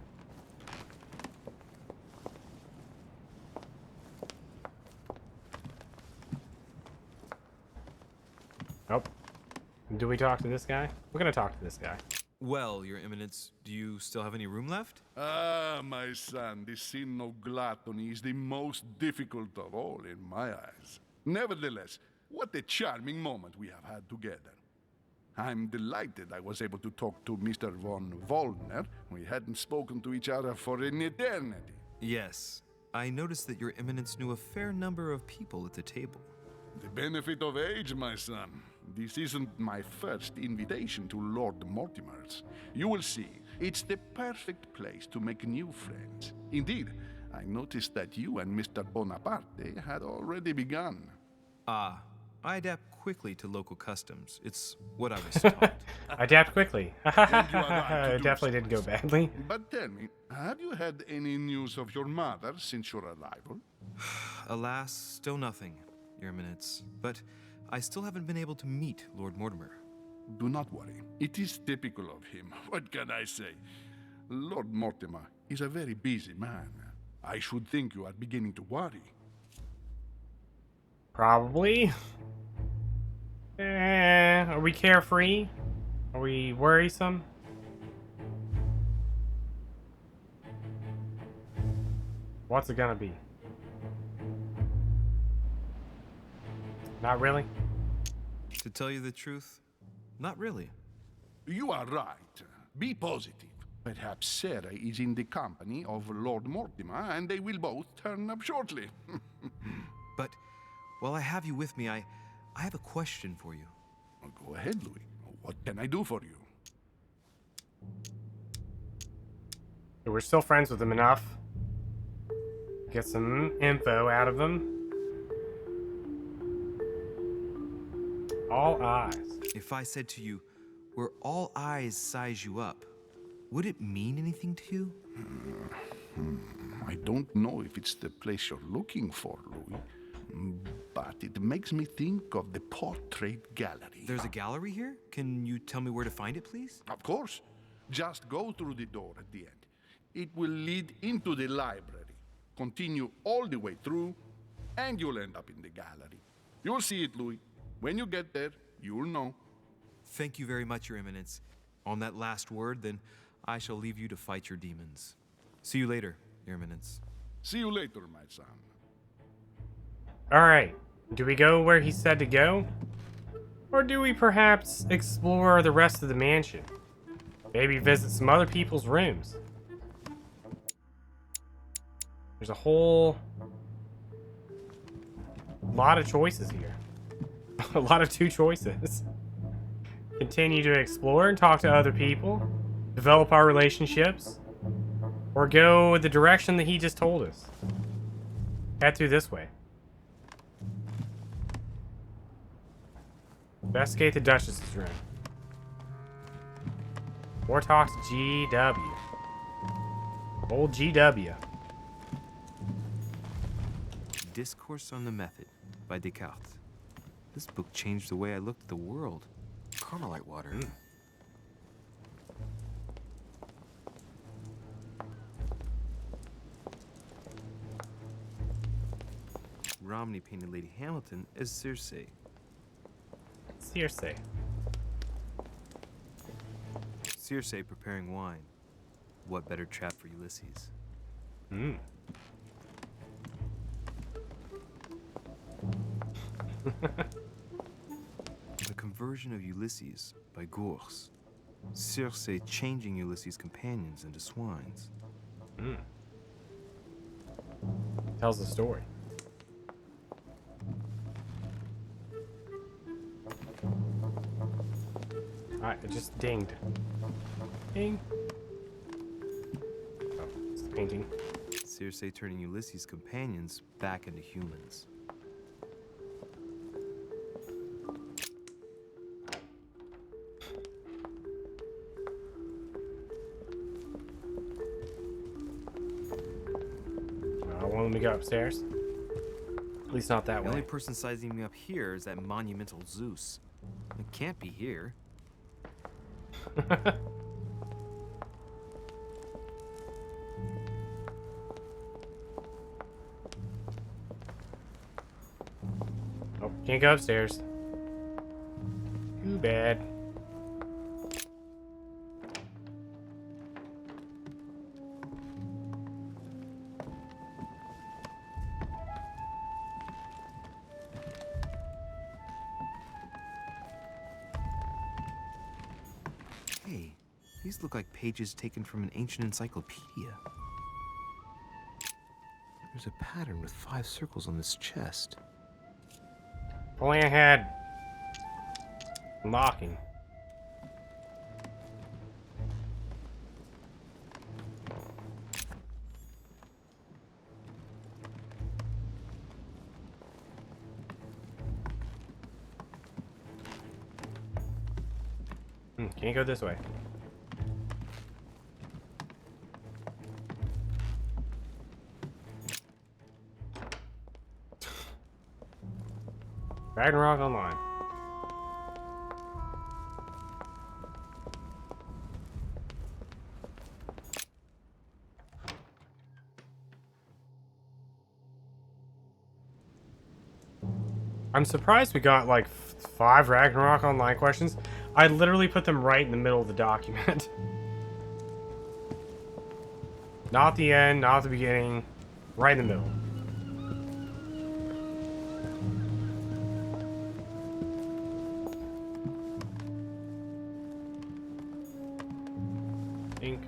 Nope. Do we talk to this guy? We're gonna talk to this guy. Well, Your Eminence, do you still have any room left? Ah, my son, this sin of gluttony is the most difficult of all in my eyes. Nevertheless, what a charming moment we have had together. I'm delighted I was able to talk to Mr. von Wollner. We hadn't spoken to each other for an eternity. Yes. I noticed that Your Eminence knew a fair number of people at the table. The benefit of age, my son. This isn't my first invitation to Lord Mortimer's. You will see, it's the perfect place to make new friends. Indeed, I noticed that you and Mr. Bonaparte had already begun. Ah, I adapt quickly to local customs. It's what I was taught. Adapt quickly. You are right to It do definitely so, didn't go my son. badly. But tell me, have you had any news of your mother since your arrival? Alas, still nothing, Your Eminence. But I still haven't been able to meet Lord Mortimer. Do not worry. It is typical of him. What can I say? Lord Mortimer is a very busy man. I should think you are beginning to worry. Probably. Are we carefree? Are we worrisome? What's it gonna be? Not really? To tell you the truth, not really. You are right. Be positive. Perhaps Sarah is in the company of Lord Mortimer, and they will both turn up shortly. But while I have you with me, I have a question for you. Go ahead, Louis. What can I do for you? We're still friends with them enough. Get some info out of them. All eyes. If I said to you, where all eyes size you up, would it mean anything to you? I don't know if it's the place you're looking for, Louis, but it makes me think of the portrait gallery. There's a gallery here? Can you tell me where to find it, please? Of course. Just go through the door at the end. It will lead into the library. Continue all the way through, and you'll end up in the gallery. You'll see it, Louis. When you get there, you'll know. Thank you very much, Your Eminence. On that last word, then, I shall leave you to fight your demons. See you later, Your Eminence. See you later, my son. Alright. Do we go where he said to go? Or do we perhaps explore the rest of the mansion? Maybe visit some other people's rooms? There's a whole lot of choices here. A lot of two choices. Continue to explore and talk to other people, develop our relationships, or go the direction that he just told us. Head through this way. Investigate the Duchess's room. Or talk to GW. Old GW. Discourse on the Method by Descartes. This book changed the way I looked at the world. Carmelite water. Romney painted Lady Hamilton as Circe. Circe. Circe preparing wine. What better trap for Ulysses? Hmm. The Conversion of Ulysses by Gurs. Circe changing Ulysses' companions into swines. Hmm. Tells the story. Alright, it just dinged. Ding. Oh, it's the painting. Circe turning Ulysses' companions back into humans. Won't let me go upstairs. At least not that The way. only person sizing me up here is that monumental Zeus. It can't be here. Oh, can't go upstairs. Too bad. These look like pages taken from an ancient encyclopedia. There's a pattern with 5 circles on this chest. Only I had locking. Can't go this way. Ragnarok Online. I'm surprised we got like 5 Ragnarok Online questions. I literally put them right in the middle of the document. Not the end, not the beginning, right in the middle. Ink.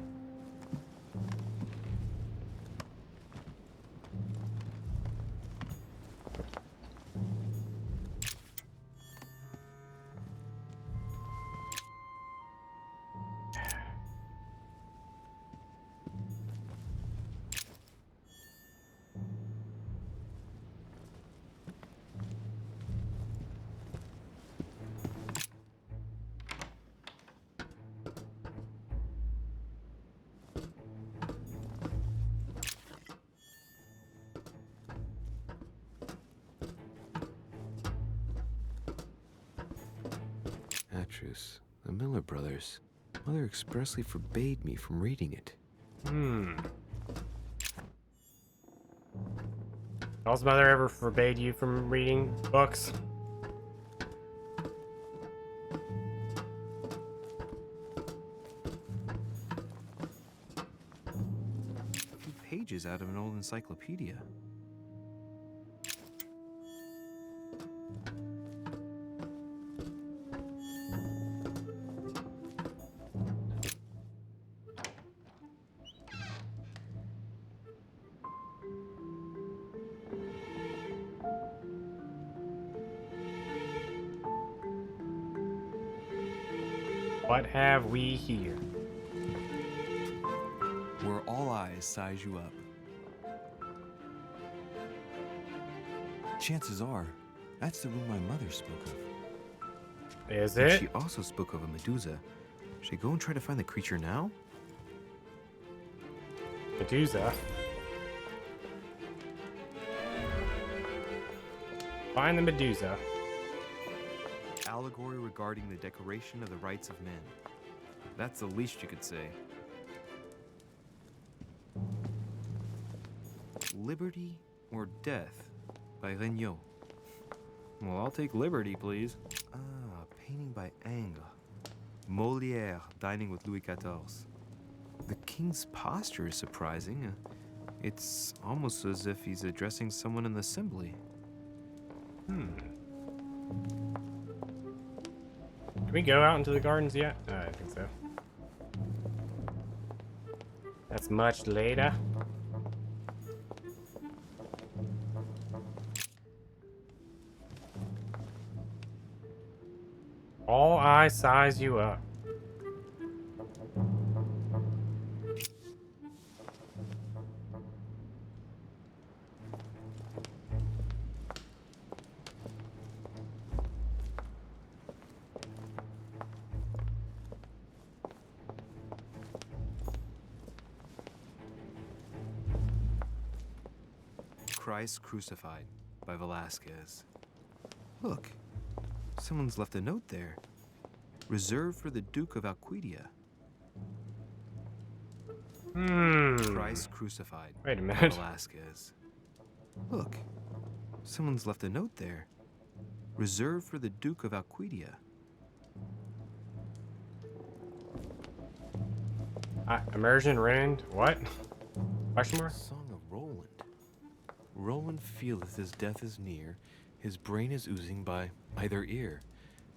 Atreus, the Miller brothers. Mother expressly forbade me from reading it. Y'all's mother ever forbade you from reading books? A few pages out of an old encyclopedia. What have we here? Where all eyes size you up. Chances are, that's the room my mother spoke of. Is And it? she also spoke of a Medusa. Should I go and try to find the creature now? Medusa. Find the Medusa. Allegory regarding the decoration of the rights of men. That's the least you could say. Liberty or Death by Regnault. Well, I'll take Liberty, please. Ah, painting by Ingres. Molière dining with Louis XIV. The king's posture is surprising. It's almost as if he's addressing someone in the assembly. Can we go out into the gardens yet? I think so. That's much later. All eyes size you up. Christ Crucified by Velázquez. Look, someone's left a note there. Reserved for the Duke of Alcudia. Christ Crucified. Wait a by minute. Velázquez. Look, someone's left a note there. Reserved for the Duke of Alcudia. Immersion ruined. What? Question mark? Song of Roland. Roland feeleth his death is near. His brain is oozing by either ear.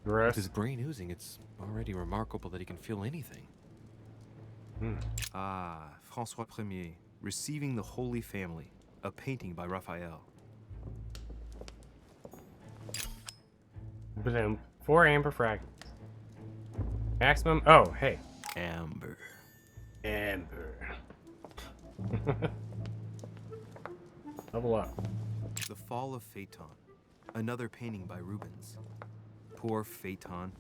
Gross. With his brain oozing, it's already remarkable that he can feel anything. Ah, François Ier, Receiving the Holy Family, a painting by Raphael. Boom. 4 amber fragments. Maximum. Oh, hey. Amber. Amber. Level up. The Fall of Phaeton, another painting by Rubens. Poor Phaeton,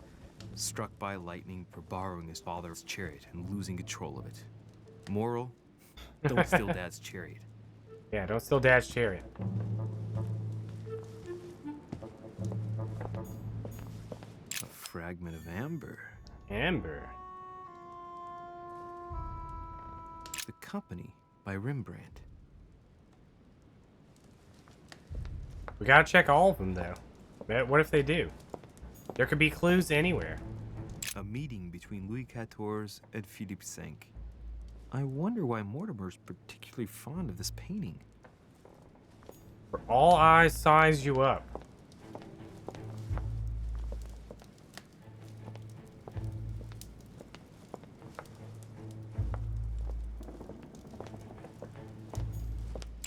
struck by lightning for borrowing his father's chariot and losing control of it. Moral: don't steal Dad's chariot. Yeah, don't steal Dad's chariot. A fragment of amber. Amber. The Company by Rembrandt. We gotta check all of them, though. What if they do? There could be clues anywhere. A meeting between Louis XIV and Philippe V. I wonder why Mortimer's particularly fond of this painting. For all eyes size you up.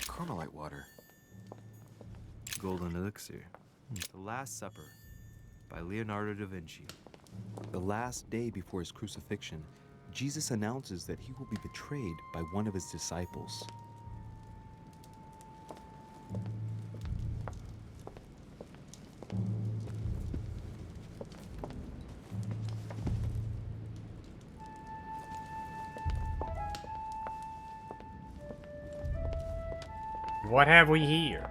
Carmelite water. Golden elixir. The Last Supper by Leonardo da Vinci. The last day before his crucifixion, Jesus announces that he will be betrayed by one of his disciples. What have we here?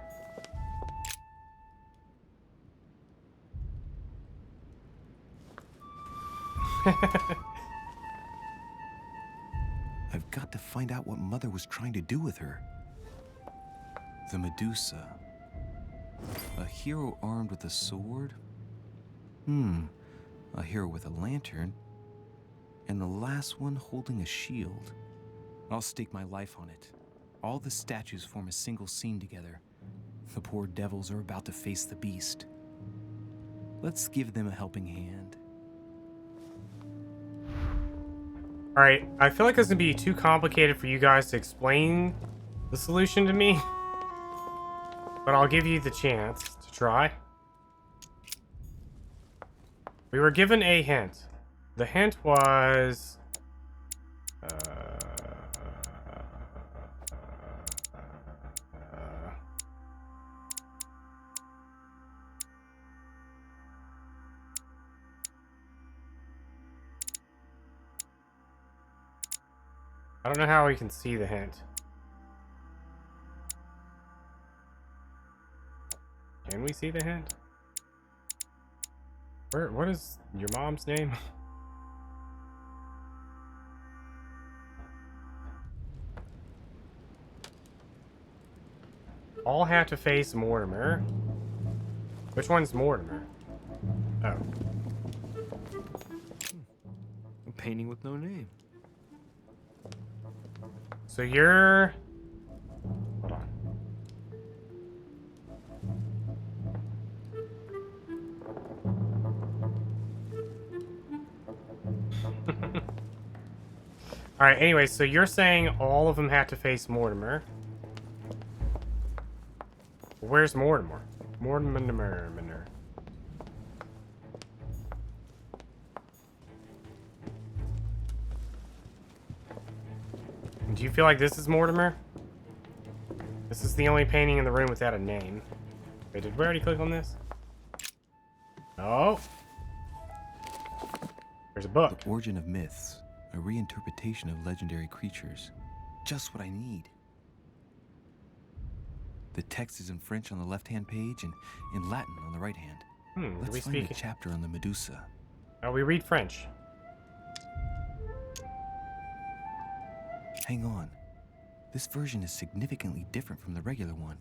I've got to find out what Mother was trying to do with her. The Medusa. A hero armed with a sword? A hero with a lantern? And the last one holding a shield. I'll stake my life on it. All the statues form a single scene together. The poor devils are about to face the beast. Let's give them a helping hand. Alright, I feel like this would be too complicated for you guys to explain the solution to me. But I'll give you the chance to try. We were given a hint. The hint was... I don't know how we can see the hint. Can we see the hint? What is your mom's name? All have to face Mortimer. Which one's Mortimer? Oh. A painting with no name. So you're... Hold on. Alright, anyway, so you're saying all of them have to face Mortimer. Where's Mortimer? Mortimer. Do you feel like this is Mortimer? This is the only painting in the room without a name. Wait, did we already click on this? Oh. There's a book. The Origin of Myths, a reinterpretation of legendary creatures. Just what I need. The text is in French on the left-hand page and in Latin on the right hand. Let's we find speak a chapter on the Medusa. Oh, we read French. Hang on. This version is significantly different from the regular one.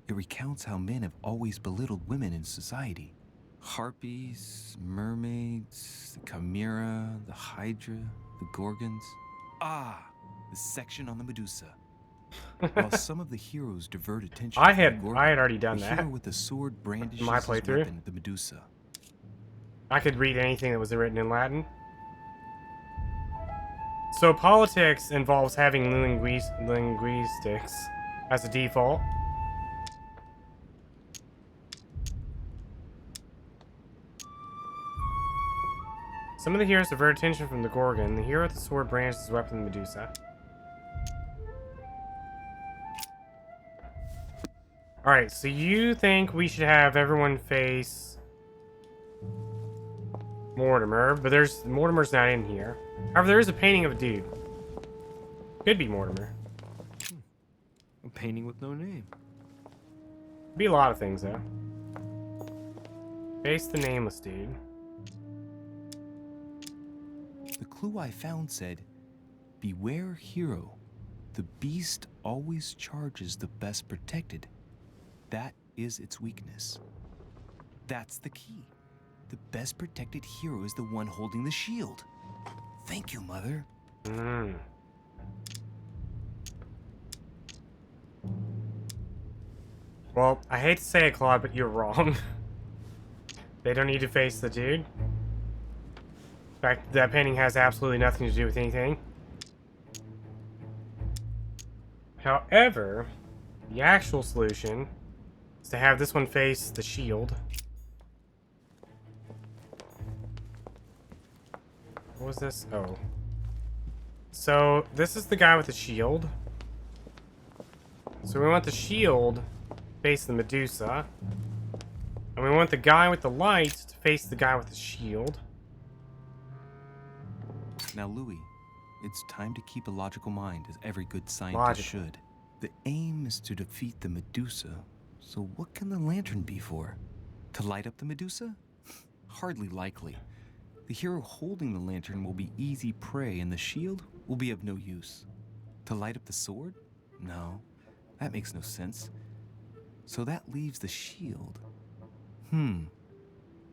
It recounts how men have always belittled women in society. Harpies, mermaids, the chimera, the hydra, the gorgons. Ah, the section on the Medusa. While some of the heroes divert attention I from had the Gorgon, already done the that. hero with the sword brandishes My his playthrough. weapon at the Medusa. I could read anything that was written in Latin. So politics involves having linguistics as a default. Some of the heroes divert attention from the Gorgon. The hero with the sword brandishes his weapon, the Medusa. Alright, so you think we should have everyone face Mortimer, but Mortimer's not in here. However, there is a painting of a dude. Could be Mortimer. A painting with no name. Could be a lot of things, though. Face the nameless dude. The clue I found said, "Beware hero. The beast always charges the best protected. That is its weakness." That's the key. The best protected hero is the one holding the shield. Thank you, Mother. Well, I hate to say it, Claude, but you're wrong. They don't need to face the dude. In fact, that painting has absolutely nothing to do with anything. However, the actual solution is to have this one face the shield. What was this? Oh. So, this is the guy with the shield. So we want the shield to face the Medusa. And we want the guy with the light to face the guy with the shield. Now, Louis, it's time to keep a logical mind, as every good scientist should. The aim is to defeat the Medusa, so what can the lantern be for? To light up the Medusa? Hardly likely. The hero holding the lantern will be easy prey, and the shield will be of no use. To light up the sword? No, that makes no sense. So that leaves the shield.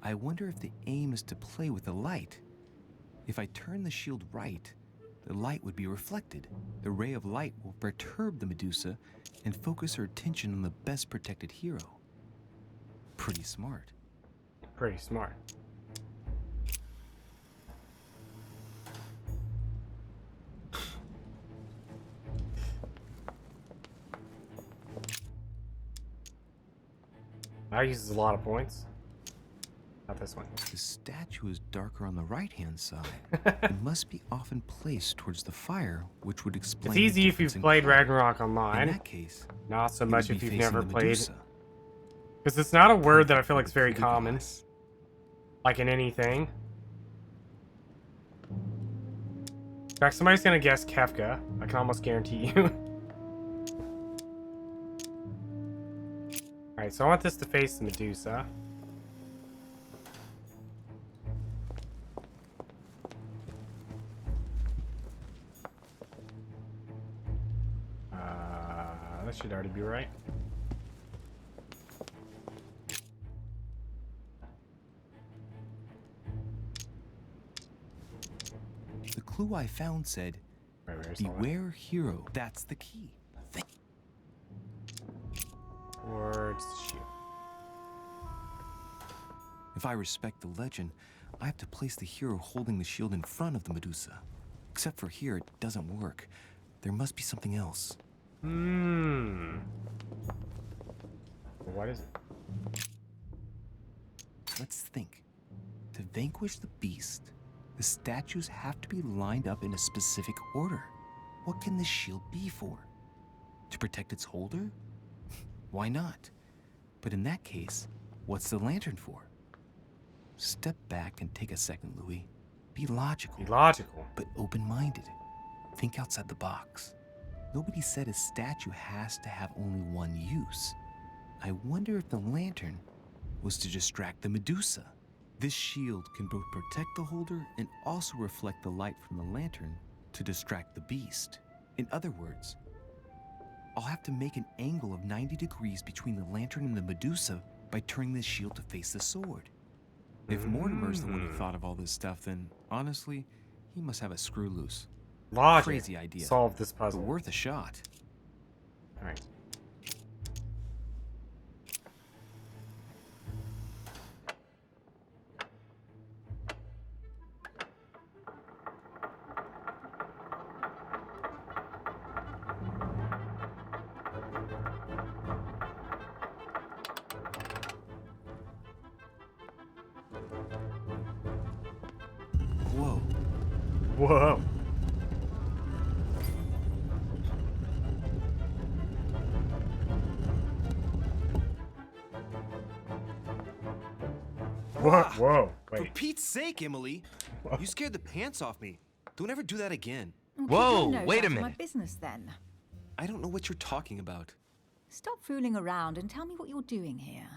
I wonder if the aim is to play with the light. If I turn the shield right, the light would be reflected. The ray of light will perturb the Medusa and focus her attention on the best protected hero. Pretty smart. Pretty smart. That uses a lot of points. Not this one. The statue is darker on the right-hand side. It must be often placed towards the fire, which would explain. It's easy if you've played Ragnarok Online. In that case, not so much if you've never played. Because it's not a word that I feel like is very common. Like in anything. In fact, somebody's gonna guess Kefka. I can almost guarantee you. Alright, so I want this to face the Medusa. That should already be right. The clue I found said, "Beware hero." That's the key. Towards the shield. If I respect the legend, I have to place the hero holding the shield in front of the Medusa. Except for here, it doesn't work. There must be something else. What is it? Let's think. To vanquish the beast, the statues have to be lined up in a specific order. What can the shield be for? To protect its holder? Why not? But in that case, what's the lantern for? Step back and take a second, Louis. Be logical. Be logical. But open-minded. Think outside the box. Nobody said a statue has to have only one use. I wonder if the lantern was to distract the Medusa. This shield can both protect the holder and also reflect the light from the lantern to distract the beast. In other words, I'll have to make an angle of 90 degrees between the lantern and the Medusa by turning the shield to face the sword. If Mortimer's the one who thought of all this stuff, then honestly, he must have a screw loose. Logic. Crazy idea. Solve this puzzle. But worth a shot. All right. Whoa. Whoa, whoa, For wait. Pete's sake, Emily. You scared the pants off me. Don't ever do that again. Well, keep your nose out of my business then. I don't know what you're talking about. Stop fooling around and tell me what you're doing here.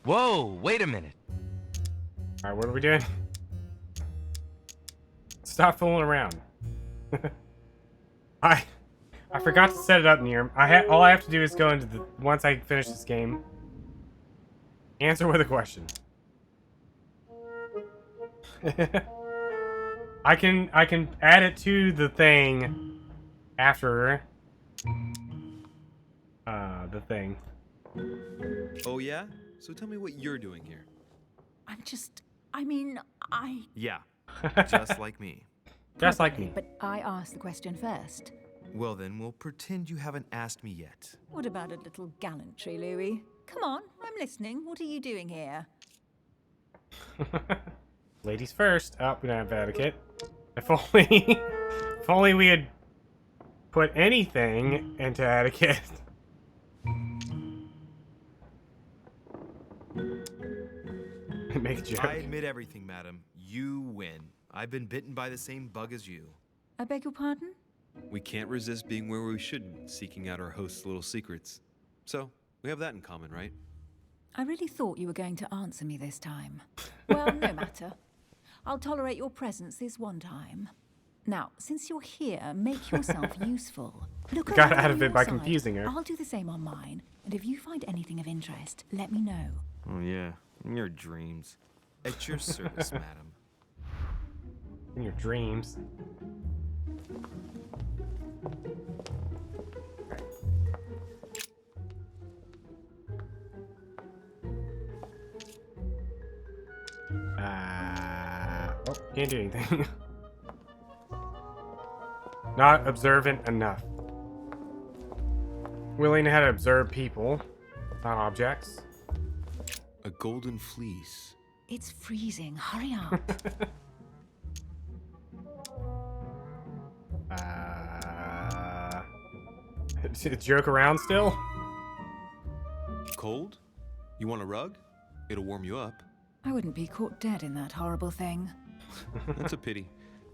Whoa, wait a minute. Alright, what are we doing? Stop fooling around. I forgot to set it up near him. All I have to do is go into the once I finish this game. Answer with a question. I can add it to the thing after the thing. Oh yeah? So tell me what you're doing here. Yeah, Just like me. Just like me. but I asked the question first. Well then, we'll pretend you haven't asked me yet. What about a little gallantry, Louis? Come on, I'm listening. What are you doing here? Ladies first. Oh, we don't have etiquette. If only we had put anything into etiquette. Make a joke. I admit everything, madam. You win. I've been bitten by the same bug as you. I beg your pardon? We can't resist being where we shouldn't, seeking out our host's little secrets. So, we have that in common, right? I really thought you were going to answer me this time. Well, no matter. I'll tolerate your presence this one time. Now, since you're here, make yourself useful. Look Got around out on of it your by side. confusing her. I'll do the same on mine, and if you find anything of interest, let me know. Oh yeah, in your dreams. At your service, madam. In your dreams. Oh, can't do anything. Not observant enough. Willing how to observe people, not objects. A golden fleece. It's freezing. Hurry up. Joke around still? Cold? You want a rug? It'll warm you up. I wouldn't be caught dead in that horrible thing. That's a pity.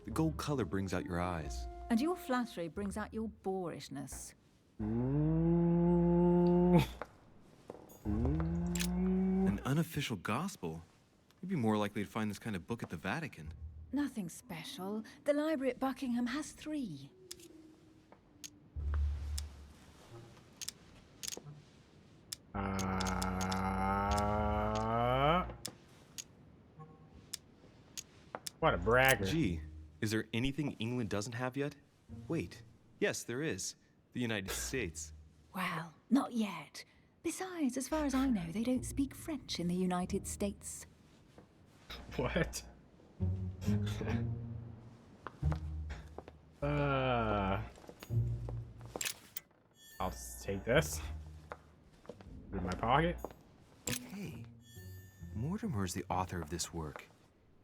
The gold color brings out your eyes. And your flattery brings out your boorishness. An unofficial gospel? You'd be more likely to find this kind of book at the Vatican. Nothing special. The library at Buckingham has 3. What a bragger. Gee, is there anything England doesn't have yet? Wait, yes, there is. The United States. Well, not yet. Besides, as far as I know, they don't speak French in the United States. What? I'll just take this. Put it in my pocket. Hey, Mortimer's the author of this work.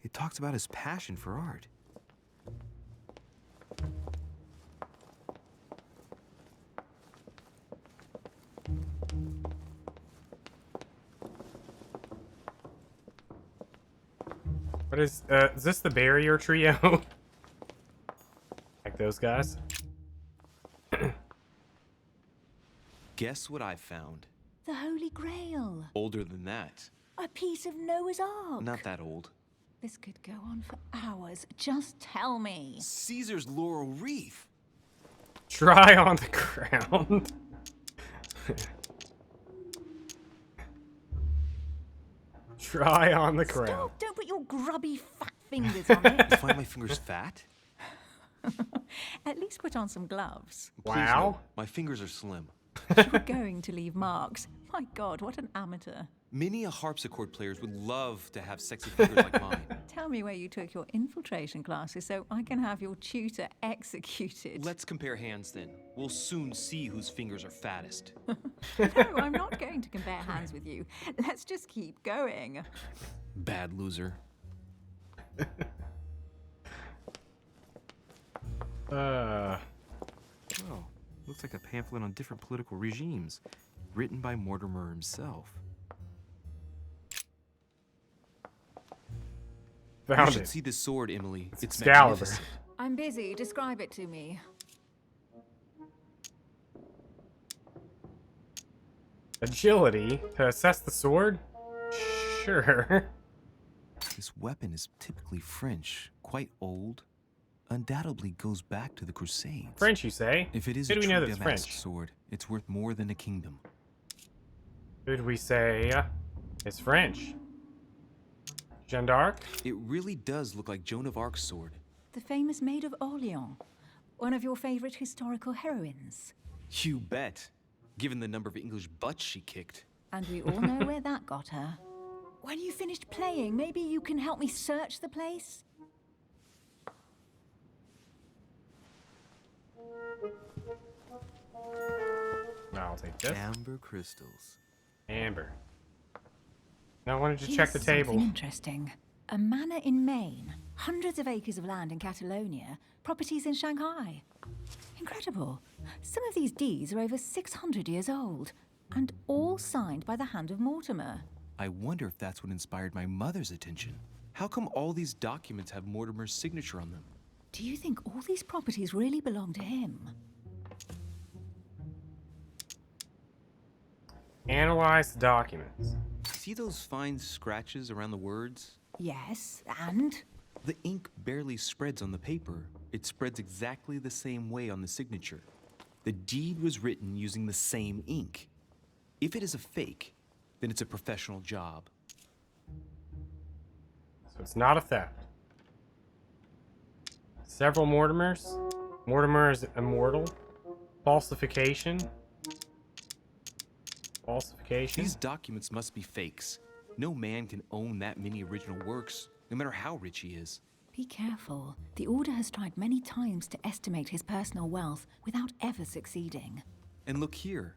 It talks about his passion for art. What is this the barrier trio? Like those guys? Guess what I found? The Holy Grail. Older than that. A piece of Noah's Ark. Not that old. This could go on for hours. Just tell me. Caesar's laurel wreath. Try on the ground. Try on the crown. Stop! Don't put your grubby fat fingers on it. You find my fingers fat? At least put on some gloves. Please, no. My fingers are slim. You were going to leave marks. My God, what an amateur. Many a harpsichord players would love to have sexy fingers like mine. Tell me where you took your infiltration classes so I can have your tutor executed. Let's compare hands then. We'll soon see whose fingers are fattest. No, I'm not going to compare hands with you. Let's just keep going. Bad loser. Oh, looks like a pamphlet on different political regimes, written by Mortimer himself. Found You should it. see this sword, Emily. It's Excalibur. magnificent. I'm busy. Describe it to me. Agility to assess the sword? Sure. This weapon is typically French, quite old. Undoubtedly goes back to the Crusades. French, you say? If it is Who a do we true know that's Damask French? sword, it's worth more than a kingdom. Who do we say it's French? Jeanne d'Arc? It really does look like Joan of Arc's sword. The famous Maid of Orleans. One of your favorite historical heroines. You bet. Given the number of English butts she kicked. And we all know where that got her. When you finished playing, maybe you can help me search the place? Now I'll take this. Amber crystals. Amber. Now I wanted to Here's check the table. something interesting. A manor in Maine, hundreds of acres of land in Catalonia, properties in Shanghai. Incredible. Some of these deeds are over 600 years old, and all signed by the hand of Mortimer. I wonder if that's what inspired my mother's attention. How come all these documents have Mortimer's signature on them? Do you think all these properties really belong to him? Analyze the documents. See those fine scratches around the words? Yes, and? The ink barely spreads on the paper. It spreads exactly the same way on the signature. The deed was written using the same ink. If it is a fake, then it's a professional job. So it's not a theft. Several Mortimers. Mortimer is immortal. Falsification. Falsification. These documents must be fakes. No man can own that many original works, no matter how rich he is. Be careful. The Order has tried many times to estimate his personal wealth without ever succeeding. And look here.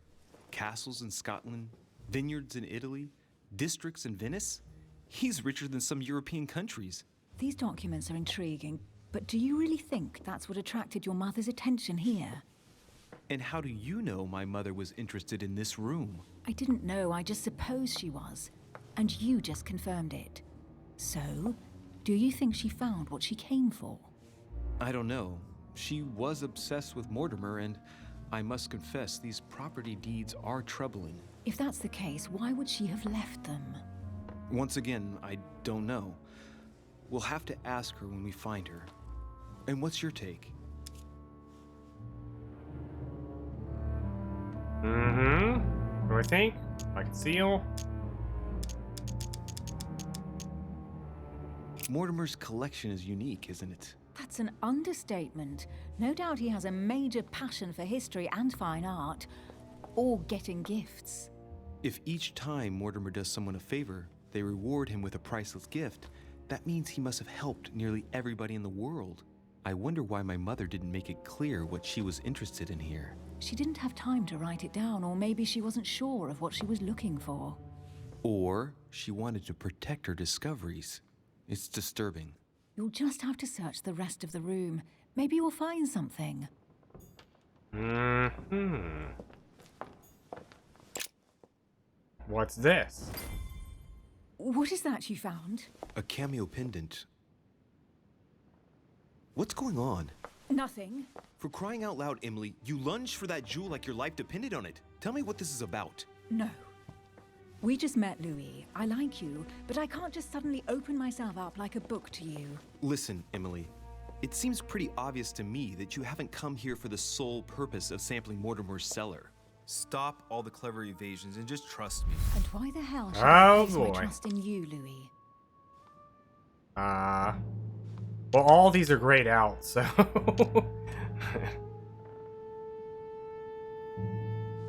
Castles in Scotland, vineyards in Italy, districts in Venice. He's richer than some European countries. These documents are intriguing, but do you really think that's what attracted your mother's attention here? And how do you know my mother was interested in this room? I didn't know, I just supposed she was. And you just confirmed it. So, do you think she found what she came for? I don't know. She was obsessed with Mortimer, and I must confess, these property deeds are troubling. If that's the case, why would she have left them? Once again, I don't know. We'll have to ask her when we find her. And what's your take? What do I think? I can seal. Mortimer's collection is unique, isn't it? That's an understatement. No doubt he has a major passion for history and fine art. Or getting gifts. If each time Mortimer does someone a favor, they reward him with a priceless gift, that means he must have helped nearly everybody in the world. I wonder why my mother didn't make it clear what she was interested in here. She didn't have time to write it down, or maybe she wasn't sure of what she was looking for. Or she wanted to protect her discoveries. It's disturbing. You'll just have to search the rest of the room. Maybe you'll find something. What's this? What is that you found? A cameo pendant. What's going on? Nothing. For crying out loud, Emily, you lunged for that jewel like your life depended on it. Tell me what this is about. No. We just met, Louis. I like you, but I can't just suddenly open myself up like a book to you. Listen, Emily. It seems pretty obvious to me that you haven't come here for the sole purpose of sampling Mortimer's cellar. Stop all the clever evasions and just trust me. And why the hell should I place my boy. trust in you, Louis? Well, all these are grayed out, so...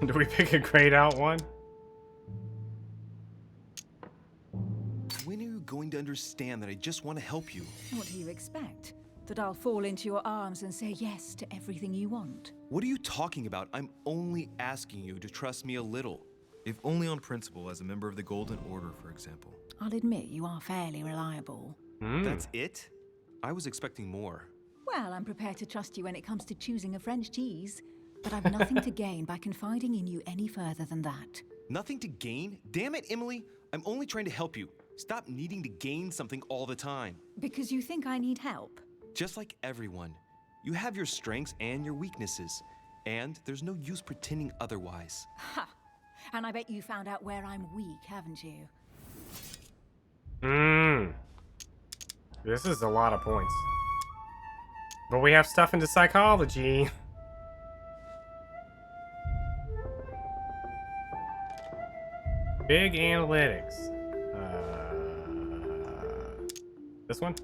Do we pick a grayed out one? When are you going to understand that I just want to help you? What do you expect? That I'll fall into your arms and say yes to everything you want? What are you talking about? I'm only asking you to trust me a little. If only on principle, as a member of the Golden Order, for example. I'll admit you are fairly reliable. That's it? I was expecting more. Well, I'm prepared to trust you when it comes to choosing a French cheese. But I've nothing to gain by confiding in you any further than that. Nothing to gain? Damn it, Emily. I'm only trying to help you. Stop needing to gain something all the time. Because you think I need help? Just like everyone. You have your strengths and your weaknesses. And there's no use pretending otherwise. Ha! And I bet you found out where I'm weak, haven't you? This is a lot of points. But we have stuff into psychology. Big analytics. This one?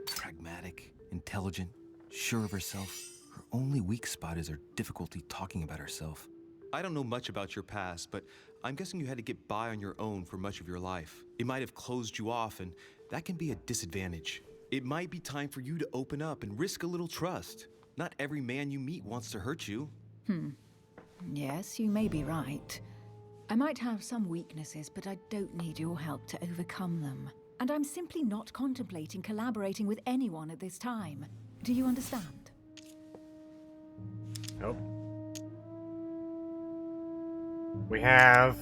Pragmatic, intelligent, sure of herself. Her only weak spot is her difficulty talking about herself. I don't know much about your past, but I'm guessing you had to get by on your own for much of your life. It might have closed you off, and that can be a disadvantage. It might be time for you to open up and risk a little trust. Not every man you meet wants to hurt you. Yes, you may be right. I might have some weaknesses, but I don't need your help to overcome them. And I'm simply not contemplating collaborating with anyone at this time. Do you understand? Nope. We have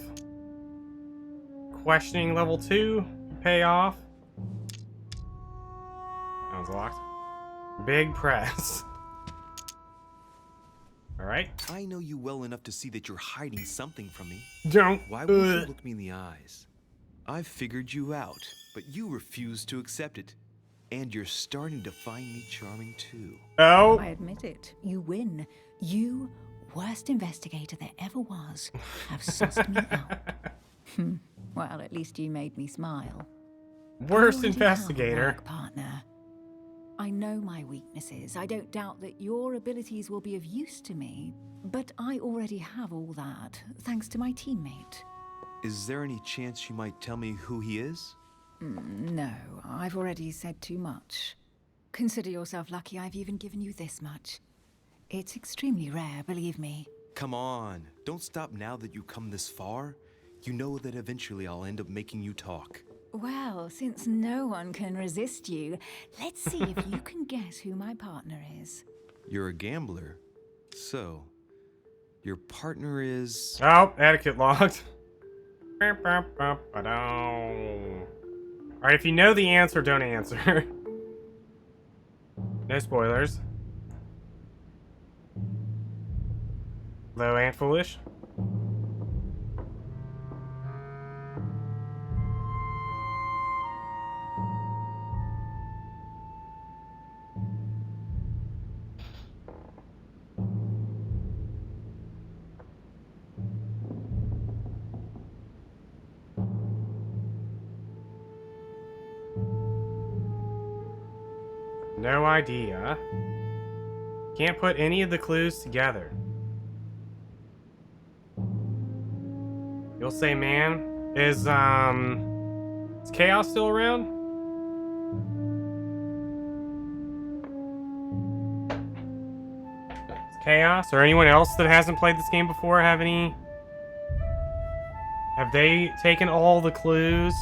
questioning level 2 payoff. That one's locked. Big press. Alright. I know you well enough to see that you're hiding something from me. Don't. Why won't you look me in the eyes? I've figured you out, but you refuse to accept it. And you're starting to find me charming too. Oh. I admit it. You win. You, worst investigator there ever was, have sussed me out. Well, at least you made me smile. Worst I already investigator. have a work partner. I know my weaknesses. I don't doubt that your abilities will be of use to me, but I already have all that, thanks to my teammate. Is there any chance you might tell me who he is? No, I've already said too much. Consider yourself lucky I've even given you this much. It's extremely rare, believe me. Come on, don't stop now that you've come this far. You know that eventually I'll end up making you talk. Well, since no one can resist you, let's see if you can guess who my partner is. You're a gambler. So, your partner is... Oh, etiquette locked. Alright, if you know the answer, don't answer. No spoilers. Though ain't foolish. No idea. Can't put any of the clues together. You'll say man. Is Chaos still around? Is Chaos or anyone else that hasn't played this game before have any? Have they taken all the clues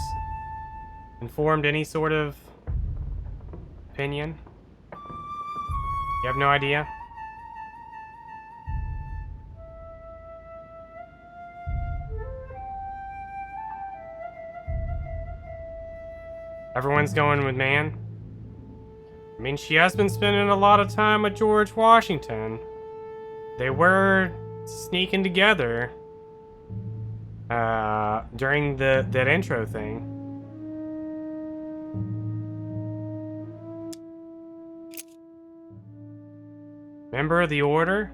and formed any sort of opinion? You have no idea? Everyone's going with man. I mean, she has been spending a lot of time with George Washington. They were sneaking together during that intro thing. Member of the Order,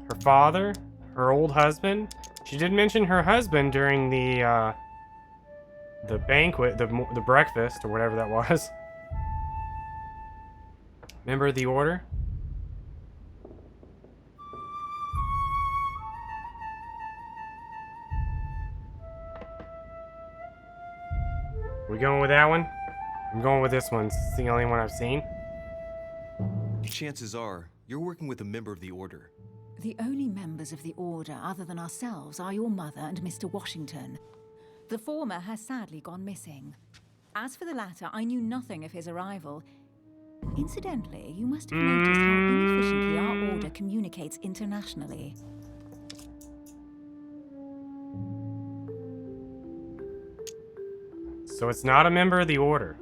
her father, her old husband. She did mention her husband during the banquet, the breakfast, or whatever that was. Member of the Order. We going with that one? I'm going with this one. It's the only one I've seen. Chances are, you're working with a member of the Order. The only members of the Order other than ourselves are your mother and Mr. Washington. The former has sadly gone missing. As for the latter, I knew nothing of his arrival. Incidentally, you must have noticed how inefficiently our order communicates internationally. So it's not a member of the order.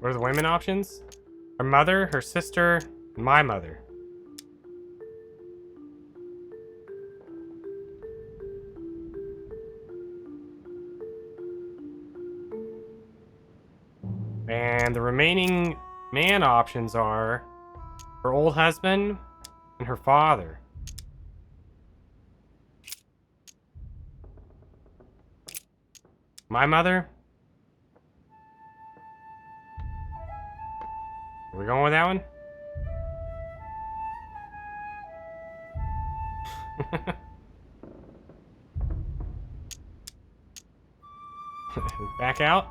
What are the women options? Her mother, her sister, my mother. And the remaining man options are her old husband and her father. My mother? Are we going with that one? Back out?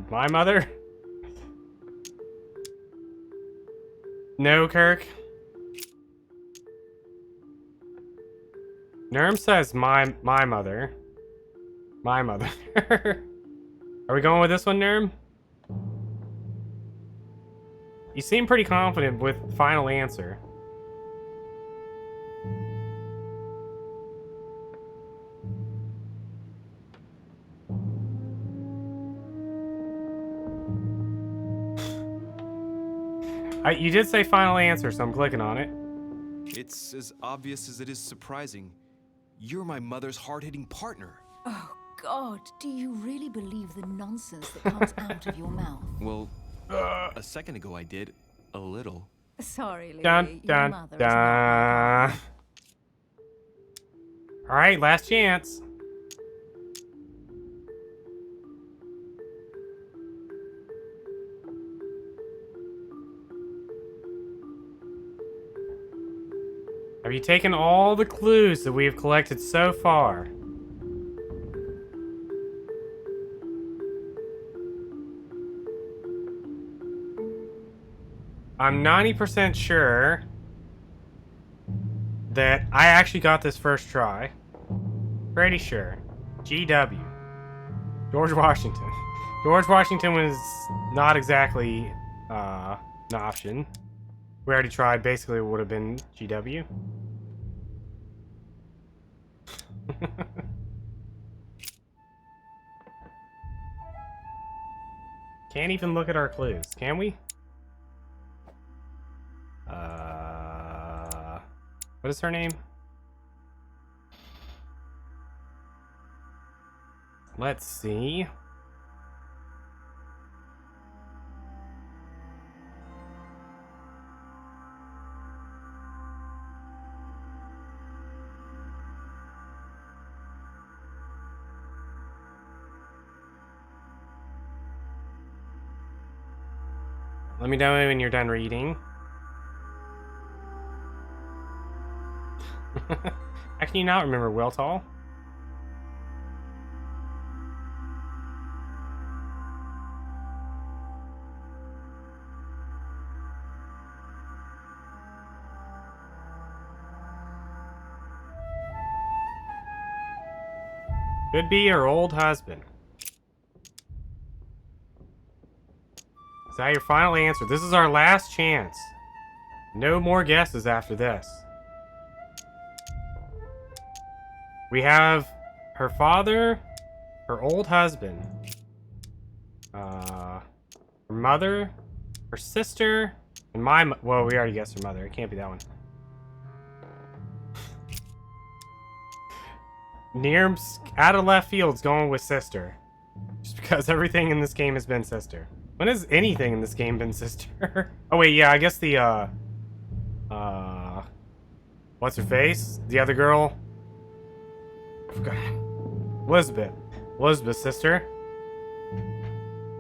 My mother? No, Kirk. Nurm says my mother. My mother. Are we going with this one, Nurm? You seem pretty confident with the final answer. You did say final answer, so I'm clicking on it. It's as obvious as it is surprising. You're my mother's hard-hitting partner. Oh, God, do you really believe the nonsense that comes out of your mouth? Well, a second ago I did. A little. Sorry, Louis. Dun, dun, your mother dun. Alright, last chance. Have you taken all the clues that we have collected so far? I'm 90% sure that I actually got this first try. Pretty sure. GW. George Washington. George Washington was not exactly an option. We already tried. Basically, it would have been GW. Can't even look at our clues, can we? What is her name? Let's see. Let me know when you're done reading. How can you not remember Weltall? Could be her old husband. Is that your final answer? This is our last chance. No more guesses after this. We have her father, her old husband, her mother, her sister, and well, we already guessed her mother. It can't be that one. Nirm's out of left field's going with sister. Just because everything in this game has been sister. When has anything in this game been sister? Oh wait, yeah, I guess the what's her face? The other girl? I forgot. Elizabeth. Elizabeth's sister.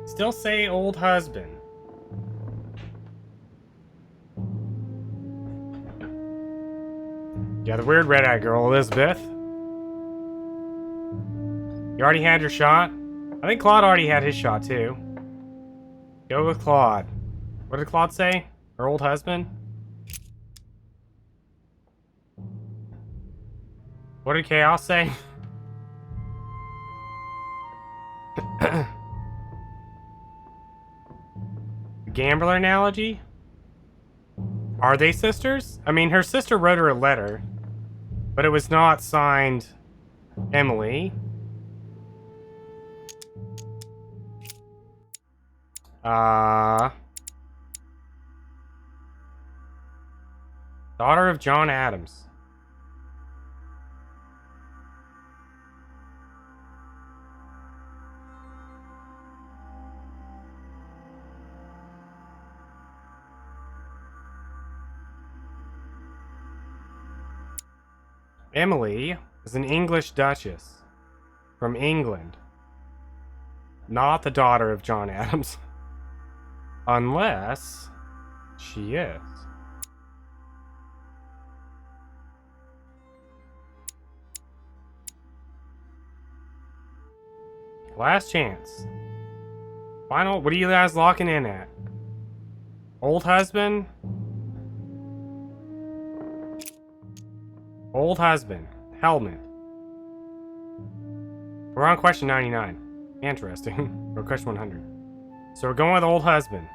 Still say old husband. Yeah, the weird red-eyed girl, Elizabeth. You already had your shot? I think Claude already had his shot, too. Go with Claude. What did Claude say? Her old husband? What did Chaos say? Gambler analogy? Are they sisters? I mean, her sister wrote her a letter, but it was not signed Emily. Daughter of John Adams. Emily is an English duchess from England, not the daughter of John Adams. Unless she is. Last chance. Final, what are you guys locking in at? Old husband? Old husband. Helmet. We're on question 99. Interesting. Or question 100. So we're going with old husband.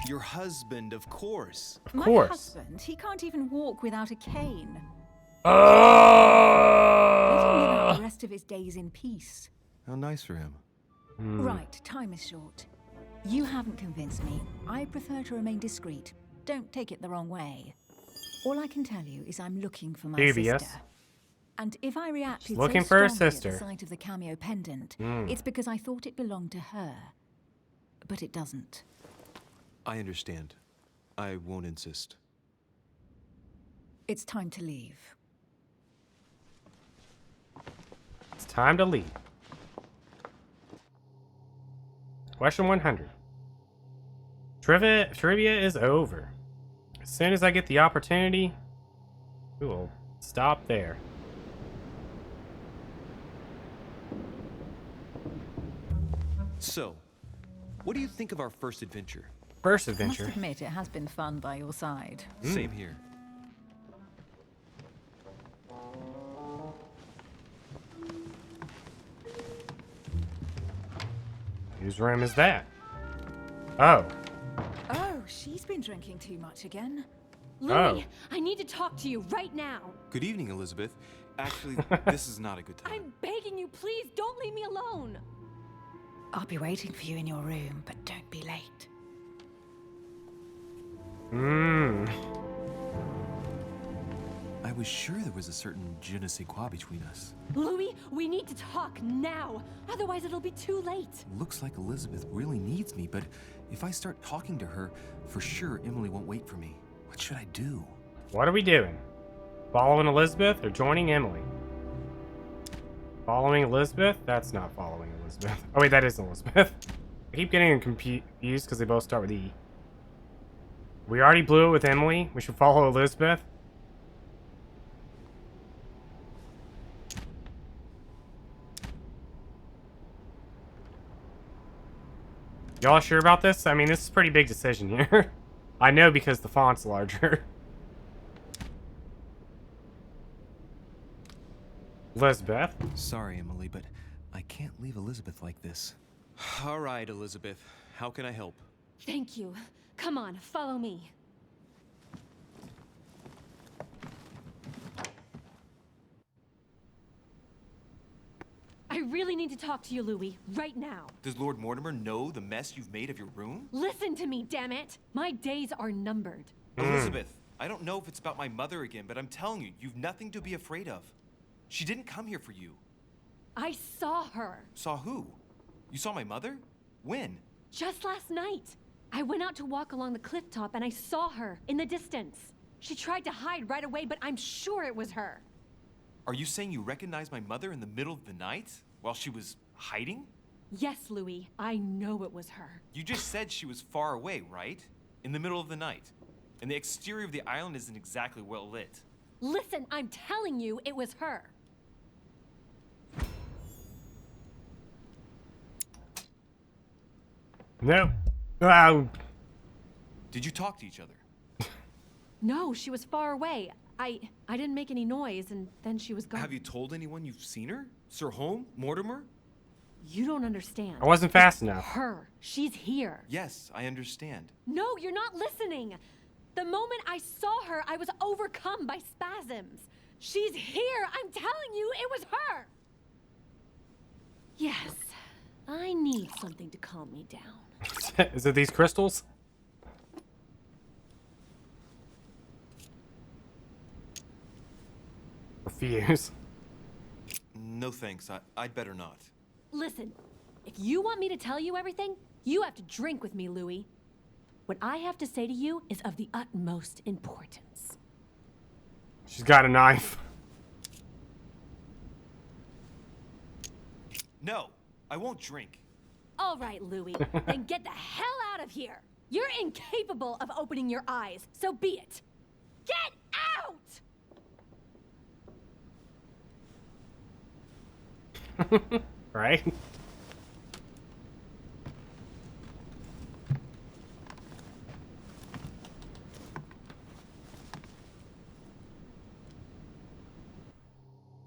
Your husband, of course. Of My course. husband, he can't even walk without a cane. Oh! Let him live out the rest of his days in peace. How nice for him. Right, time is short. You haven't convinced me. I prefer to remain discreet. Don't take it the wrong way. All I can tell you is I'm looking for my Dubious. sister. And if I reacted Looking so for her strongly sister. at the sight of the cameo pendant, Mm. it's because I thought it belonged to her. But it doesn't. I understand. I won't insist. It's time to leave. It's time to leave. Question 100. Trivia is over. As soon as I get the opportunity, we will stop there. So, what do you think of our first adventure? First I must adventure. admit, it has been fun by your side. Same here. Whose room is that? Oh. Oh, she's been drinking too much again. Louis, I need to talk to you right now. Good evening, Elizabeth. Actually, this is not a good time. I'm begging you, please don't leave me alone. I'll be waiting for you in your room, but don't be late. I was sure there was a certain je ne sais quoi between us. Louis, we need to talk now. Otherwise, it'll be too late. Looks like Elizabeth really needs me, but if I start talking to her, for sure Emily won't wait for me. What should I do? What are we doing? Following Elizabeth or joining Emily? Following Elizabeth? That's not following Elizabeth. Oh wait, that is Elizabeth. I keep getting confused because they both start with E. We already blew it with Emily. We should follow Elizabeth. Y'all sure about this? I mean, this is a pretty big decision here. I know because the font's larger. Elizabeth. Sorry, Emily, but I can't leave Elizabeth like this. All right, Elizabeth. How can I help? Thank you. Come on, follow me. I really need to talk to you, Louis, right now. Does Lord Mortimer know the mess you've made of your room? Listen to me, damn it! My days are numbered. Elizabeth, I don't know if it's about my mother again, but I'm telling you, you've nothing to be afraid of. She didn't come here for you. I saw her. Saw who? You saw my mother? When? Just last night. I went out to walk along the cliff top and I saw her in the distance. She tried to hide right away, but I'm sure it was her. Are you saying you recognized my mother in the middle of the night while she was hiding? Yes, Louis, I know it was her. You just said she was far away, right? In the middle of the night. And the exterior of the island isn't exactly well lit. Listen, I'm telling you, it was her. No. Did you talk to each other? No, she was far away. I didn't make any noise, and then she was gone. Have you told anyone you've seen her? Sir Holm? Mortimer? You don't understand. I wasn't fast It's enough. Her. She's here. Yes, I understand. No, you're not listening. The moment I saw her, I was overcome by spasms. She's here. I'm telling you, it was her. Yes, I need something to calm me down. Is it these crystals? Refuse. No thanks, I'd better not. Listen, if you want me to tell you everything, you have to drink with me, Louis. What I have to say to you is of the utmost importance. She's got a knife. No, I won't drink. All right, Louis, then get the hell out of here. You're incapable of opening your eyes, so be it. Get out! Right?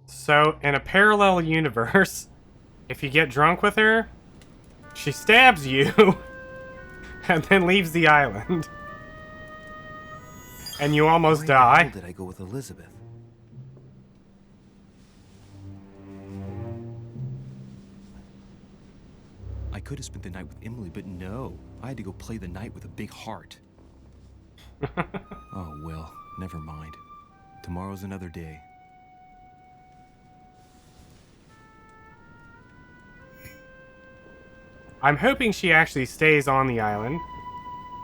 So, in a parallel universe, if you get drunk with her, she stabs you and then leaves the island. And you almost Why die. the hell did I go with Elizabeth? I could have spent the night with Emily, but no. I had to go play the night with a big heart. Oh, well, never mind. Tomorrow's another day. I'm hoping she actually stays on the island.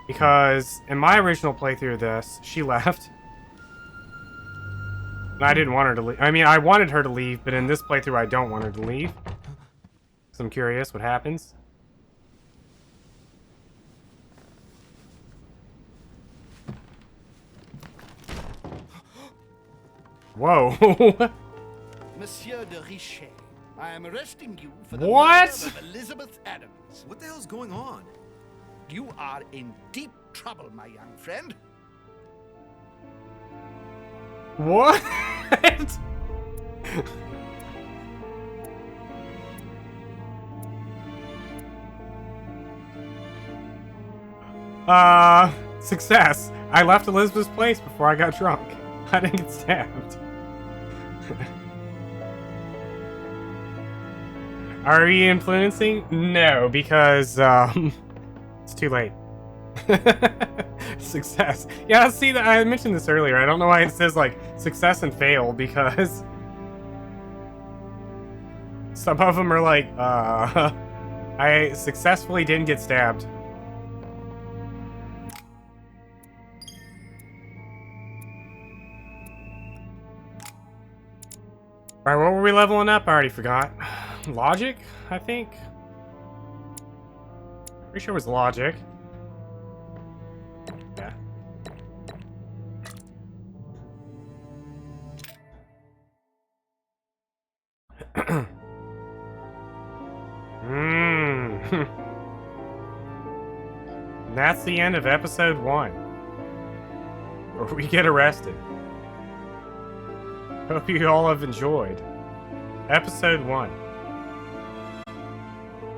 Because in my original playthrough of this, she left. And I didn't want her to leave. I mean, I wanted her to leave, but in this playthrough, I don't want her to leave. Because I'm curious what happens. Whoa. Monsieur de Richet, I am arresting you for the What? murder of Elizabeth Adams. What the hell's going on? You are in deep trouble, my young friend. What? Success. I left Elizabeth's place before I got drunk. I didn't get stabbed. Are we influencing? No, because, it's too late. Success. Yeah, see, I mentioned this earlier. I don't know why it says, like, success and fail, because some of them are like, I successfully didn't get stabbed. Alright, what were we leveling up? I already forgot. Logic, I think? Pretty sure it was logic. Yeah. That's the end of episode 1. Where we get arrested. Hope you all have enjoyed. Episode 1.